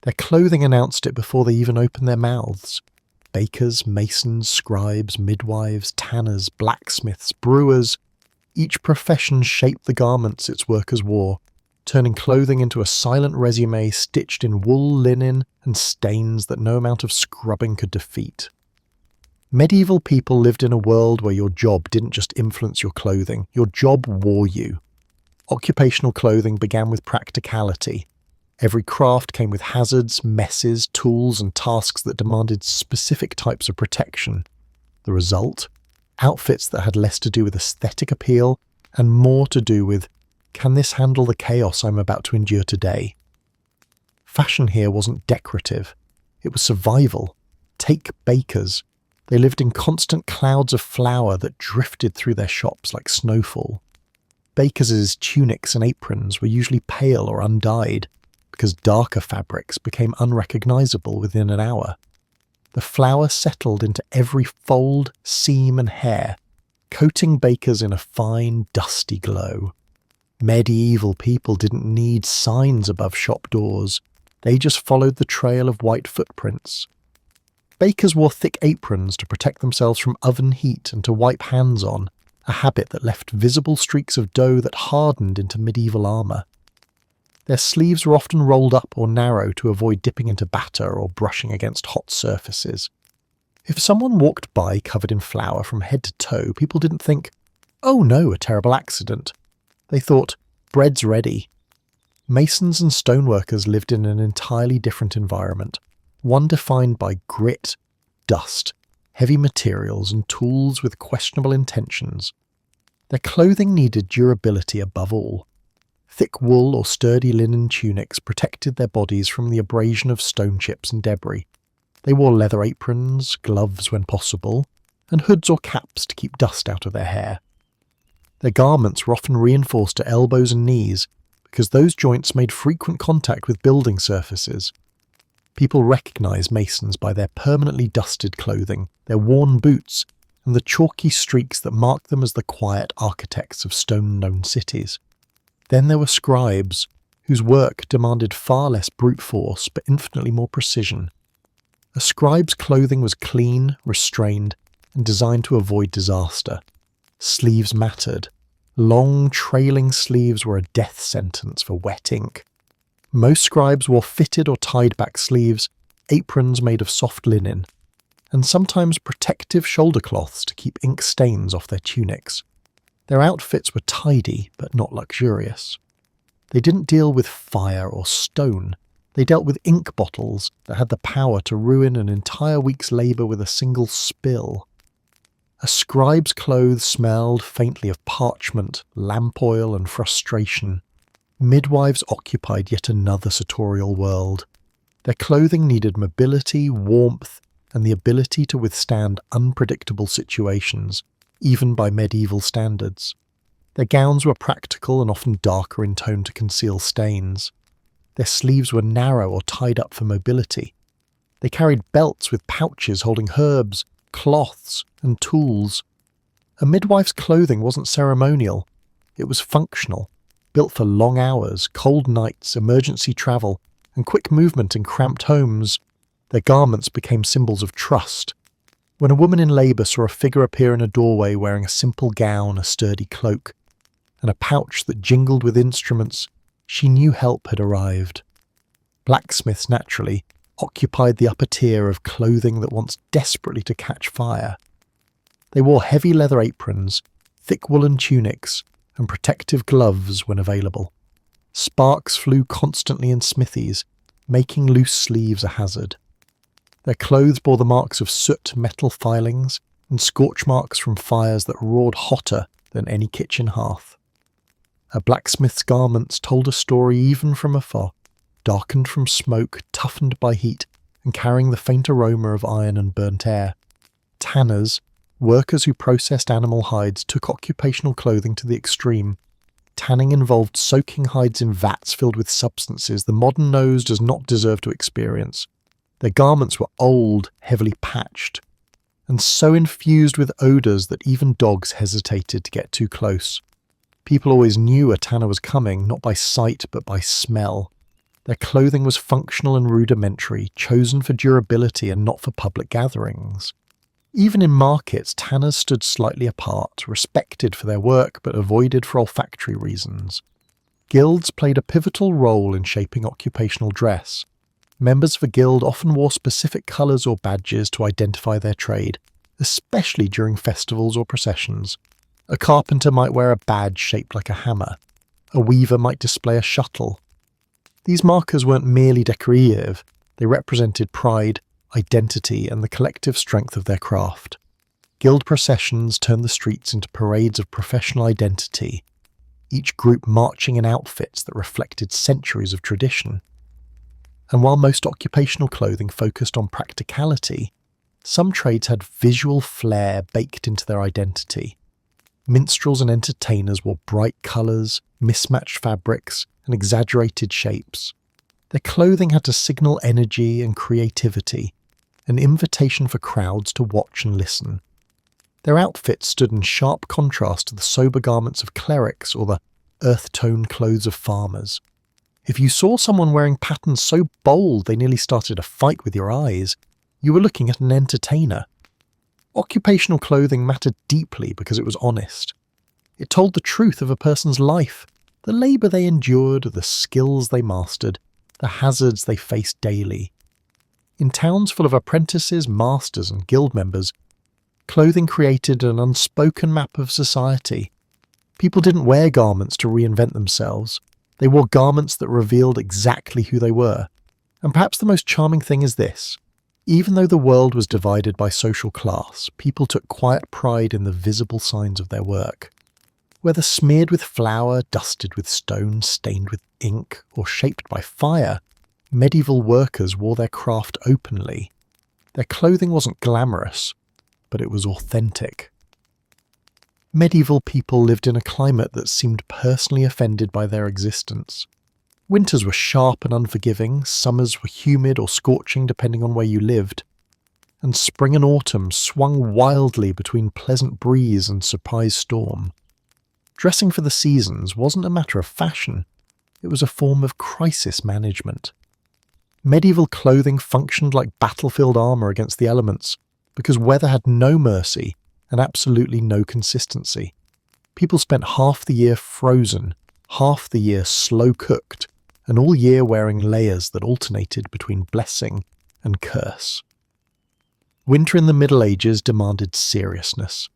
Their clothing announced it before they even opened their mouths. Bakers, masons, scribes, midwives, tanners, blacksmiths, brewers, each profession shaped the garments its workers wore, turning clothing into a silent resume stitched in wool, linen, and stains that no amount of scrubbing could defeat. Medieval people lived in a world where your job didn't just influence your clothing, your job wore you. Occupational clothing began with practicality. Every craft came with hazards, messes, tools, and tasks that demanded specific types of protection. The result? Outfits that had less to do with aesthetic appeal and more to do with, can this handle the chaos I'm about to endure today? Fashion here wasn't decorative. It was survival. Take bakers. They lived in constant clouds of flour that drifted through their shops like snowfall. Bakers' tunics and aprons were usually pale or undyed, because darker fabrics became unrecognizable within an hour. The flour settled into every fold, seam, and hair, coating bakers in a fine, dusty glow. Medieval people didn't need signs above shop doors. They just followed the trail of white footprints. Bakers wore thick aprons to protect themselves from oven heat and to wipe hands on, a habit that left visible streaks of dough that hardened into medieval armour. Their sleeves were often rolled up or narrow to avoid dipping into batter or brushing against hot surfaces. If someone walked by covered in flour from head to toe, people didn't think, "Oh no, a terrible accident." They thought, "Bread's ready." Masons and stoneworkers lived in an entirely different environment, one defined by grit, dust, heavy materials, and tools with questionable intentions. Their clothing needed durability above all. Thick wool or sturdy linen tunics protected their bodies from the abrasion of stone chips and debris. They wore leather aprons, gloves when possible, and hoods or caps to keep dust out of their hair. Their garments were often reinforced to elbows and knees because those joints made frequent contact with building surfaces. People recognized masons by their permanently dusted clothing, their worn boots, and the chalky streaks that marked them as the quiet architects of stone-known cities. Then there were scribes, whose work demanded far less brute force but infinitely more precision. A scribe's clothing was clean, restrained, and designed to avoid disaster. Sleeves mattered. Long, trailing sleeves were a death sentence for wet ink. Most scribes wore fitted or tied-back sleeves, aprons made of soft linen, and sometimes protective shoulder cloths to keep ink stains off their tunics. Their outfits were tidy, but not luxurious. They didn't deal with fire or stone. They dealt with ink bottles that had the power to ruin an entire week's labour with a single spill. A scribe's clothes smelled faintly of parchment, lamp oil, and frustration. midwives occupied yet another sartorial world. Their clothing needed mobility, warmth, and the ability to withstand unpredictable situations, even by medieval standards. Their gowns were practical and often darker in tone to conceal stains. Their sleeves were narrow or tied up for mobility. They carried belts with pouches holding herbs, cloths, and tools. A midwife's clothing wasn't ceremonial. It was functional, built for long hours, cold nights, emergency travel, and quick movement in cramped homes. Their garments became symbols of trust. When a woman in labour saw a figure appear in a doorway wearing a simple gown, a sturdy cloak, and a pouch that jingled with instruments, she knew help had arrived. Blacksmiths, naturally, occupied the upper tier of clothing that wants desperately to catch fire. They wore heavy leather aprons, thick woolen tunics, and protective gloves when available. Sparks flew constantly in smithies, making loose sleeves a hazard. Their clothes bore the marks of soot, metal filings, and scorch marks from fires that roared hotter than any kitchen hearth. A blacksmith's garments told a story even from afar, darkened from smoke, toughened by heat, and carrying the faint aroma of iron and burnt air. Tanners, workers who processed animal hides, took occupational clothing to the extreme. Tanning involved soaking hides in vats filled with substances the modern nose does not deserve to experience. Their garments were old, heavily patched, and so infused with odours that even dogs hesitated to get too close. People always knew a tanner was coming, not by sight but by smell. Their clothing was functional and rudimentary, chosen for durability and not for public gatherings. Even in markets, tanners stood slightly apart, respected for their work but avoided for olfactory reasons. Guilds played a pivotal role in shaping occupational dress. Members of a guild often wore specific colours or badges to identify their trade, especially during festivals or processions. A carpenter might wear a badge shaped like a hammer. A weaver might display a shuttle. These markers weren't merely decorative, they represented pride, identity, and the collective strength of their craft. Guild processions turned the streets into parades of professional identity, each group marching in outfits that reflected centuries of tradition. And while most occupational clothing focused on practicality, some trades had visual flair baked into their identity. Minstrels and entertainers wore bright colours, mismatched fabrics, and exaggerated shapes. Their clothing had to signal energy and creativity, an invitation for crowds to watch and listen. Their outfits stood in sharp contrast to the sober garments of clerics or the earth-toned clothes of farmers. If you saw someone wearing patterns so bold they nearly started a fight with your eyes, you were looking at an entertainer. Occupational clothing mattered deeply because it was honest. It told the truth of a person's life, the labour they endured, the skills they mastered, the hazards they faced daily. In towns full of apprentices, masters, and guild members, clothing created an unspoken map of society. People didn't wear garments to reinvent themselves. They wore garments that revealed exactly who they were. And perhaps the most charming thing is this. Even though the world was divided by social class, people took quiet pride in the visible signs of their work. Whether smeared with flour, dusted with stone, stained with ink, or shaped by fire, medieval workers wore their craft openly. Their clothing wasn't glamorous, but it was authentic. Medieval people lived in a climate that seemed personally offended by their existence. Winters were sharp and unforgiving, summers were humid or scorching depending on where you lived, and spring and autumn swung wildly between pleasant breeze and surprise storm. Dressing for the seasons wasn't a matter of fashion, it was a form of crisis management. Medieval clothing functioned like battlefield armour against the elements, because weather had no mercy and absolutely no consistency. People spent half the year frozen, half the year slow-cooked, and all year wearing layers that alternated between blessing and curse. Winter in the Middle Ages demanded seriousness.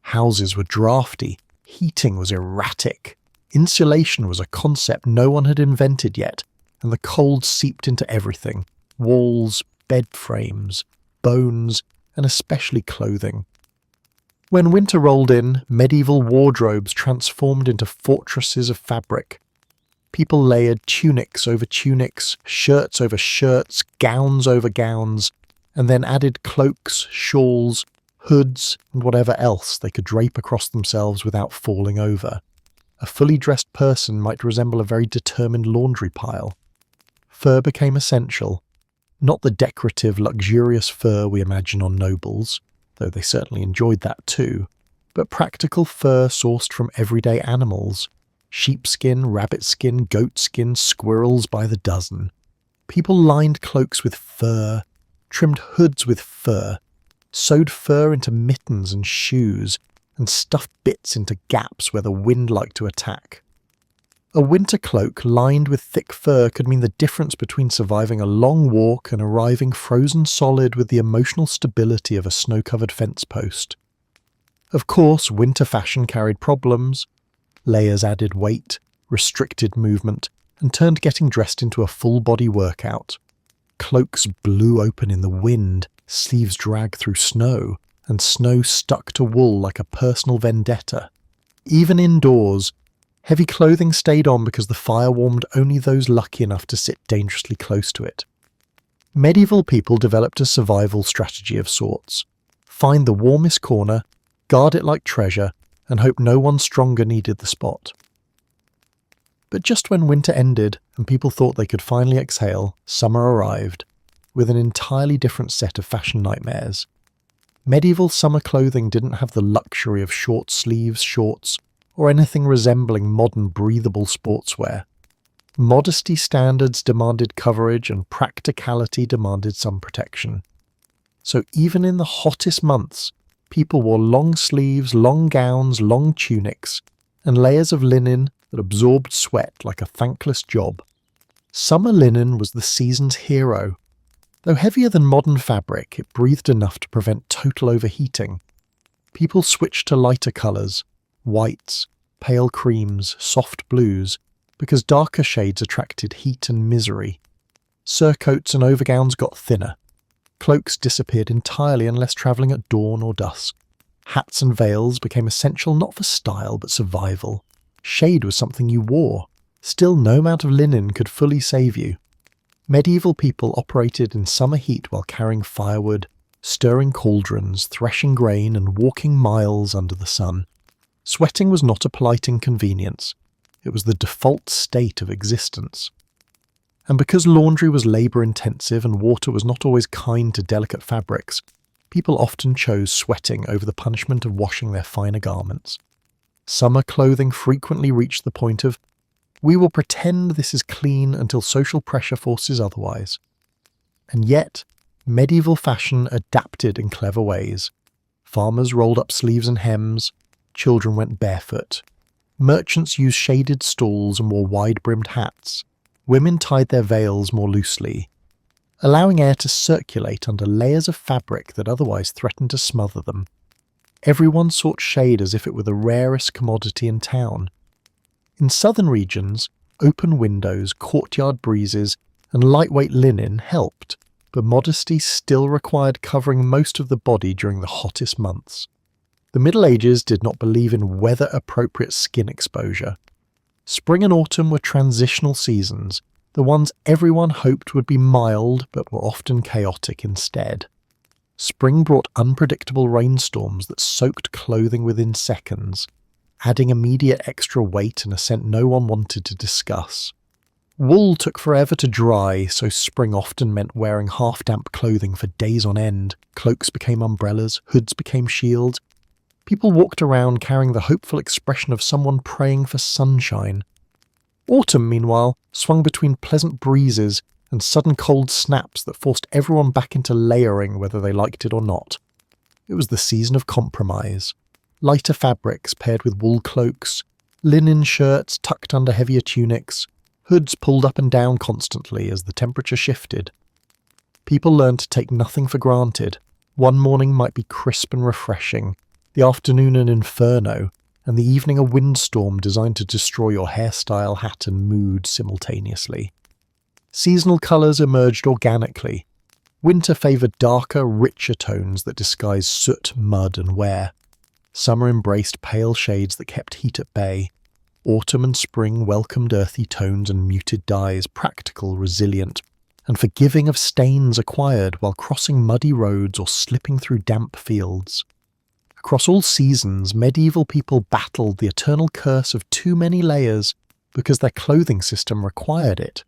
Houses were drafty, heating was erratic, insulation was a concept no one had invented yet, and the cold seeped into everything: walls, bed frames, bones, and especially clothing. When winter rolled in, medieval wardrobes transformed into fortresses of fabric. People layered tunics over tunics, shirts over shirts, gowns over gowns, and then added cloaks, shawls, hoods, and whatever else they could drape across themselves without falling over. A fully dressed person might resemble a very determined laundry pile. Fur became essential, not the decorative, luxurious fur we imagine on nobles, though they certainly enjoyed that too, but practical fur sourced from everyday animals. Sheepskin, rabbit skin, goat skin, squirrels by the dozen. People lined cloaks with fur, trimmed hoods with fur, sewed fur into mittens and shoes, and stuffed bits into gaps where the wind liked to attack. A winter cloak lined with thick fur could mean the difference between surviving a long walk and arriving frozen solid with the emotional stability of a snow-covered fence post. Of course, winter fashion carried problems. Layers added weight, restricted movement, and turned getting dressed into a full-body workout. Cloaks blew open in the wind, sleeves dragged through snow, and snow stuck to wool like a personal vendetta. Even indoors, heavy clothing stayed on because the fire warmed only those lucky enough to sit dangerously close to it. Medieval people developed a survival strategy of sorts. Find the warmest corner, guard it like treasure, and hope no one stronger needed the spot. But just when winter ended and people thought they could finally exhale, summer arrived, with an entirely different set of fashion nightmares. Medieval summer clothing didn't have the luxury of short sleeves shorts or anything resembling modern breathable sportswear. Modesty standards demanded coverage and practicality demanded some protection. So even in the hottest months, people wore long sleeves, long gowns, long tunics, and layers of linen that absorbed sweat like a thankless job. Summer linen was the season's hero. Though heavier than modern fabric, it breathed enough to prevent total overheating. People switched to lighter colours, whites, pale creams, soft blues, because darker shades attracted heat and misery. Surcoats and overgowns got thinner. Cloaks disappeared entirely unless travelling at dawn or dusk. Hats and veils became essential not for style but survival. Shade was something you wore. Still, no amount of linen could fully save you. Medieval people operated in summer heat while carrying firewood, stirring cauldrons, threshing grain, and walking miles under the sun. Sweating was not a polite inconvenience. It was the default state of existence. And because laundry was labour-intensive and water was not always kind to delicate fabrics, people often chose sweating over the punishment of washing their finer garments. Summer clothing frequently reached the point of, we will pretend this is clean until social pressure forces otherwise. And yet, medieval fashion adapted in clever ways. Farmers rolled up sleeves and hems, children went barefoot. Merchants used shaded stalls and wore wide-brimmed hats. Women tied their veils more loosely, allowing air to circulate under layers of fabric that otherwise threatened to smother them. Everyone sought shade as if it were the rarest commodity in town. In southern regions, open windows, courtyard breezes, and lightweight linen helped, but modesty still required covering most of the body during the hottest months. The Middle Ages did not believe in weather-appropriate skin exposure. Spring and autumn were transitional seasons, the ones everyone hoped would be mild but were often chaotic instead. Spring brought unpredictable rainstorms that soaked clothing within seconds, adding immediate extra weight and a scent no one wanted to discuss. Wool took forever to dry, so spring often meant wearing half-damp clothing for days on end. Cloaks became umbrellas, hoods became shields. People walked around carrying the hopeful expression of someone praying for sunshine. Autumn, meanwhile, swung between pleasant breezes and sudden cold snaps that forced everyone back into layering whether they liked it or not. It was the season of compromise. Lighter fabrics paired with wool cloaks, linen shirts tucked under heavier tunics, hoods pulled up and down constantly as the temperature shifted. People learned to take nothing for granted. One morning might be crisp and refreshing, the afternoon an inferno, and the evening a windstorm designed to destroy your hairstyle, hat and mood simultaneously. Seasonal colours emerged organically. Winter favoured darker, richer tones that disguised soot, mud and wear. Summer embraced pale shades that kept heat at bay. Autumn and spring welcomed earthy tones and muted dyes, practical, resilient, and forgiving of stains acquired while crossing muddy roads or slipping through damp fields. Across all seasons, medieval people battled the eternal curse of too many layers because their clothing system required it.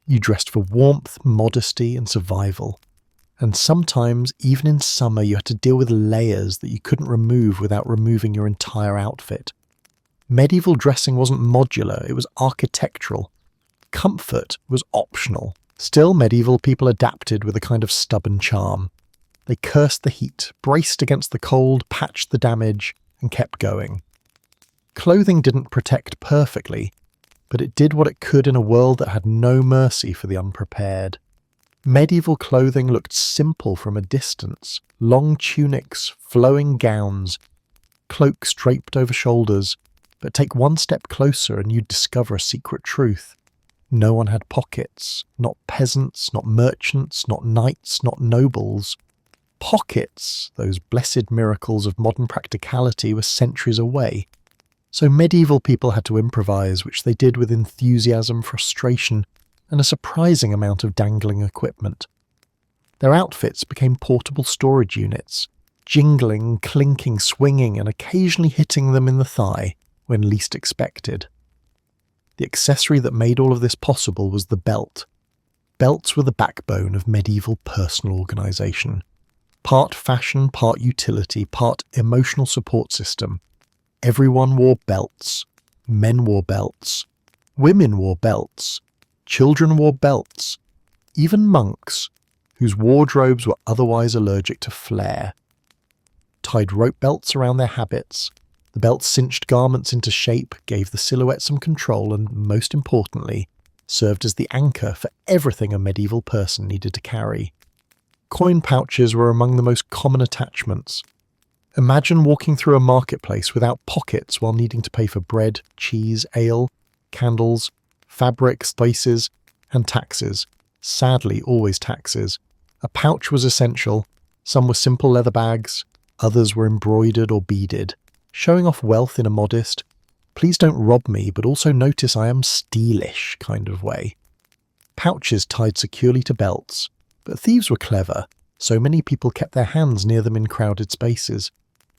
You dressed for warmth, modesty, and survival. And sometimes, even in summer, you had to deal with layers that you couldn't remove without removing your entire outfit. Medieval dressing wasn't modular, it was architectural. Comfort was optional. Still, medieval people adapted with a kind of stubborn charm. They cursed the heat, braced against the cold, patched the damage, and kept going. Clothing didn't protect perfectly, but it did what it could in a world that had no mercy for the unprepared. Medieval clothing looked simple from a distance. Long tunics, flowing gowns, cloaks draped over shoulders, but take one step closer and you'd discover a secret truth. No one had pockets, not peasants, not merchants, not knights, not nobles. Pockets, those blessed miracles of modern practicality, were centuries away. So medieval people had to improvise, which they did with enthusiasm, frustration, and a surprising amount of dangling equipment. Their outfits became portable storage units, jingling, clinking, swinging, and occasionally hitting them in the thigh when least expected. The accessory that made all of this possible was the belt. Belts were the backbone of medieval personal organisation. Part fashion, part utility, part emotional support system. Everyone wore belts. Men wore belts. Women wore belts. Children wore belts. Even monks, whose wardrobes were otherwise allergic to flare, tied rope belts around their habits. The belts cinched garments into shape, gave the silhouette some control, and, most importantly, served as the anchor for everything a medieval person needed to carry. Coin pouches were among the most common attachments. Imagine walking through a marketplace without pockets while needing to pay for bread, cheese, ale, candles, fabric, spices, and taxes. Sadly, always taxes. A pouch was essential. Some were simple leather bags, others were embroidered or beaded, showing off wealth in a modest, please don't rob me, but also notice I am stylish kind of way. Pouches tied securely to belts, but thieves were clever. So many people kept their hands near them in crowded spaces.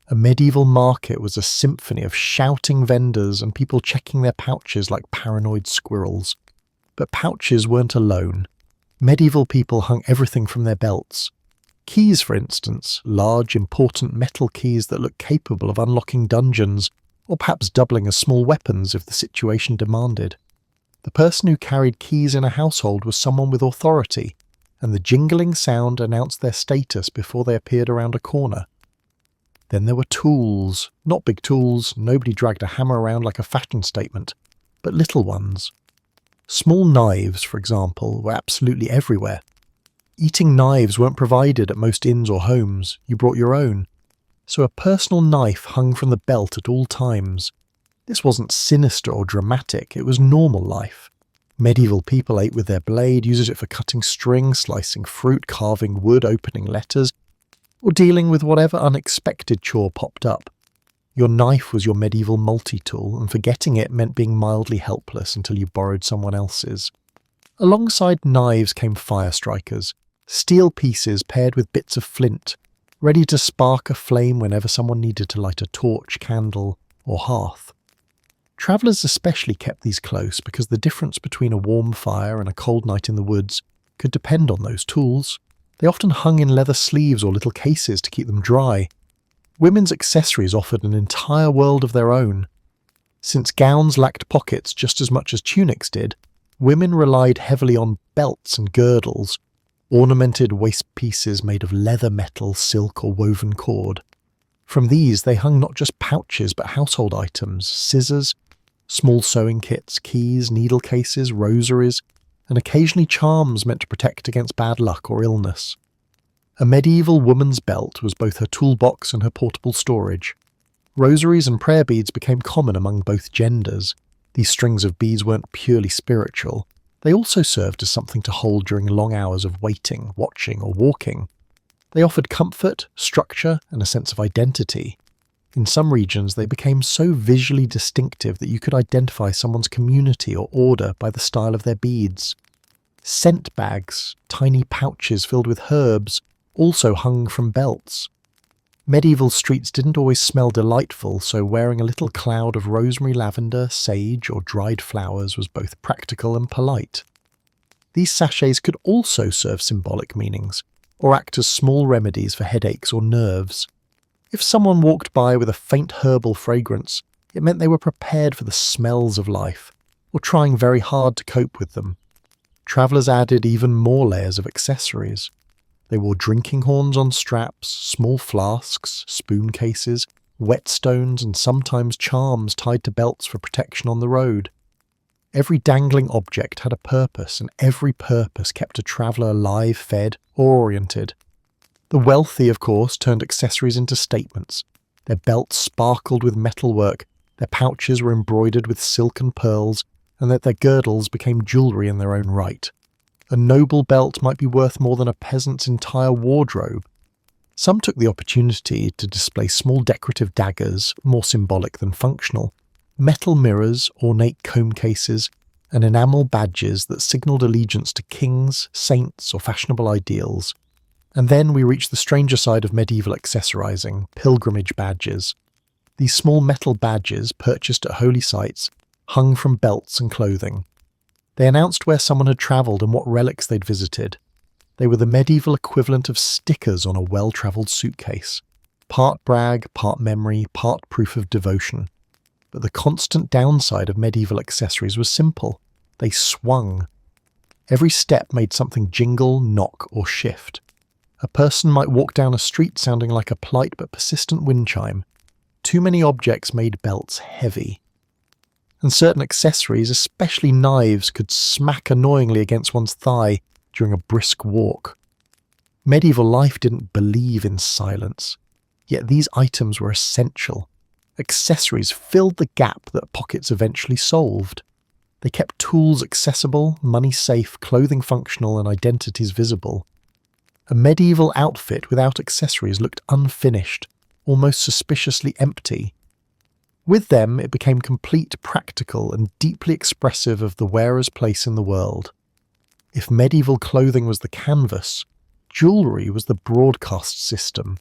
A medieval market was a symphony of shouting vendors and people checking their pouches like paranoid squirrels. But pouches weren't alone. Medieval people hung everything from their belts. Keys, for instance, large, important metal keys that looked capable of unlocking dungeons, or perhaps doubling as small weapons if the situation demanded. The person who carried keys in a household was someone with authority, and the jingling sound announced their status before they appeared around a corner. Then there were tools. Not big tools, nobody dragged a hammer around like a fashion statement, but little ones. Small knives, for example, were absolutely everywhere. Eating knives weren't provided at most inns or homes, you brought your own. So a personal knife hung from the belt at all times. This wasn't sinister or dramatic, it was normal life. Medieval people ate with their blade, used it for cutting string, slicing fruit, carving wood, opening letters, or dealing with whatever unexpected chore popped up. Your knife was your medieval multi-tool, and forgetting it meant being mildly helpless until you borrowed someone else's. Alongside knives came fire strikers, steel pieces paired with bits of flint, ready to spark a flame whenever someone needed to light a torch, candle, or hearth. Travellers especially kept these close because the difference between a warm fire and a cold night in the woods could depend on those tools. They often hung in leather sleeves or little cases to keep them dry. Women's accessories offered an entire world of their own. Since gowns lacked pockets just as much as tunics did, women relied heavily on belts and girdles, ornamented waist pieces made of leather, metal, silk, or woven cord. From these they hung not just pouches but household items, scissors, small sewing kits, keys, needle cases, rosaries, and occasionally charms meant to protect against bad luck or illness. A medieval woman's belt was both her toolbox and her portable storage. Rosaries and prayer beads became common among both genders. These strings of beads weren't purely spiritual. They also served as something to hold during long hours of waiting, watching, or walking. They offered comfort, structure, and a sense of identity. In some regions, they became so visually distinctive that you could identify someone's community or order by the style of their beads. Scent bags, tiny pouches filled with herbs, also hung from belts. Medieval streets didn't always smell delightful, so wearing a little cloud of rosemary, lavender, sage, or dried flowers was both practical and polite. These sachets could also serve symbolic meanings, or act as small remedies for headaches or nerves. If someone walked by with a faint herbal fragrance, it meant they were prepared for the smells of life, or trying very hard to cope with them. Travellers added even more layers of accessories. They wore drinking horns on straps, small flasks, spoon cases, whetstones, and sometimes charms tied to belts for protection on the road. Every dangling object had a purpose, and every purpose kept a traveller alive, fed, or oriented. The wealthy, of course, turned accessories into statements. Their belts sparkled with metalwork, their pouches were embroidered with silk and pearls, and that their girdles became jewellery in their own right. A noble belt might be worth more than a peasant's entire wardrobe. Some took the opportunity to display small decorative daggers, more symbolic than functional, metal mirrors, ornate comb cases, and enamel badges that signalled allegiance to kings, saints, or fashionable ideals. And then we reach the stranger side of medieval accessorizing, pilgrimage badges. These small metal badges, purchased at holy sites, hung from belts and clothing. They announced where someone had travelled and what relics they'd visited. They were the medieval equivalent of stickers on a well-travelled suitcase. Part brag, part memory, part proof of devotion. But the constant downside of medieval accessories was simple. They swung. Every step made something jingle, knock, or shift. A person might walk down a street sounding like a polite but persistent wind chime. Too many objects made belts heavy. And certain accessories, especially knives, could smack annoyingly against one's thigh during a brisk walk. Medieval life didn't believe in silence, yet these items were essential. Accessories filled the gap that pockets eventually solved. They kept tools accessible, money safe, clothing functional, and identities visible. A medieval outfit without accessories looked unfinished, almost suspiciously empty. With them, it became complete, practical, and deeply expressive of the wearer's place in the world. If medieval clothing was the canvas, jewellery was the broadcast system.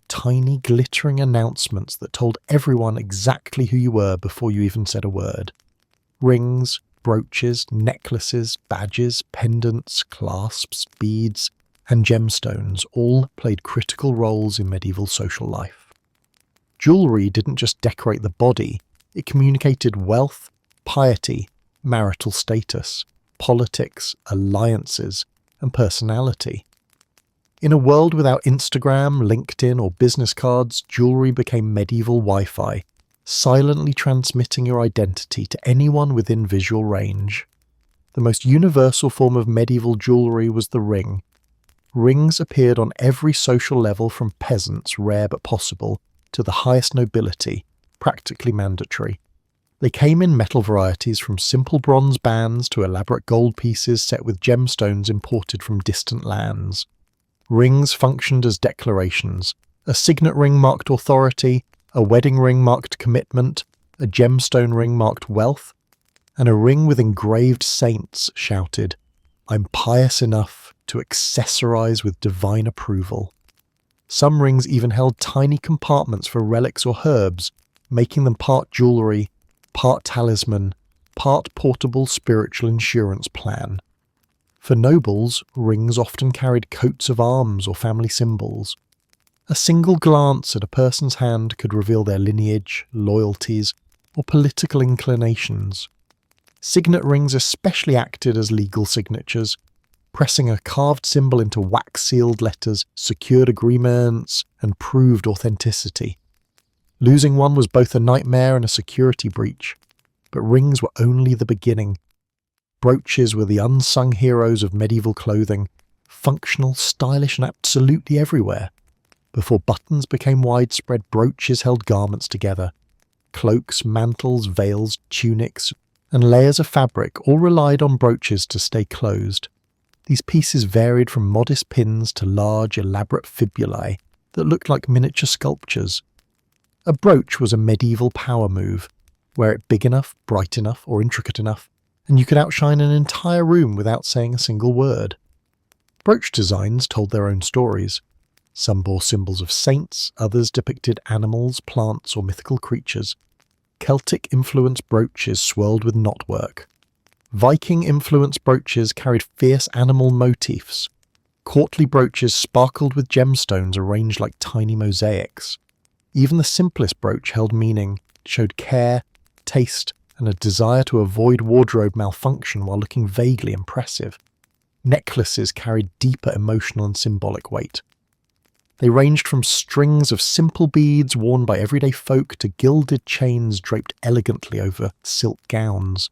Tiny, glittering announcements that told everyone exactly who you were before you even said a word. Rings, brooches, necklaces, badges, pendants, clasps, beads, and gemstones all played critical roles in medieval social life. Jewellery didn't just decorate the body, it communicated wealth, piety, marital status, politics, alliances, and personality. In a world without Instagram, LinkedIn, or business cards, jewellery became medieval Wi-Fi, silently transmitting your identity to anyone within visual range. The most universal form of medieval jewellery was the ring. Rings appeared on every social level, from peasants, rare but possible, to the highest nobility, practically mandatory. They came in metal varieties from simple bronze bands to elaborate gold pieces set with gemstones imported from distant lands. Rings functioned as declarations. A signet ring marked authority, a wedding ring marked commitment, a gemstone ring marked wealth, and a ring with engraved saints shouted, "I'm pious enough to accessorize with divine approval." Some rings even held tiny compartments for relics or herbs, making them part jewellery, part talisman, part portable spiritual insurance plan. For nobles, rings often carried coats of arms or family symbols. A single glance at a person's hand could reveal their lineage, loyalties, or political inclinations. Signet rings especially acted as legal signatures. Pressing a carved symbol into wax-sealed letters secured agreements and proved authenticity. Losing one was both a nightmare and a security breach. But rings were only the beginning. Brooches were the unsung heroes of medieval clothing, functional, stylish, and absolutely everywhere. Before buttons became widespread, brooches held garments together. Cloaks, mantles, veils, tunics, and layers of fabric all relied on brooches to stay closed. These pieces varied from modest pins to large, elaborate fibulae that looked like miniature sculptures. A brooch was a medieval power move. Wear it big enough, bright enough, or intricate enough, and you could outshine an entire room without saying a single word. Brooch designs told their own stories. Some bore symbols of saints, others depicted animals, plants, or mythical creatures. Celtic-influenced brooches swirled with knotwork. Viking-influenced brooches carried fierce animal motifs. Courtly brooches sparkled with gemstones arranged like tiny mosaics. Even the simplest brooch held meaning, showed care, taste, and a desire to avoid wardrobe malfunction while looking vaguely impressive. Necklaces carried deeper emotional and symbolic weight. They ranged from strings of simple beads worn by everyday folk to gilded chains draped elegantly over silk gowns.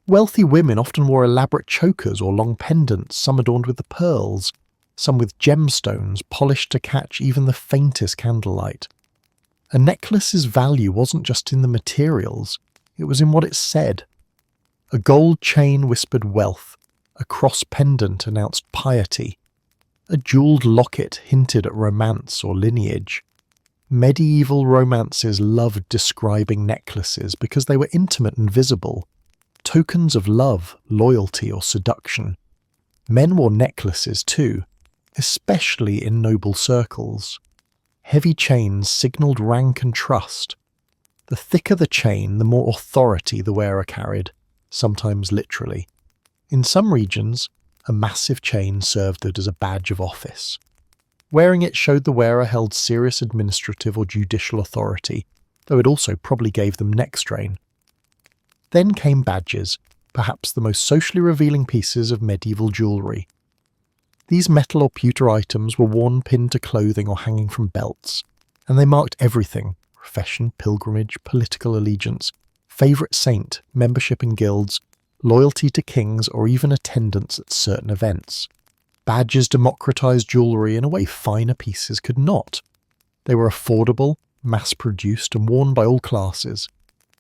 Wealthy women often wore elaborate chokers or long pendants, some adorned with the pearls, some with gemstones polished to catch even the faintest candlelight. A necklace's value wasn't just in the materials, it was in what it said. A gold chain whispered wealth, a cross pendant announced piety, a jewelled locket hinted at romance or lineage. Medieval romances loved describing necklaces because they were intimate and visible, tokens of love, loyalty, or seduction. Men wore necklaces too, especially in noble circles. Heavy chains signalled rank and trust. The thicker the chain, the more authority the wearer carried, sometimes literally. In some regions, a massive chain served as a badge of office. Wearing it showed the wearer held serious administrative or judicial authority, though it also probably gave them neck strain. Then came badges, perhaps the most socially revealing pieces of medieval jewellery. These metal or pewter items were worn pinned to clothing or hanging from belts, and they marked everything: profession, pilgrimage, political allegiance, favourite saint, membership in guilds, loyalty to kings, or even attendance at certain events. Badges democratised jewellery in a way finer pieces could not. They were affordable, mass-produced, and worn by all classes.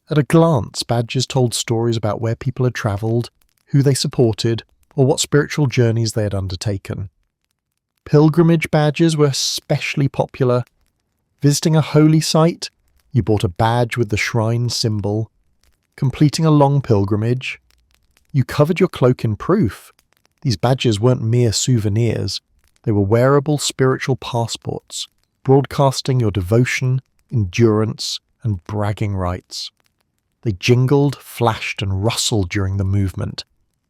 At a glance, badges told stories about where people had travelled, who they supported, or what spiritual journeys they had undertaken. Pilgrimage badges were especially popular. Visiting a holy site, you bought a badge with the shrine symbol. Completing a long pilgrimage, you covered your cloak in proof. These badges weren't mere souvenirs. They were wearable spiritual passports, broadcasting your devotion, endurance, and bragging rights. They jingled, flashed, and rustled during the movement,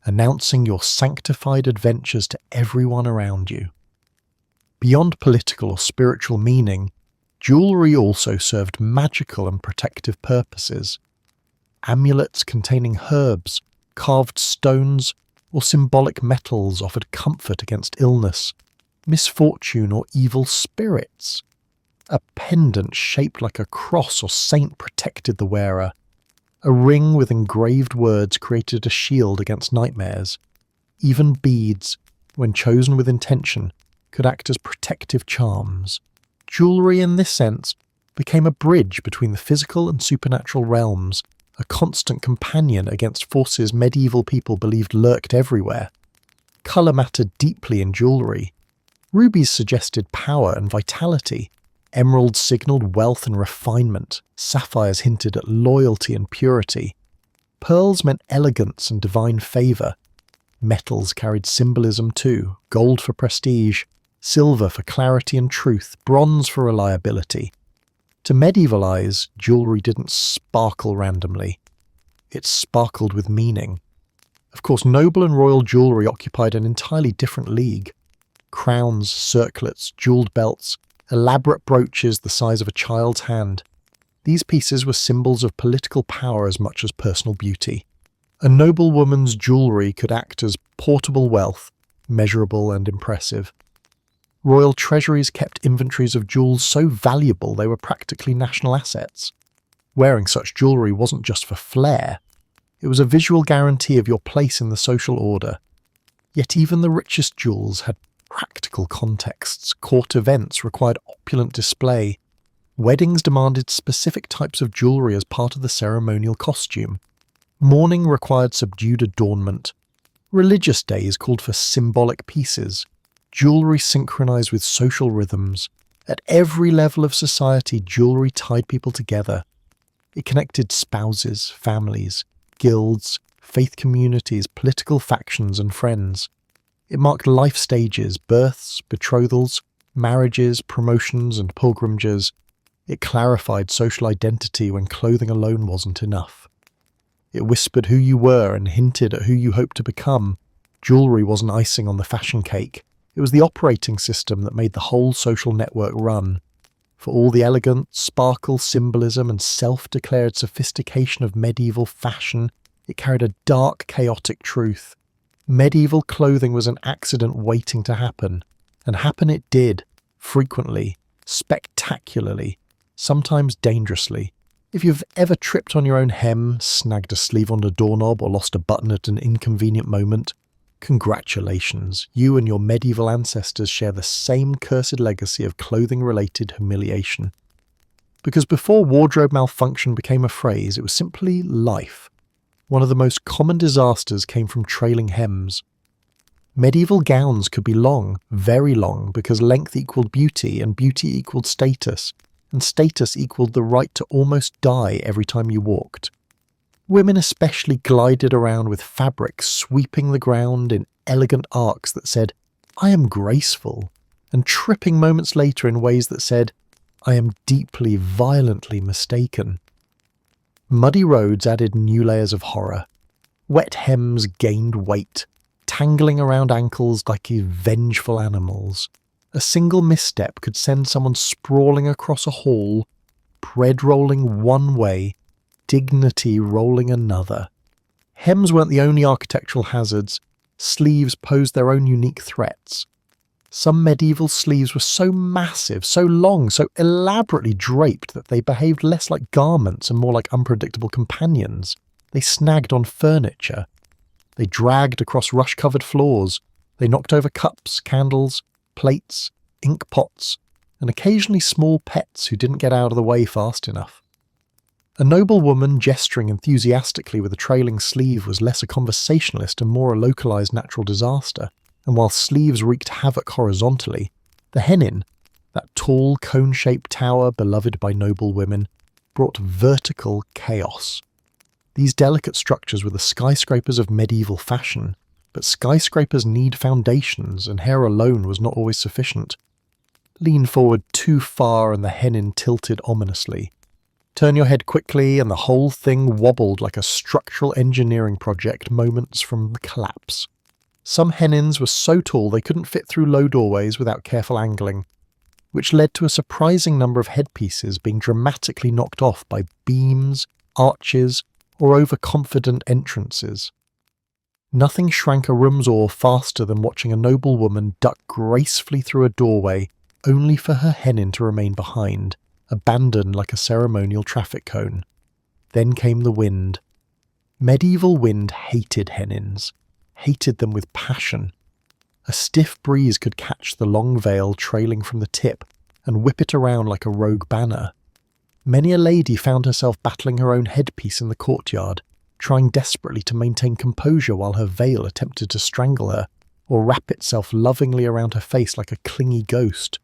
announcing your sanctified adventures to everyone around you. Beyond political or spiritual meaning, jewellery also served magical and protective purposes. Amulets containing herbs, carved stones, or symbolic metals offered comfort against illness, misfortune, or evil spirits. A pendant shaped like a cross or saint protected the wearer. A ring with engraved words created a shield against nightmares. Even beads, when chosen with intention, could act as protective charms. Jewellery, in this sense, became a bridge between the physical and supernatural realms, a constant companion against forces medieval people believed lurked everywhere. Colour mattered deeply in jewellery. Rubies suggested power and vitality. Emeralds signalled wealth and refinement. Sapphires hinted at loyalty and purity. Pearls meant elegance and divine favour. Metals carried symbolism too: gold for prestige, silver for clarity and truth, bronze for reliability. To medieval eyes, jewellery didn't sparkle randomly. It sparkled with meaning. Of course, noble and royal jewellery occupied an entirely different league. Crowns, circlets, jewelled belts, elaborate brooches the size of a child's hand. These pieces were symbols of political power as much as personal beauty. A noblewoman's jewellery could act as portable wealth, measurable and impressive. Royal treasuries kept inventories of jewels so valuable they were practically national assets. Wearing such jewellery wasn't just for flair. It was a visual guarantee of your place in the social order. Yet even the richest jewels had practical contexts. Court events required opulent display. Weddings demanded specific types of jewellery as part of the ceremonial costume. Mourning required subdued adornment. Religious days called for symbolic pieces. Jewellery synchronised with social rhythms, At every level of society, jewellery tied people together. It connected spouses, families, guilds, faith communities, political factions and friends. It marked life stages, births, betrothals, marriages, promotions and pilgrimages. It clarified social identity when clothing alone wasn't enough. It whispered who you were and hinted at who you hoped to become. Jewellery wasn't icing on the fashion cake. It was the operating system that made the whole social network run. For all the elegance, sparkle, symbolism and self-declared sophistication of medieval fashion, it carried a dark, chaotic truth. Medieval clothing was an accident waiting to happen, and happen it did, frequently, spectacularly, sometimes dangerously. If you've ever tripped on your own hem, snagged a sleeve on a doorknob or lost a button at an inconvenient moment, congratulations, you and your medieval ancestors share the same cursed legacy of clothing-related humiliation. Because before wardrobe malfunction became a phrase, it was simply life. One of the most common disasters came from trailing hems. Medieval gowns could be long, very long, because length equaled beauty and beauty equaled status, and status equaled the right to almost die every time you walked. Women especially glided around with fabric sweeping the ground in elegant arcs that said, "I am graceful," and tripping moments later in ways that said, "I am deeply, violently mistaken." Muddy roads added new layers of horror. Wet hems gained weight, tangling around ankles like vengeful animals. A single misstep could send someone sprawling across a hall, bread rolling one way, dignity rolling another. Hems weren't the only architectural hazards. Sleeves posed their own unique threats. Some medieval sleeves were so massive, so long, so elaborately draped that they behaved less like garments and more like unpredictable companions. They snagged on furniture. They dragged across rush-covered floors. They knocked over cups, candles, plates, ink pots, and occasionally small pets who didn't get out of the way fast enough. A noble woman gesturing enthusiastically with a trailing sleeve was less a conversationalist and more a localized natural disaster, and while sleeves wreaked havoc horizontally, the hennin, that tall cone-shaped tower beloved by noble women, brought vertical chaos. These delicate structures were the skyscrapers of medieval fashion, but skyscrapers need foundations, and hair alone was not always sufficient. Lean forward too far and the hennin tilted ominously. Turn your head quickly and the whole thing wobbled like a structural engineering project moments from the collapse. Some hennins were so tall they couldn't fit through low doorways without careful angling, which led to a surprising number of headpieces being dramatically knocked off by beams, arches, or overconfident entrances. Nothing shrank a room's awe faster than watching a noble woman duck gracefully through a doorway only for her hennin to remain behind, abandoned like a ceremonial traffic cone. Then came the wind. Medieval wind hated hennins, hated them with passion. A stiff breeze could catch the long veil trailing from the tip and whip it around like a rogue banner. Many a lady found herself battling her own headpiece in the courtyard, trying desperately to maintain composure while her veil attempted to strangle her, or wrap itself lovingly around her face like a clingy ghost.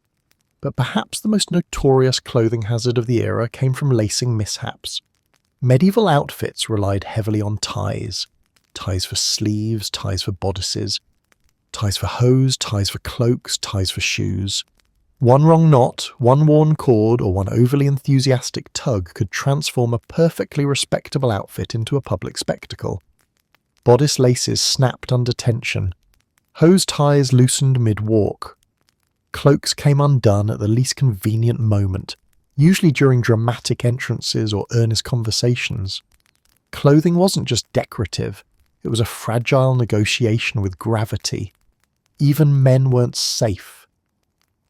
But perhaps the most notorious clothing hazard of the era came from lacing mishaps. Medieval outfits relied heavily on ties. Ties for sleeves, ties for bodices, ties for hose, ties for cloaks, ties for shoes. One wrong knot, one worn cord, or one overly enthusiastic tug could transform a perfectly respectable outfit into a public spectacle. Bodice laces snapped under tension. Hose ties loosened mid-walk. Cloaks came undone at the least convenient moment, usually during dramatic entrances or earnest conversations. Clothing wasn't just decorative, it was a fragile negotiation with gravity. Even men weren't safe.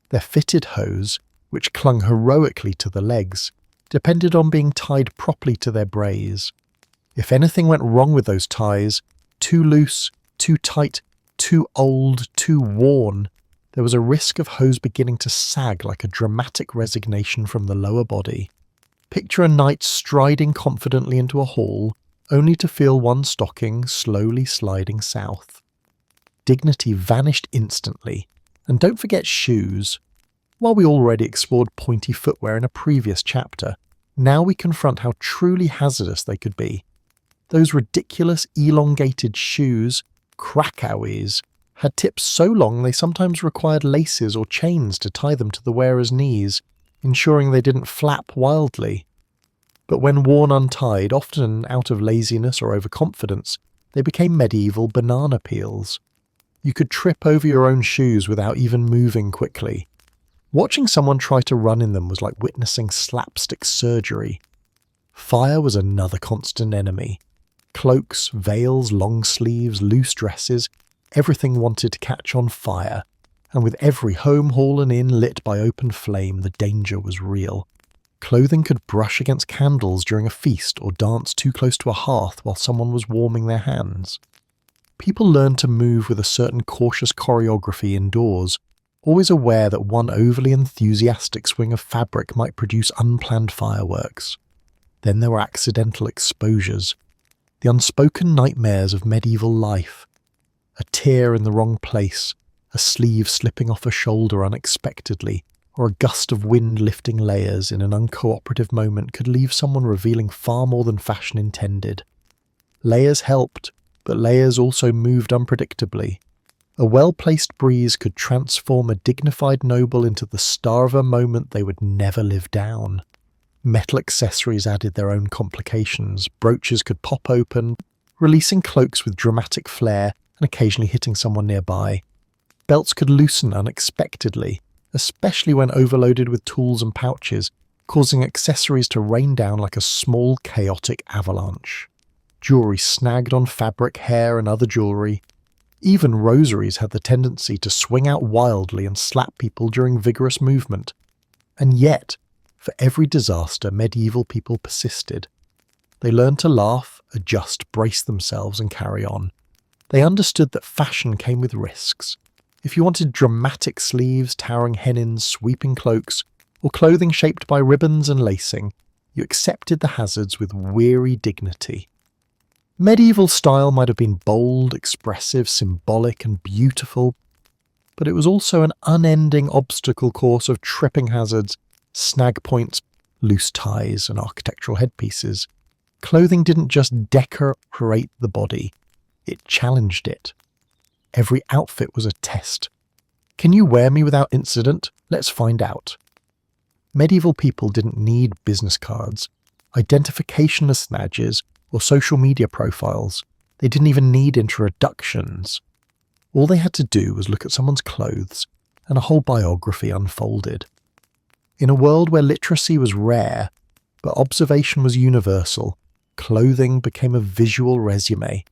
Their fitted hose, which clung heroically to the legs, depended on being tied properly to their brays. If anything went wrong with those ties, too loose, too tight, too old, too worn, there was a risk of hose beginning to sag like a dramatic resignation from the lower body. Picture a knight striding confidently into a hall, only to feel one stocking slowly sliding south. Dignity vanished instantly, and don't forget shoes. While we already explored pointy footwear in a previous chapter, now we confront how truly hazardous they could be. Those ridiculous elongated shoes, crackowes, had tips so long they sometimes required laces or chains to tie them to the wearer's knees, ensuring they didn't flap wildly. But when worn untied, often out of laziness or overconfidence, they became medieval banana peels. You could trip over your own shoes without even moving quickly. Watching someone try to run in them was like witnessing slapstick surgery. Fire was another constant enemy. Cloaks, veils, long sleeves, loose dresses, everything wanted to catch on fire, and with every home, hall and inn lit by open flame, the danger was real. Clothing could brush against candles during a feast or dance too close to a hearth while someone was warming their hands. People learned to move with a certain cautious choreography indoors, always aware that one overly enthusiastic swing of fabric might produce unplanned fireworks. Then there were accidental exposures, the unspoken nightmares of medieval life. A tear in the wrong place, a sleeve slipping off a shoulder unexpectedly, or a gust of wind lifting layers in an uncooperative moment could leave someone revealing far more than fashion intended. Layers helped, but layers also moved unpredictably. A well-placed breeze could transform a dignified noble into the star of a moment they would never live down. Metal accessories added their own complications. Brooches could pop open, releasing cloaks with dramatic flair and occasionally hitting someone nearby. Belts could loosen unexpectedly, especially when overloaded with tools and pouches, causing accessories to rain down like a small chaotic avalanche. Jewelry snagged on fabric, hair and other jewelry. Even rosaries had the tendency to swing out wildly and slap people during vigorous movement. And yet, for every disaster, medieval people persisted. They learned to laugh, adjust, brace themselves and carry on. They understood that fashion came with risks. If you wanted dramatic sleeves, towering hennins, sweeping cloaks, or clothing shaped by ribbons and lacing, you accepted the hazards with weary dignity. Medieval style might have been bold, expressive, symbolic, and beautiful, but it was also an unending obstacle course of tripping hazards, snag points, loose ties, and architectural headpieces. Clothing didn't just decorate the body, it challenged it. Every outfit was a test. Can you wear me without incident? Let's find out. Medieval people didn't need business cards, identificationless badges, or social media profiles. They didn't even need introductions. All they had to do was look at someone's clothes, and a whole biography unfolded. In a world where literacy was rare, but observation was universal, clothing became a visual resume,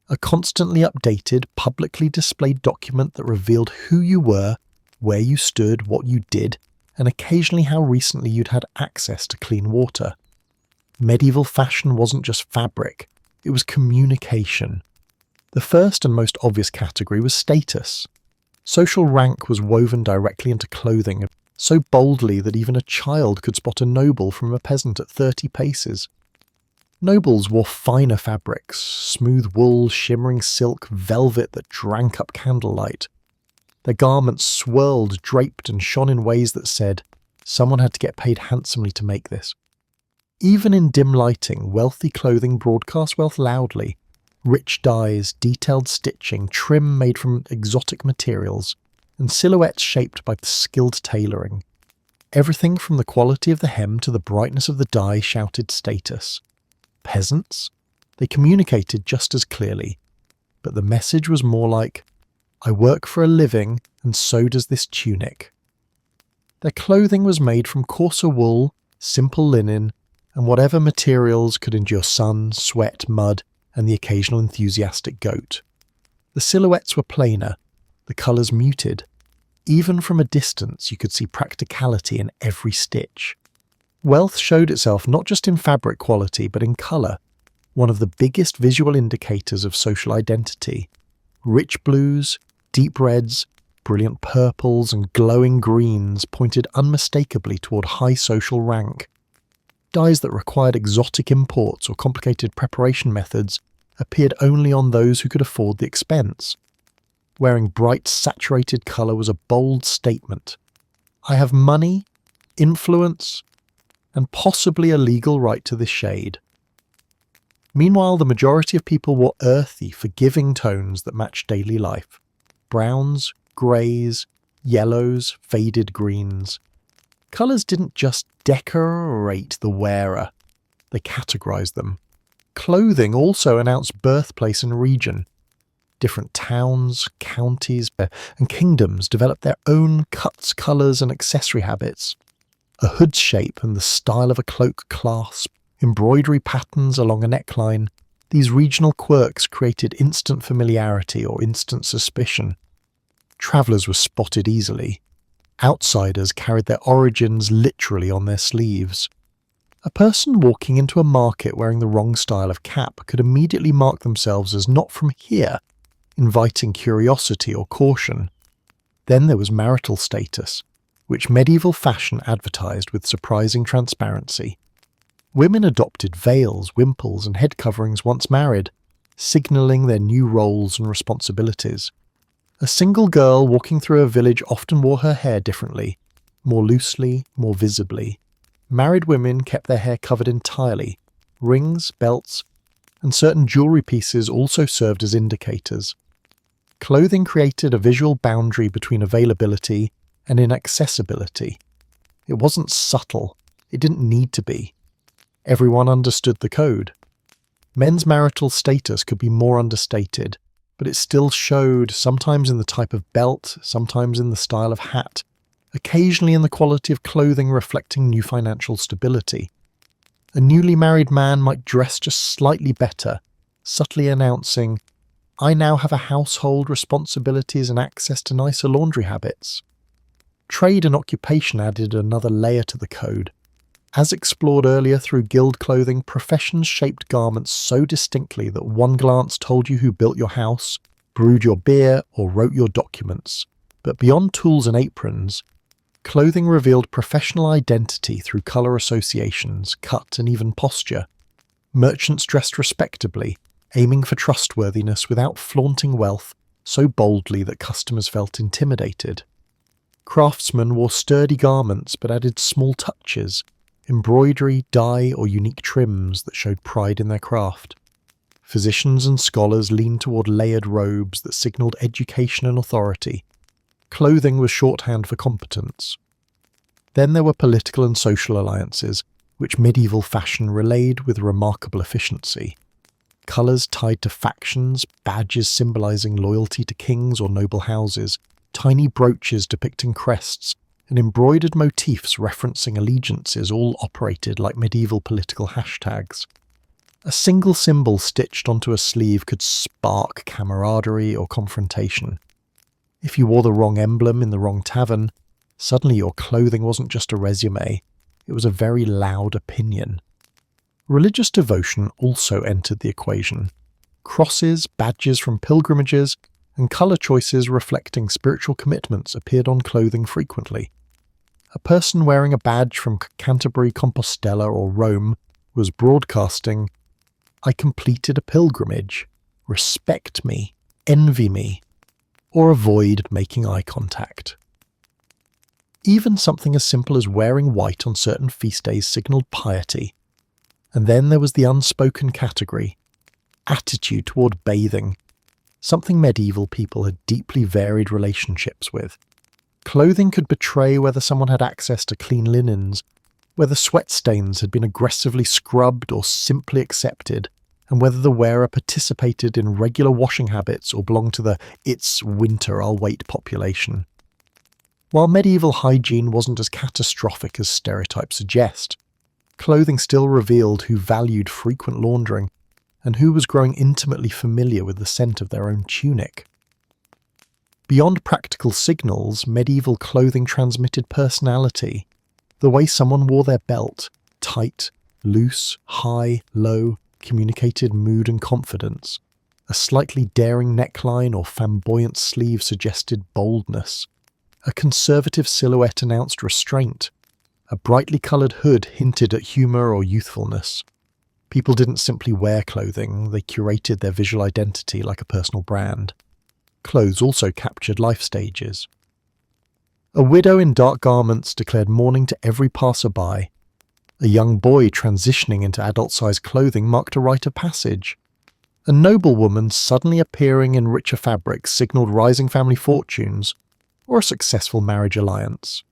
a constantly updated, publicly displayed document that revealed who you were, where you stood, what you did, and occasionally how recently you'd had access to clean water. Medieval fashion wasn't just fabric, it was communication. The first and most obvious category was status. Social rank was woven directly into clothing, so boldly that even a child could spot a noble from a peasant at 30 paces. Nobles wore finer fabrics, smooth wool, shimmering silk, velvet that drank up candlelight. Their garments swirled, draped, and shone in ways that said, someone had to get paid handsomely to make this. Even in dim lighting, wealthy clothing broadcast wealth loudly. Rich dyes, detailed stitching, trim made from exotic materials, and silhouettes shaped by skilled tailoring. Everything from the quality of the hem to the brightness of the dye shouted status. Peasants? They communicated just as clearly, but the message was more like, I work for a living, and so does this tunic. Their clothing was made from coarser wool, simple linen, and whatever materials could endure sun, sweat, mud, and the occasional enthusiastic goat. The silhouettes were plainer, the colours muted. Even from a distance you could see practicality in every stitch. Wealth showed itself not just in fabric quality but in colour, one of the biggest visual indicators of social identity. Rich blues, deep reds, brilliant purples and glowing greens pointed unmistakably toward high social rank. Dyes that required exotic imports or complicated preparation methods appeared only on those who could afford the expense. Wearing bright, saturated colour was a bold statement. I have money, influence, and possibly a legal right to this shade. Meanwhile, the majority of people wore earthy, forgiving tones that matched daily life. Browns, greys, yellows, faded greens. Colours didn't just decorate the wearer, they categorised them. Clothing also announced birthplace and region. Different towns, counties, and kingdoms developed their own cuts, colours and accessory habits. A hood's shape and the style of a cloak clasp, embroidery patterns along a neckline, these regional quirks created instant familiarity or instant suspicion. Travellers were spotted easily. Outsiders carried their origins literally on their sleeves. A person walking into a market wearing the wrong style of cap could immediately mark themselves as not from here, inviting curiosity or caution. Then there was marital status, which medieval fashion advertised with surprising transparency. Women adopted veils, wimples, and head coverings once married, signalling their new roles and responsibilities. A single girl walking through a village often wore her hair differently, more loosely, more visibly. Married women kept their hair covered entirely. Rings, belts, and certain jewellery pieces also served as indicators. Clothing created a visual boundary between availability and inaccessibility. It wasn't subtle. It didn't need to be. Everyone understood the code. Men's marital status could be more understated, but it still showed, sometimes in the type of belt, sometimes in the style of hat, occasionally in the quality of clothing reflecting new financial stability. A newly married man might dress just slightly better, subtly announcing, "I now have a household, responsibilities and access to nicer laundry habits." Trade and occupation added another layer to the code. As explored earlier through guild clothing, professions shaped garments so distinctly that one glance told you who built your house, brewed your beer, or wrote your documents. But beyond tools and aprons, clothing revealed professional identity through colour associations, cut, and even posture. Merchants dressed respectably, aiming for trustworthiness without flaunting wealth so boldly that customers felt intimidated. Craftsmen wore sturdy garments but added small touches, embroidery, dye, or unique trims that showed pride in their craft. Physicians and scholars leaned toward layered robes that signalled education and authority. Clothing was shorthand for competence. Then there were political and social alliances, which medieval fashion relayed with remarkable efficiency. Colours tied to factions, badges symbolising loyalty to kings or noble houses, tiny brooches depicting crests, and embroidered motifs referencing allegiances all operated like medieval political hashtags. A single symbol stitched onto a sleeve could spark camaraderie or confrontation. If you wore the wrong emblem in the wrong tavern, suddenly your clothing wasn't just a resume, it was a very loud opinion. Religious devotion also entered the equation. Crosses, badges from pilgrimages, and colour choices reflecting spiritual commitments appeared on clothing frequently. A person wearing a badge from Canterbury, Compostela, or Rome was broadcasting, "I completed a pilgrimage. Respect me, envy me," or avoid making eye contact. Even something as simple as wearing white on certain feast days signalled piety. And then there was the unspoken category, attitude toward bathing, something medieval people had deeply varied relationships with. Clothing could betray whether someone had access to clean linens, whether sweat stains had been aggressively scrubbed or simply accepted, and whether the wearer participated in regular washing habits or belonged to the "it's winter, I'll wait" population. While medieval hygiene wasn't as catastrophic as stereotypes suggest, clothing still revealed who valued frequent laundering and who was growing intimately familiar with the scent of their own tunic. Beyond practical signals, medieval clothing transmitted personality. The way someone wore their belt, tight, loose, high, low, communicated mood and confidence. A slightly daring neckline or flamboyant sleeve suggested boldness. A conservative silhouette announced restraint. A brightly coloured hood hinted at humour or youthfulness. People didn't simply wear clothing, they curated their visual identity like a personal brand. Clothes also captured life stages. A widow in dark garments declared mourning to every passerby. A young boy transitioning into adult-sized clothing marked a rite of passage. A noblewoman suddenly appearing in richer fabrics signalled rising family fortunes or a successful marriage alliance.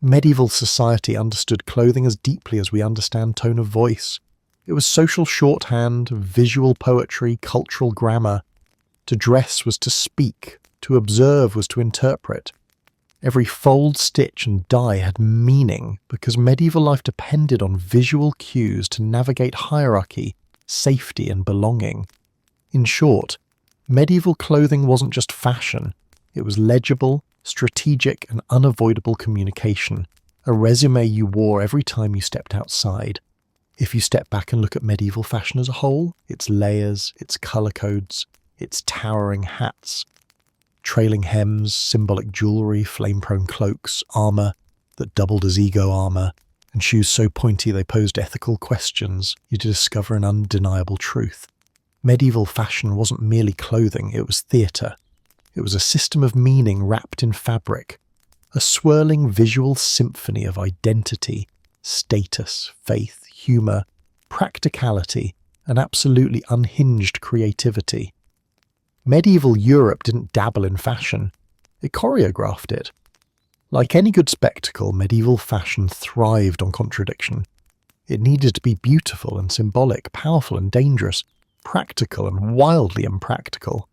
Medieval society understood clothing as deeply as we understand tone of voice. It was social shorthand, visual poetry, cultural grammar. To dress was to speak, to observe was to interpret. Every fold, stitch and dye had meaning because medieval life depended on visual cues to navigate hierarchy, safety and belonging. In short, medieval clothing wasn't just fashion, it was legible, strategic and unavoidable communication, a resume you wore every time you stepped outside. If you step back and look at medieval fashion as a whole, its layers, its colour codes, its towering hats, trailing hems, symbolic jewellery, flame-prone cloaks, armour that doubled as ego armour, and shoes so pointy they posed ethical questions, you discover an undeniable truth. Medieval fashion wasn't merely clothing, it was theatre. It was a system of meaning wrapped in fabric, a swirling visual symphony of identity, status, faith, humour, practicality, and absolutely unhinged creativity. Medieval Europe didn't dabble in fashion, it choreographed it. Like any good spectacle, medieval fashion thrived on contradiction. It needed to be beautiful and symbolic, powerful and dangerous, practical and wildly impractical.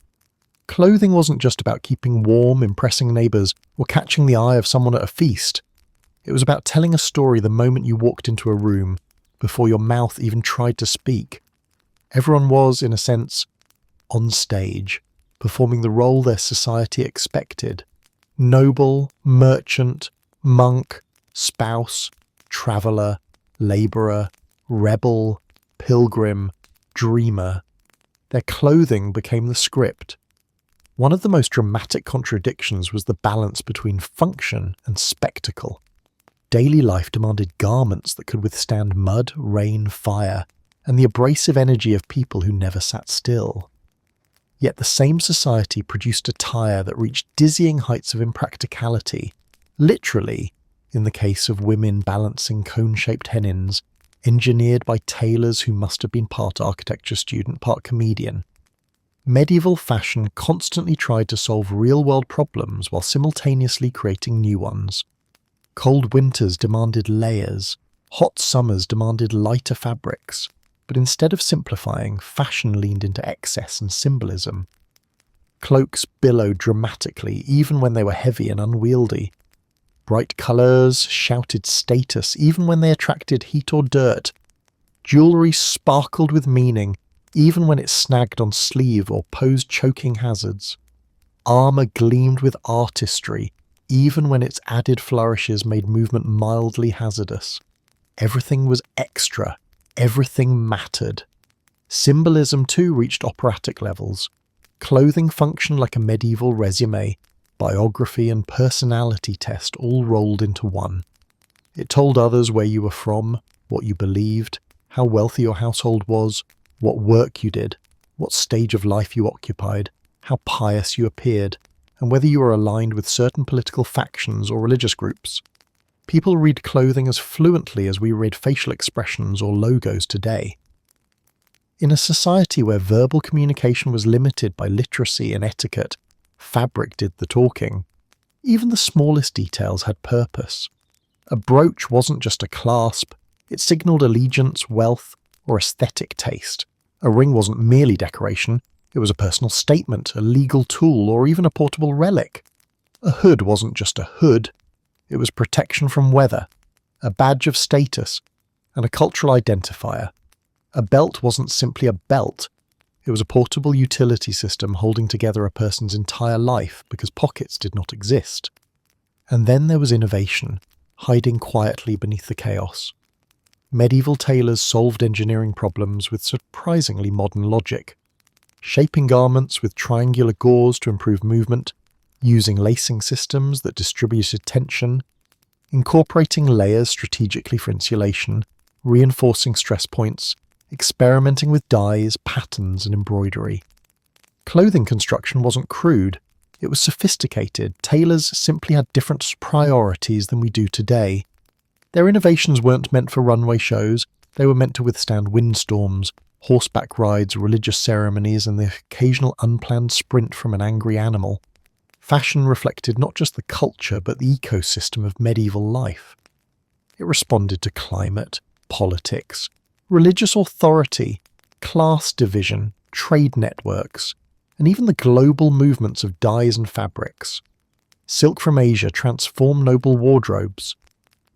Clothing wasn't just about keeping warm, impressing neighbours, or catching the eye of someone at a feast. It was about telling a story the moment you walked into a room, before your mouth even tried to speak. Everyone was, in a sense, on stage, performing the role their society expected. Noble, merchant, monk, spouse, traveller, labourer, rebel, pilgrim, dreamer. Their clothing became the script. One of the most dramatic contradictions was the balance between function and spectacle. Daily life demanded garments that could withstand mud, rain, fire, and the abrasive energy of people who never sat still. Yet the same society produced attire that reached dizzying heights of impracticality, literally, in the case of women balancing cone-shaped hennins, engineered by tailors who must have been part architecture student, part comedian. Medieval fashion constantly tried to solve real-world problems while simultaneously creating new ones. Cold winters demanded layers, hot summers demanded lighter fabrics, but instead of simplifying, fashion leaned into excess and symbolism. Cloaks billowed dramatically even when they were heavy and unwieldy. Bright colours shouted status even when they attracted heat or dirt. Jewellery sparkled with meaning even when it snagged on sleeve or posed choking hazards. Armour gleamed with artistry even when its added flourishes made movement mildly hazardous. Everything was extra. Everything mattered. Symbolism too reached operatic levels. Clothing functioned like a medieval resume, biography and personality test all rolled into one. It told others where you were from, what you believed, how wealthy your household was, what work you did, what stage of life you occupied, how pious you appeared, and whether you were aligned with certain political factions or religious groups. People read clothing as fluently as we read facial expressions or logos today. In a society where verbal communication was limited by literacy and etiquette, fabric did the talking. Even the smallest details had purpose. A brooch wasn't just a clasp, it signalled allegiance, wealth, or aesthetic taste. A ring wasn't merely decoration, it was a personal statement, a legal tool, or even a portable relic. A hood wasn't just a hood, it was protection from weather, a badge of status, and a cultural identifier. A belt wasn't simply a belt, it was a portable utility system holding together a person's entire life because pockets did not exist. And then there was innovation, hiding quietly beneath the chaos. Medieval tailors solved engineering problems with surprisingly modern logic, shaping garments with triangular gauze to improve movement, using lacing systems that distributed tension, incorporating layers strategically for insulation, reinforcing stress points, experimenting with dyes, patterns, and embroidery. Clothing construction wasn't crude, It was sophisticated. Tailors simply had different priorities than we do today. Their innovations weren't meant for runway shows. They were meant to withstand windstorms, horseback rides, religious ceremonies, and the occasional unplanned sprint from an angry animal. Fashion reflected not just the culture, but the ecosystem of medieval life. It responded to climate, politics, religious authority, class division, trade networks, and even the global movements of dyes and fabrics. Silk from Asia transformed noble wardrobes.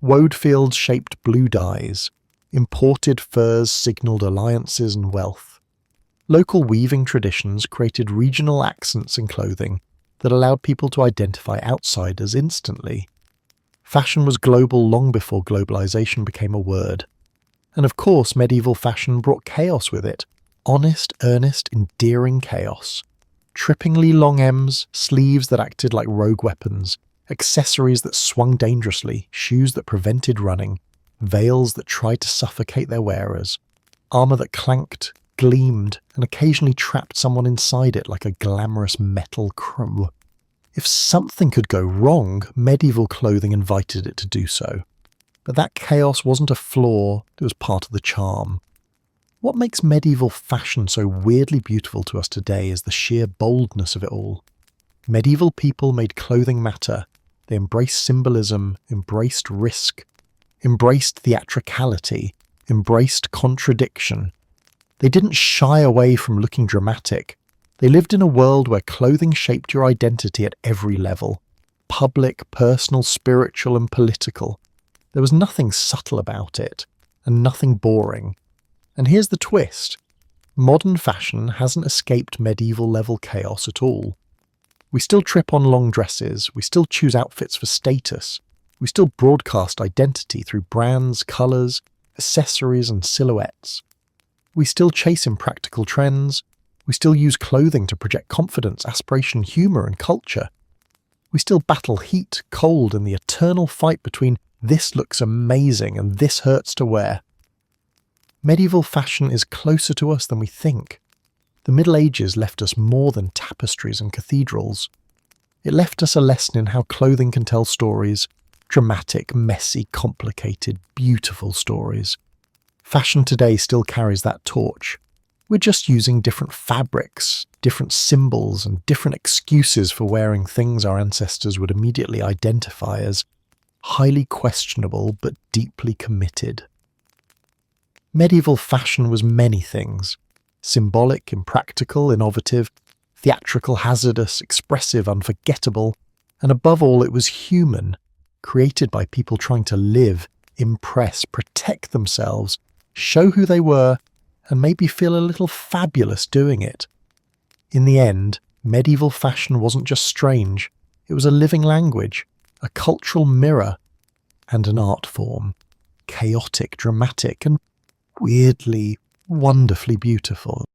Woad fields shaped blue dyes. Imported furs signalled alliances and wealth. Local weaving traditions created regional accents in clothing that allowed people to identify outsiders instantly. Fashion was global long before globalization became a word. And of course, medieval fashion brought chaos with it. Honest, earnest, endearing chaos. Trippingly long M's, sleeves that acted like rogue weapons, accessories that swung dangerously, shoes that prevented running, veils that tried to suffocate their wearers, armour that clanked, gleamed, and occasionally trapped someone inside it like a glamorous metal crow. If something could go wrong, medieval clothing invited it to do so. But that chaos wasn't a flaw, it was part of the charm. What makes medieval fashion so weirdly beautiful to us today is the sheer boldness of it all. Medieval people made clothing matter. They embraced symbolism, embraced risk, embraced theatricality, embraced contradiction. They didn't shy away from looking dramatic. They lived in a world where clothing shaped your identity at every level. Public, personal, spiritual, and political. There was nothing subtle about it, and nothing boring. And here's the twist. Modern fashion hasn't escaped medieval-level chaos at all. We still trip on long dresses, we still choose outfits for status, we still broadcast identity through brands, colours, accessories and silhouettes. We still chase impractical trends, we still use clothing to project confidence, aspiration, humour and culture. We still battle heat, cold and the eternal fight between this looks amazing and this hurts to wear. Medieval fashion is closer to us than we think. The Middle Ages left us more than tapestries and cathedrals. It left us a lesson in how clothing can tell stories, dramatic, messy, complicated, beautiful stories. Fashion today still carries that torch. We're just using different fabrics, different symbols, and different excuses for wearing things our ancestors would immediately identify as highly questionable but deeply committed. Medieval fashion was many things. Symbolic, impractical, innovative, theatrical, hazardous, expressive, unforgettable, and above all it was human, created by people trying to live, impress, protect themselves, show who they were, and maybe feel a little fabulous doing it. In the end, medieval fashion wasn't just strange, it was a living language, a cultural mirror, and an art form. Chaotic, dramatic, and weirdly, wonderfully beautiful.